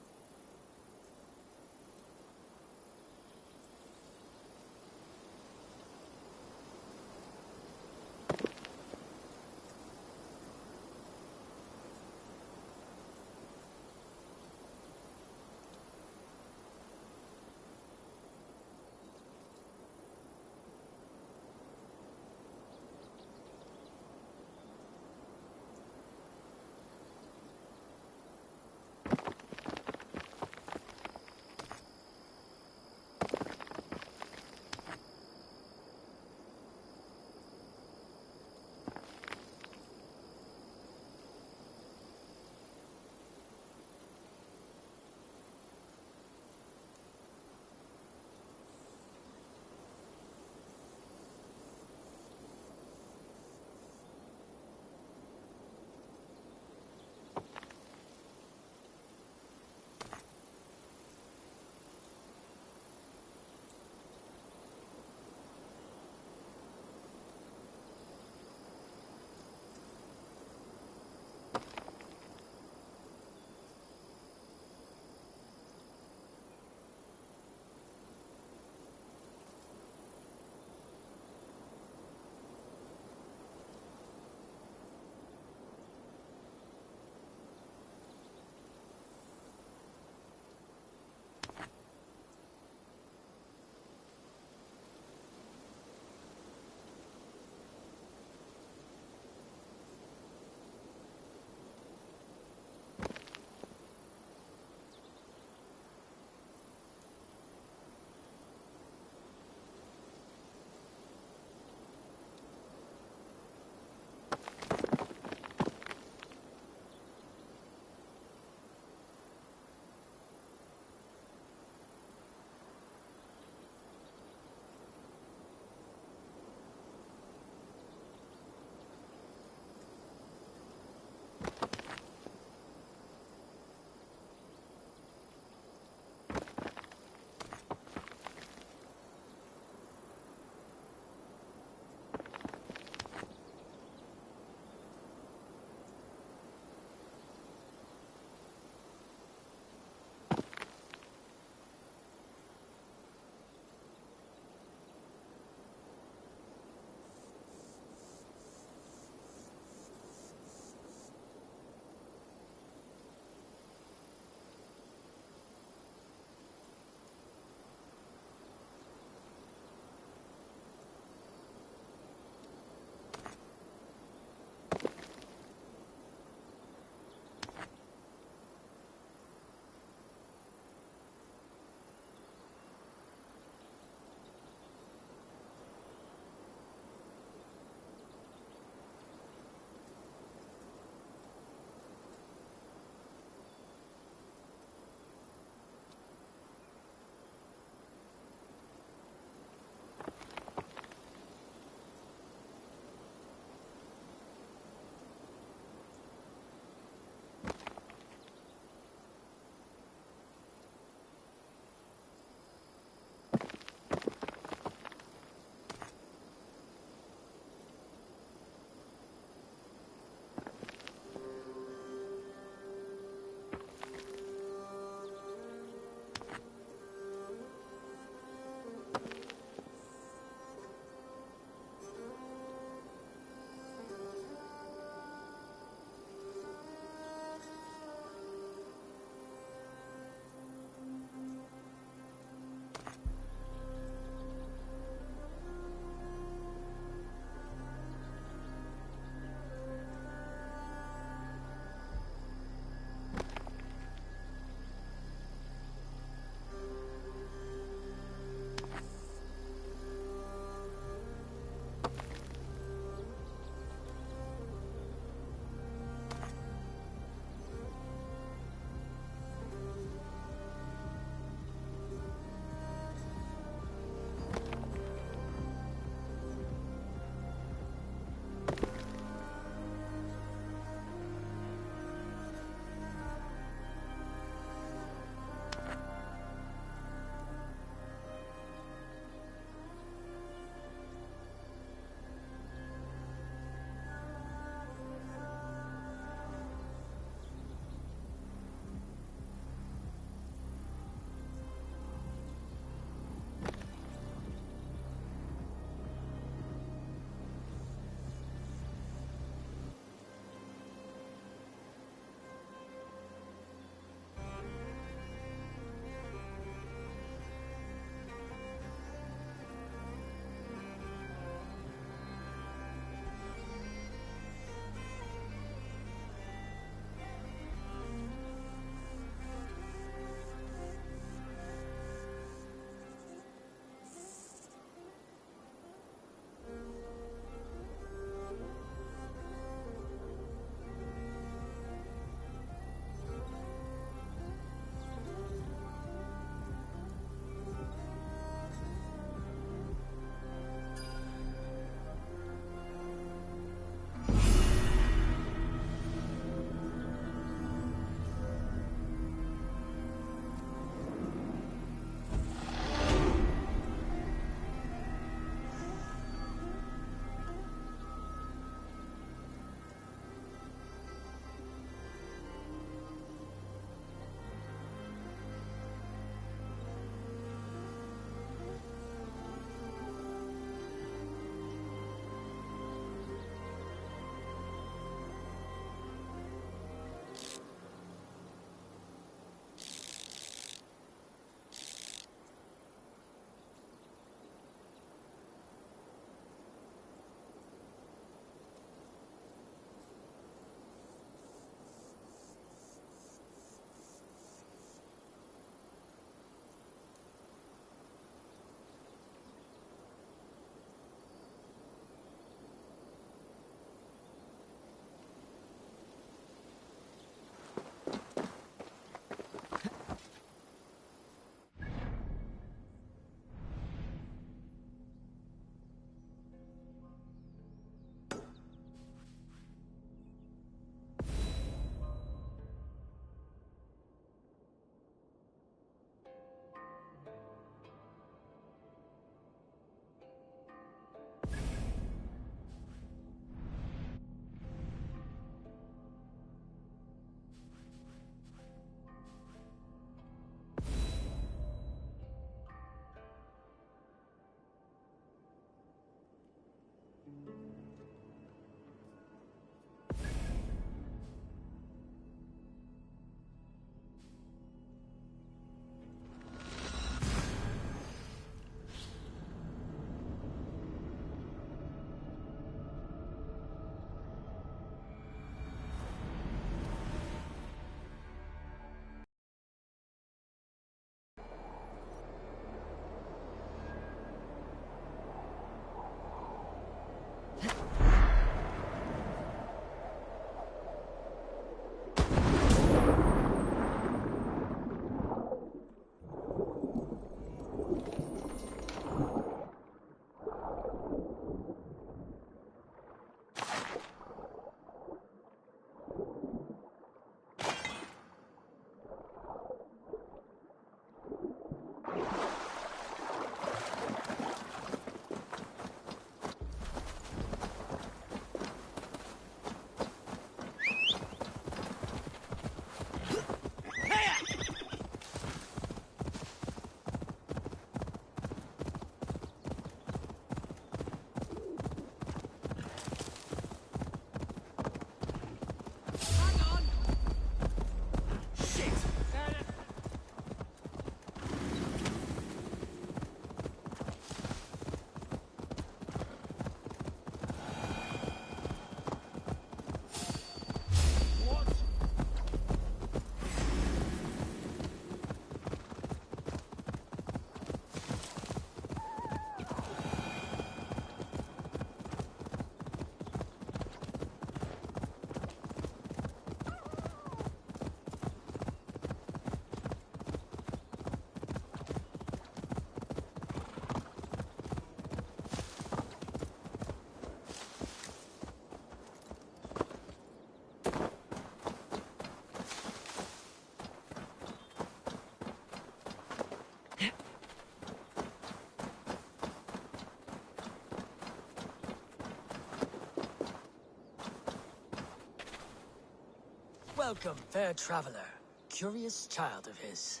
Welcome, fair traveler, curious child of his.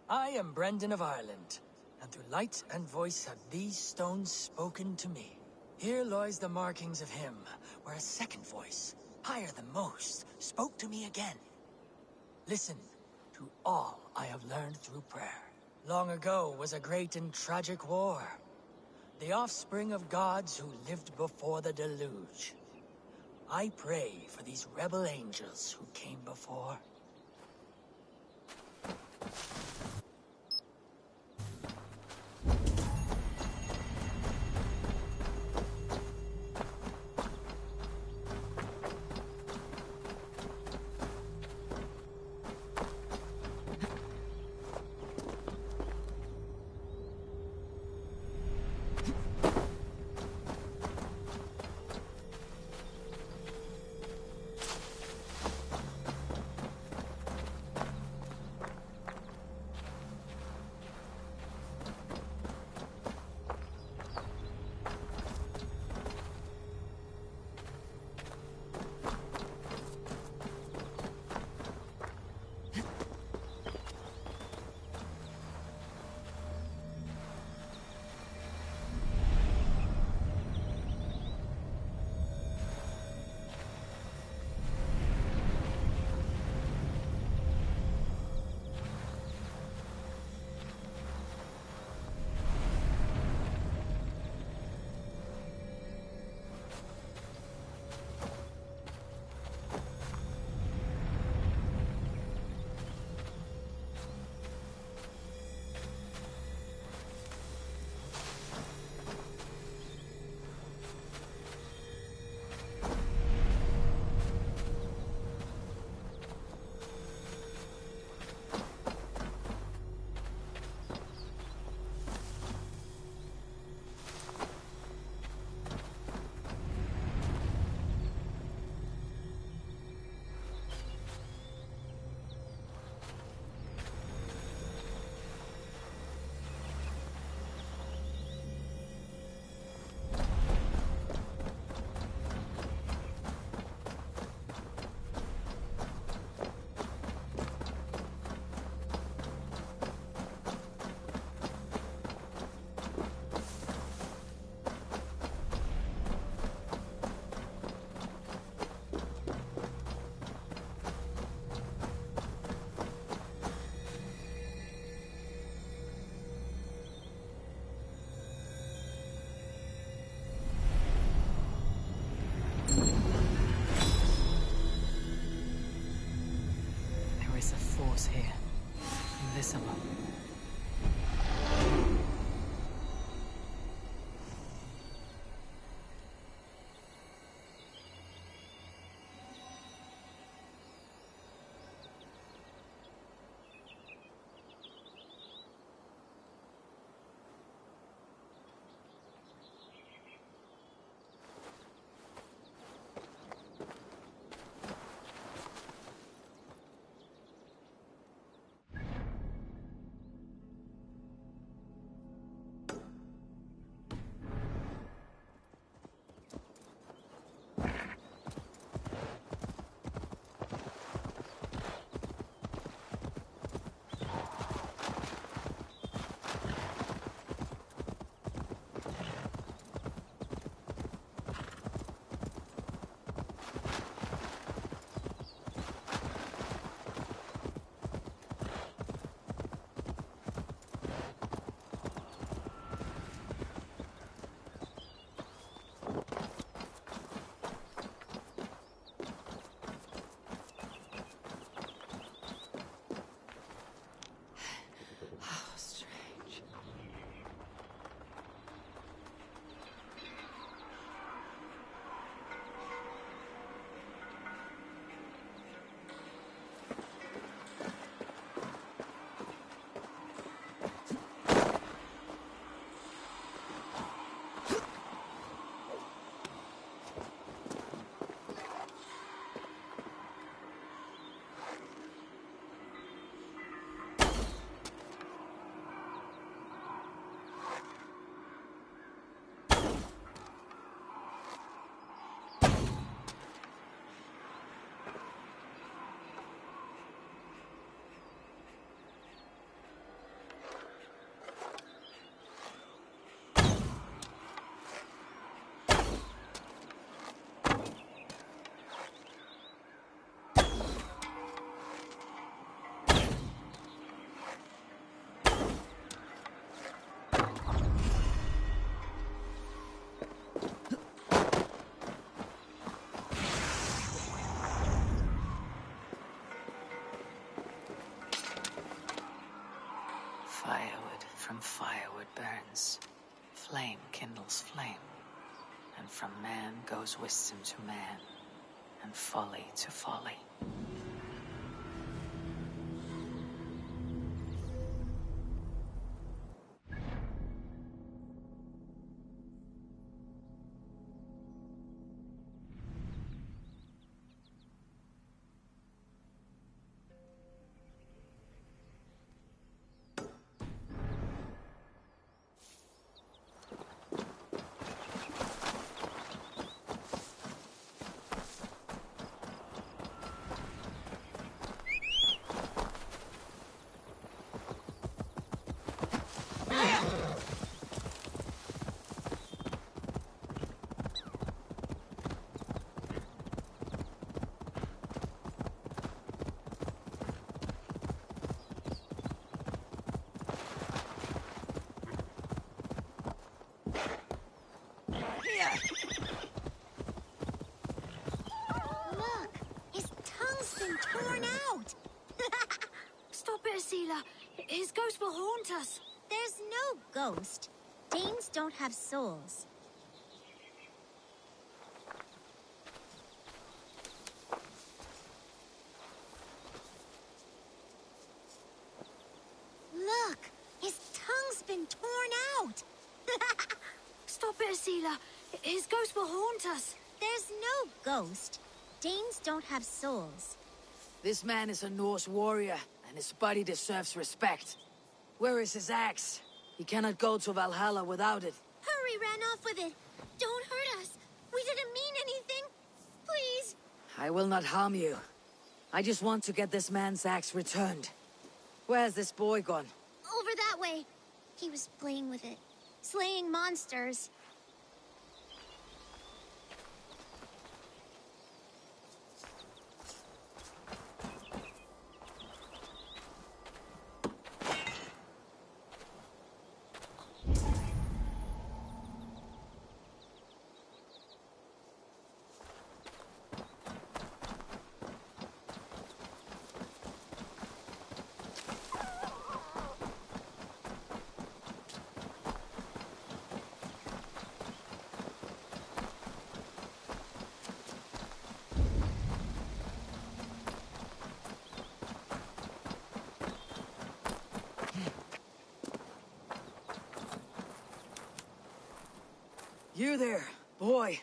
I am Brendan of Ireland, and through light and voice have these stones spoken to me. Here lies the markings of him, where a second voice, higher than most, spoke to me again. Listen to all I have learned through prayer. Long ago was a great and tragic war. The offspring of gods who lived before the deluge. I pray for these rebel angels who came before. Here, invisible. from firewood burns, flame kindles flame, and from man goes wisdom to man, and folly to folly. Look! His tongue's been torn out! Stop it, Asila. His ghost will haunt us. There's no ghost. Danes don't have souls. Look! His tongue's been torn out! Stop it, Asila. His ghost will haunt us. There's no ghost. Danes don't have souls. This man is a Norse warrior, and his body deserves respect. Where is his axe? He cannot go to Valhalla without it. Hurry ran off with it. Don't hurt us. We didn't mean anything. Please. I will not harm you. I just want to get this man's axe returned. Where's this boy gone? Over that way. He was playing with it. Slaying monsters. You there, boy.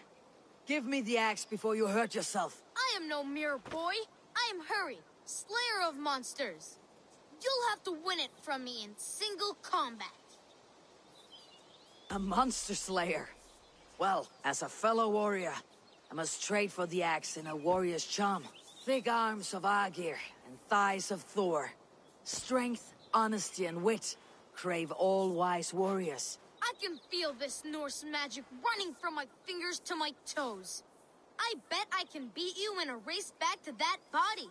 Give me the axe before you hurt yourself. I am no mere boy. I am Hurry, slayer of monsters. You'll have to win it from me in single combat. A monster slayer. Well, as a fellow warrior, I must trade for the axe in a warrior's charm. Thick arms of Agir and thighs of Thor. Strength, honesty, and wit crave all wise warriors. I can feel this Norse magic running from my fingers to my toes. I bet I can beat you in a race back to that body.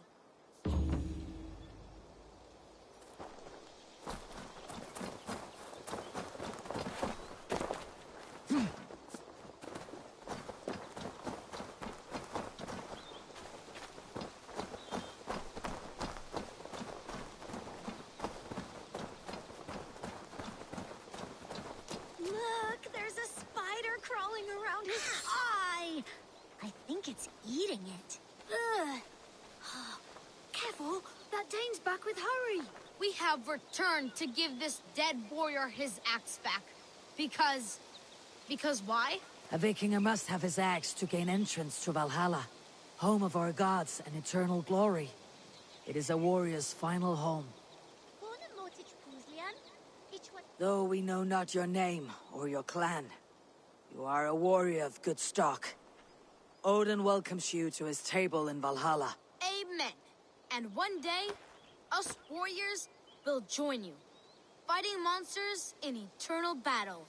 Look, there's a spider crawling around his eye. I think it's eating it. Ugh. Careful, that Dane's back with Hurry. We have returned to give this dead warrior his axe back. Because why? A Vikinger must have his axe to gain entrance to Valhalla, home of our gods and eternal glory. It is a warrior's final home. Though we know not your name or your clan, you are a warrior of good stock. Odin welcomes you to his table in Valhalla. Amen. And one day, us warriors will join you, fighting monsters in eternal battle.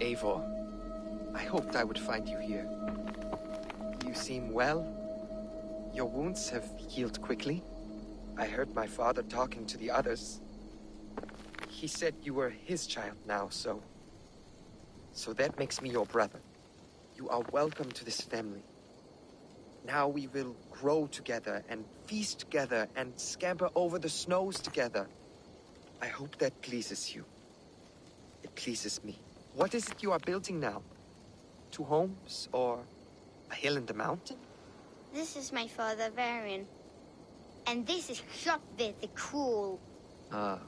Eivor, I hoped I would find you here. You seem well. Your wounds have healed quickly. I heard my father talking to the others. He said you were his child now, so that makes me your brother. You are welcome to this family. Now we will grow together and feast together and scamper over the snows together. I hope that pleases you. It pleases me. What is it you are building now? 2 homes or a hill in the mountain? This is my father, Varian. And this is Shopvit the Cruel. Ah.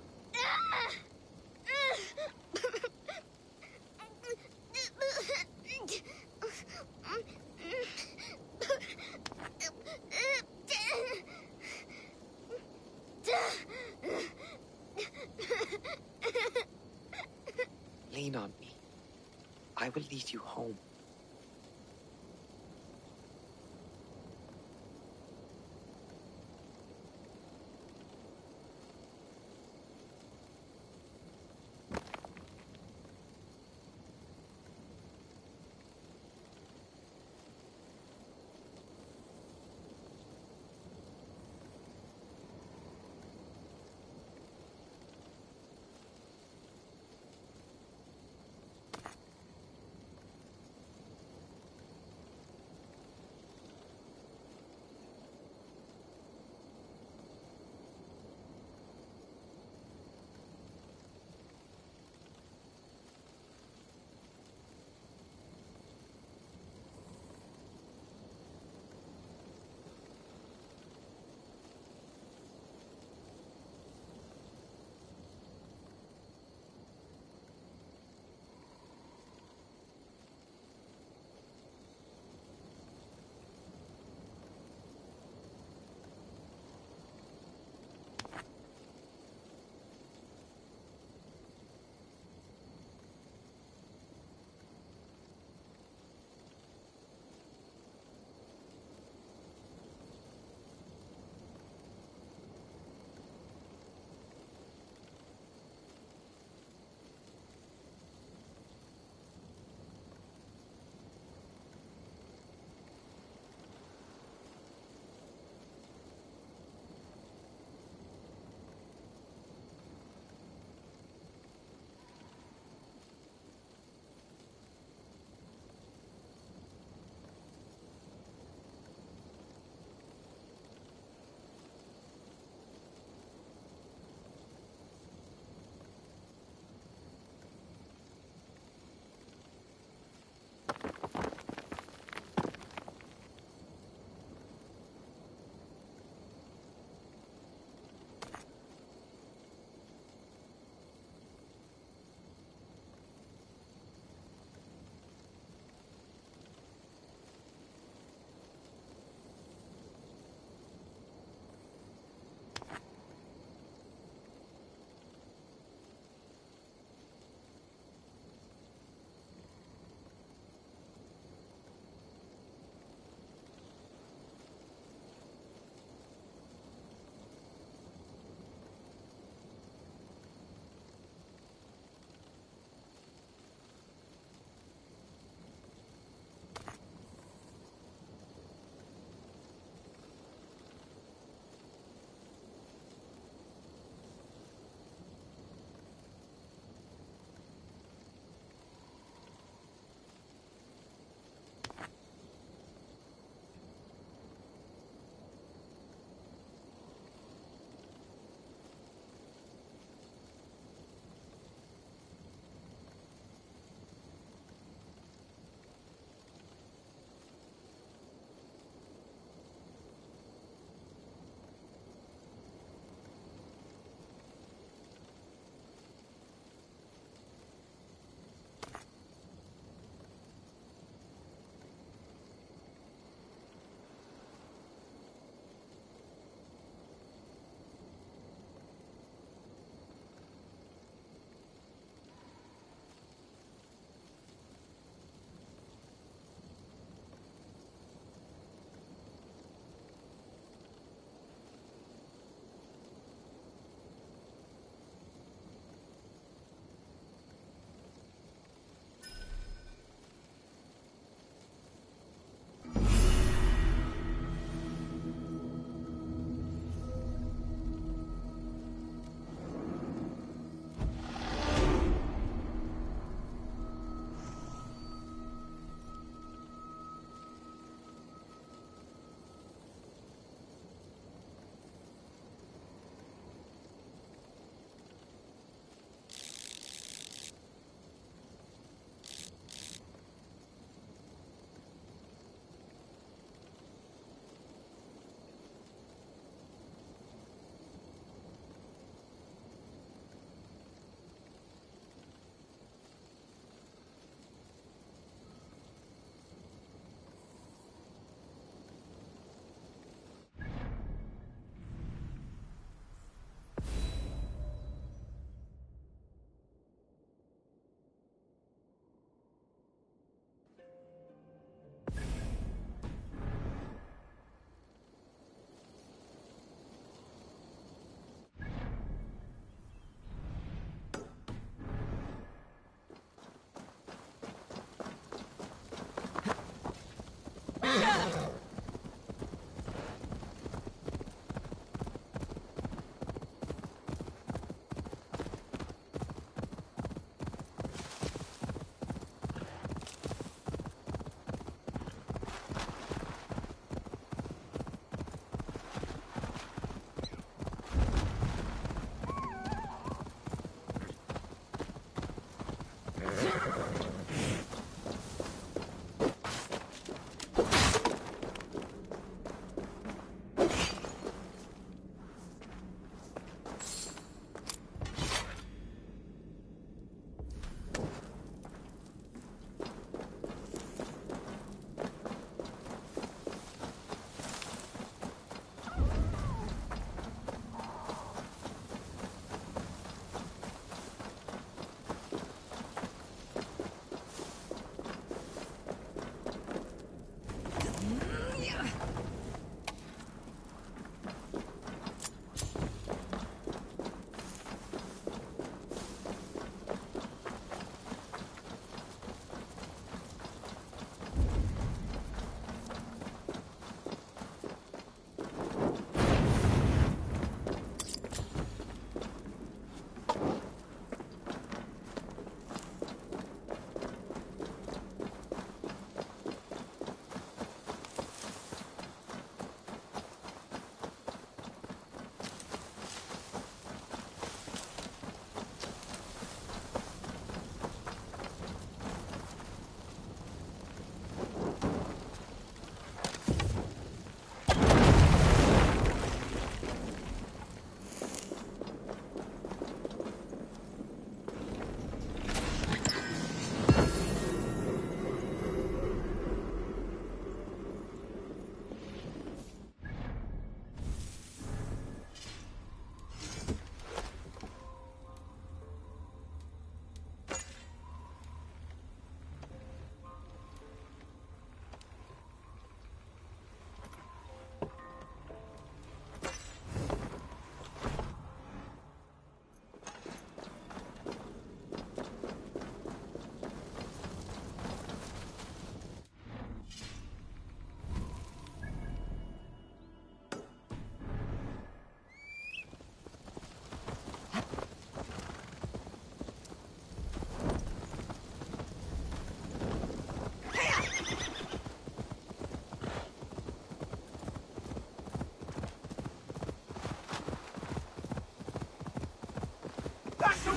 Lean on me. I will lead you home.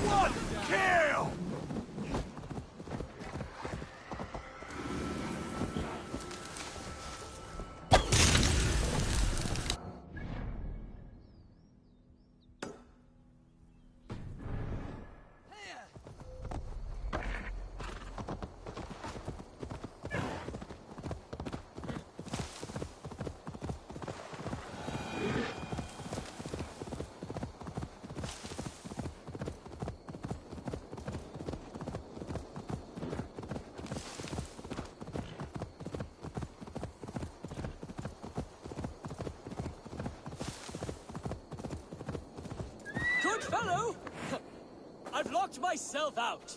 What? Kill! Good fellow! I've locked myself out.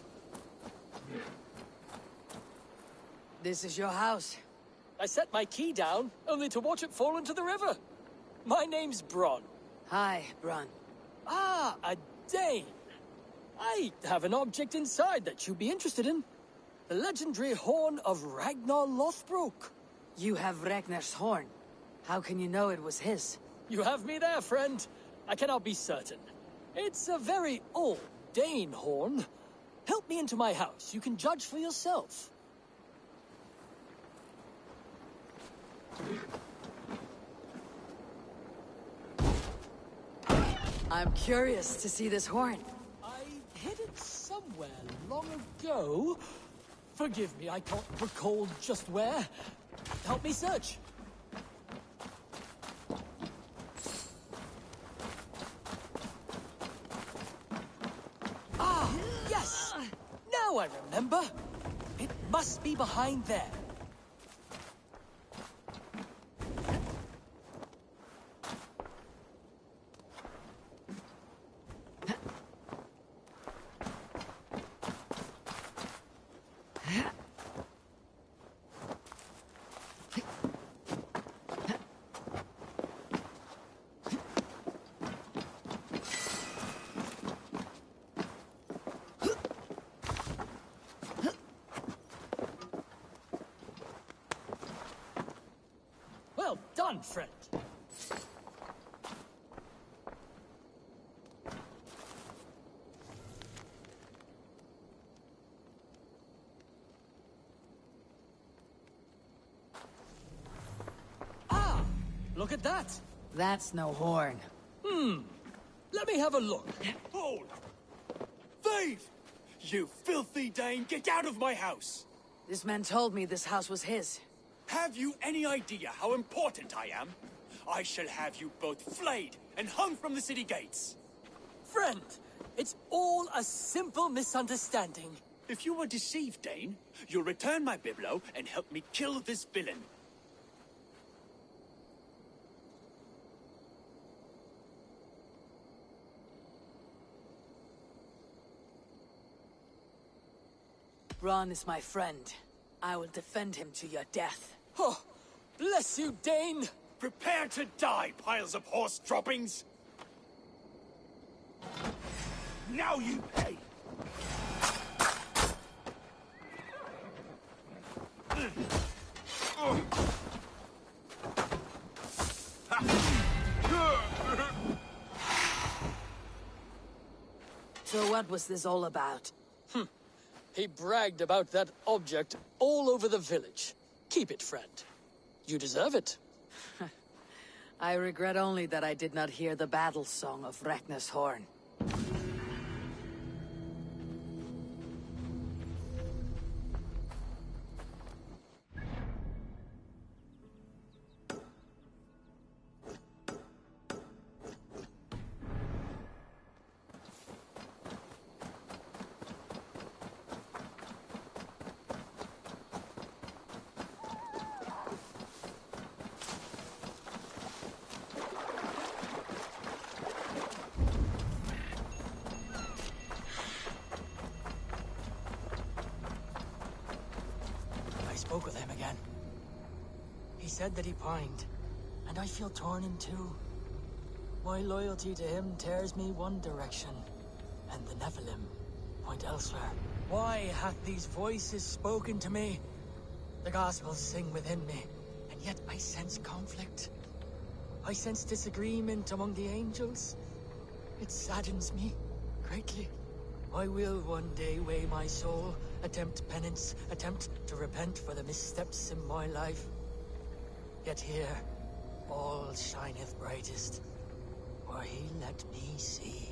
This is your house. I set my key down, only to watch it fall into the river. My name's Bronn. Hi, Bronn. Ah, a Dane. I have an object inside that you'd be interested in. The legendary horn of Ragnar Lothbrok. You have Ragnar's horn. How can you know it was his? You have me there, friend. I cannot be certain. It's a very old Dane horn. Help me into my house. You can judge for yourself. I'm curious to see this horn. I hid it somewhere long ago. Forgive me, I can't recall just where. Help me search. Ah, yes! Now I remember. It must be behind there. Well done, friend. Ah! Look at that! That's no horn. Let me have a look. Hold! Thief! You filthy Dane, get out of my house! This man told me this house was his. Have you any idea how important I am? I shall have you both flayed and hung from the city gates. Friend, it's all a simple misunderstanding. If you were deceived, Dane, you'll return my biblo and help me kill this villain. Bronn is my friend. I will defend him to your death. Oh, bless you, Dane! Prepare to die, piles of horse droppings! Now you pay! So what was this all about? He bragged about that object all over the village. Keep it, friend. You deserve it. I regret only that I did not hear the battle song of Ragnar's horn. I spoke with him again. He said that he pined, and I feel torn in two. My loyalty to him tears me one direction, and the Nephilim point elsewhere. Why hath these voices spoken to me? The Gospels sing within me, and yet I sense conflict. I sense disagreement among the angels. It saddens me greatly. I will one day weigh my soul, attempt penance, attempt to repent for the missteps in my life. Yet here, all shineth brightest, for he let me see.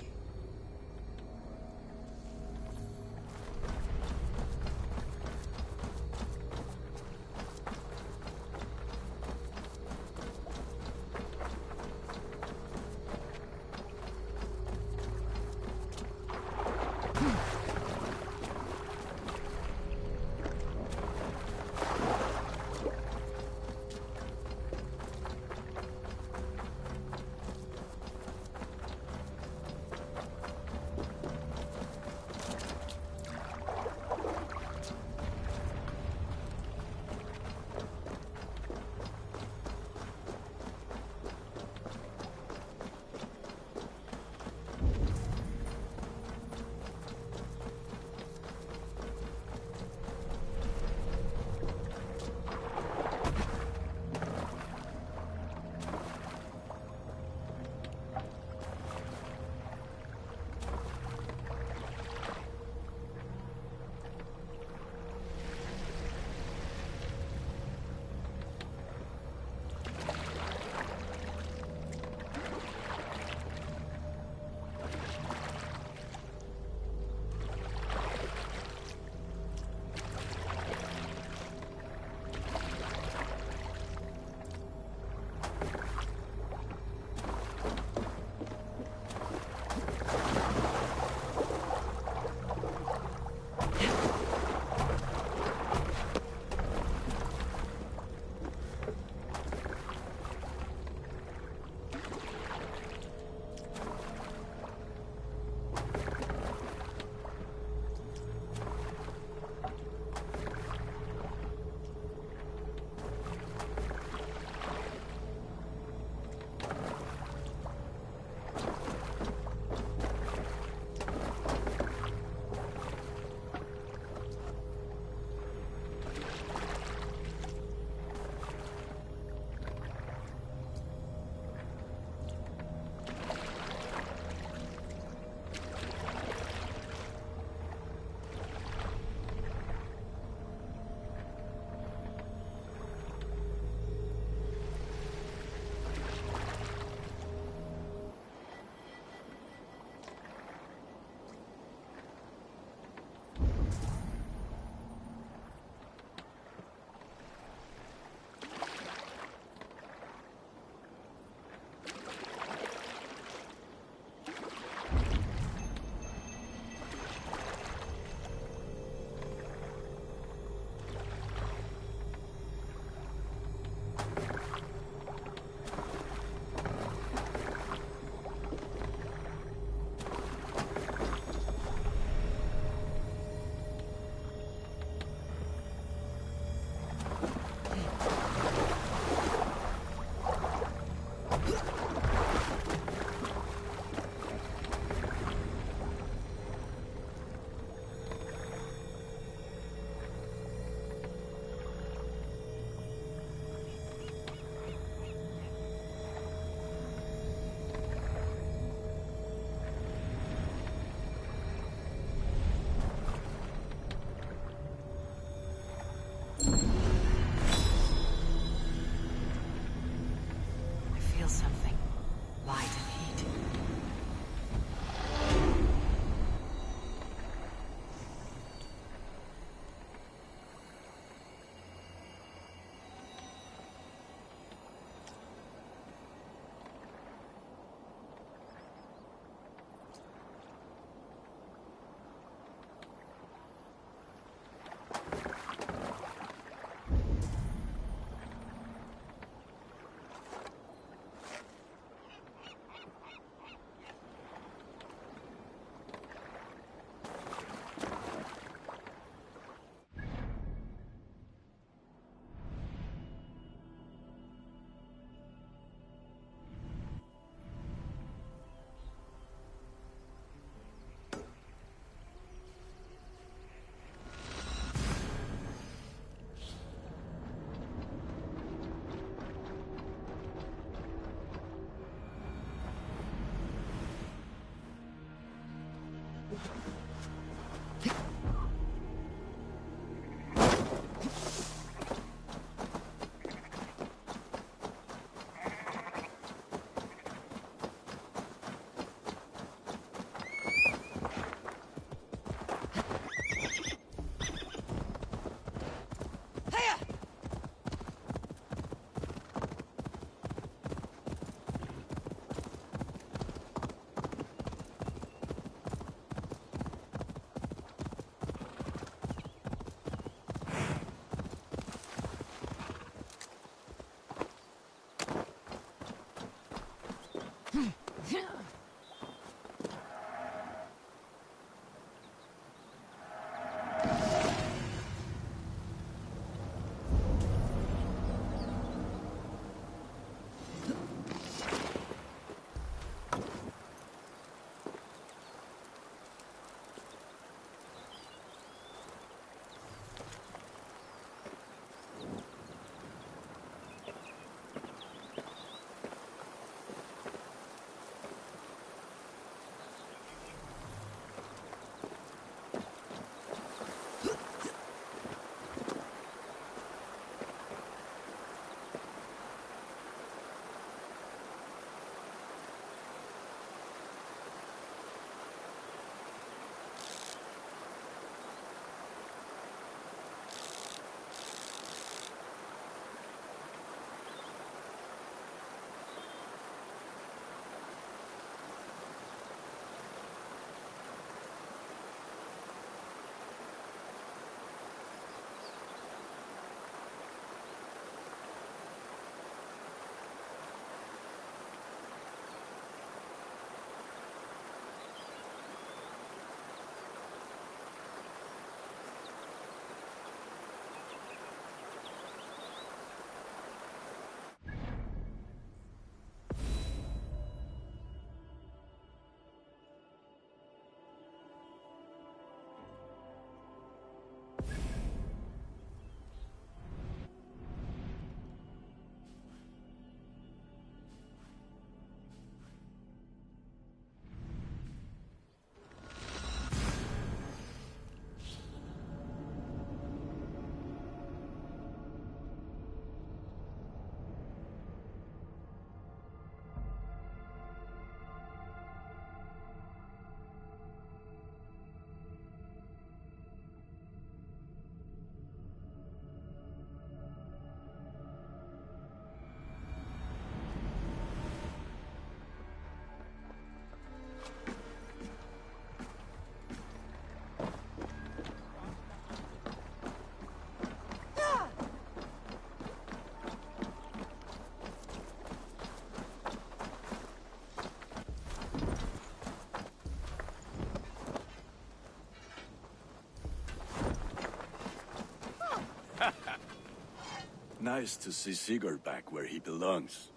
Nice to see Sigurd back where he belongs.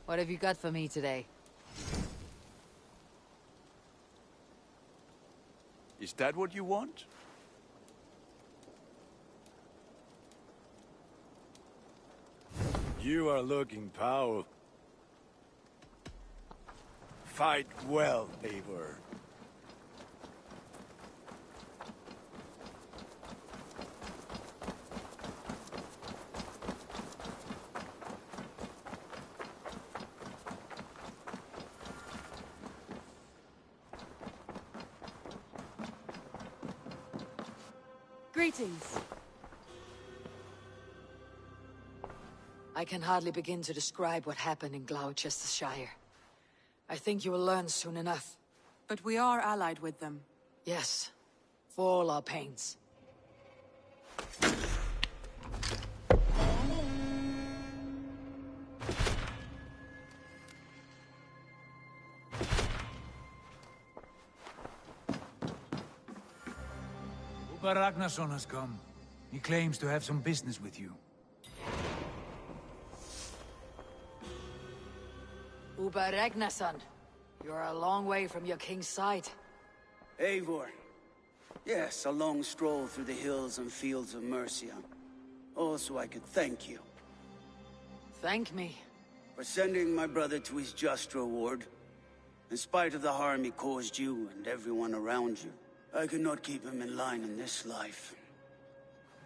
What have you got for me today? Is that what you want? You are looking powerful. Fight well, Eivor. Greetings. I can hardly begin to describe what happened in Gloucestershire. I think you will learn soon enough. But we are allied with them. Yes, for all our pains. Uber Ragnarsson has come. He claims to have some business with you. Uber Ragnarsson, you're a long way from your king's side. Eivor. Yes, a long stroll through the hills and fields of Mercia. Also, I could thank you. Thank me? For sending my brother to his just reward. In spite of the harm he caused you and everyone around you. I could not keep him in line in this life.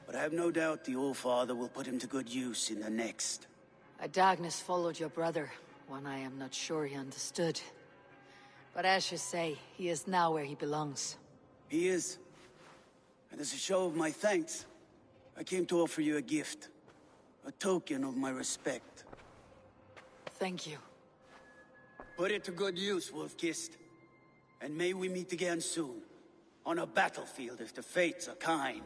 But I have no doubt the Old Father will put him to good use in the next. A darkness followed your brother, one I am not sure he understood. But as you say, he is now where he belongs. He is. And as a show of my thanks, I came to offer you a gift. A token of my respect. Thank you. Put it to good use, Wolf-Kissed. And may we meet again soon. On a battlefield if the fates are kind.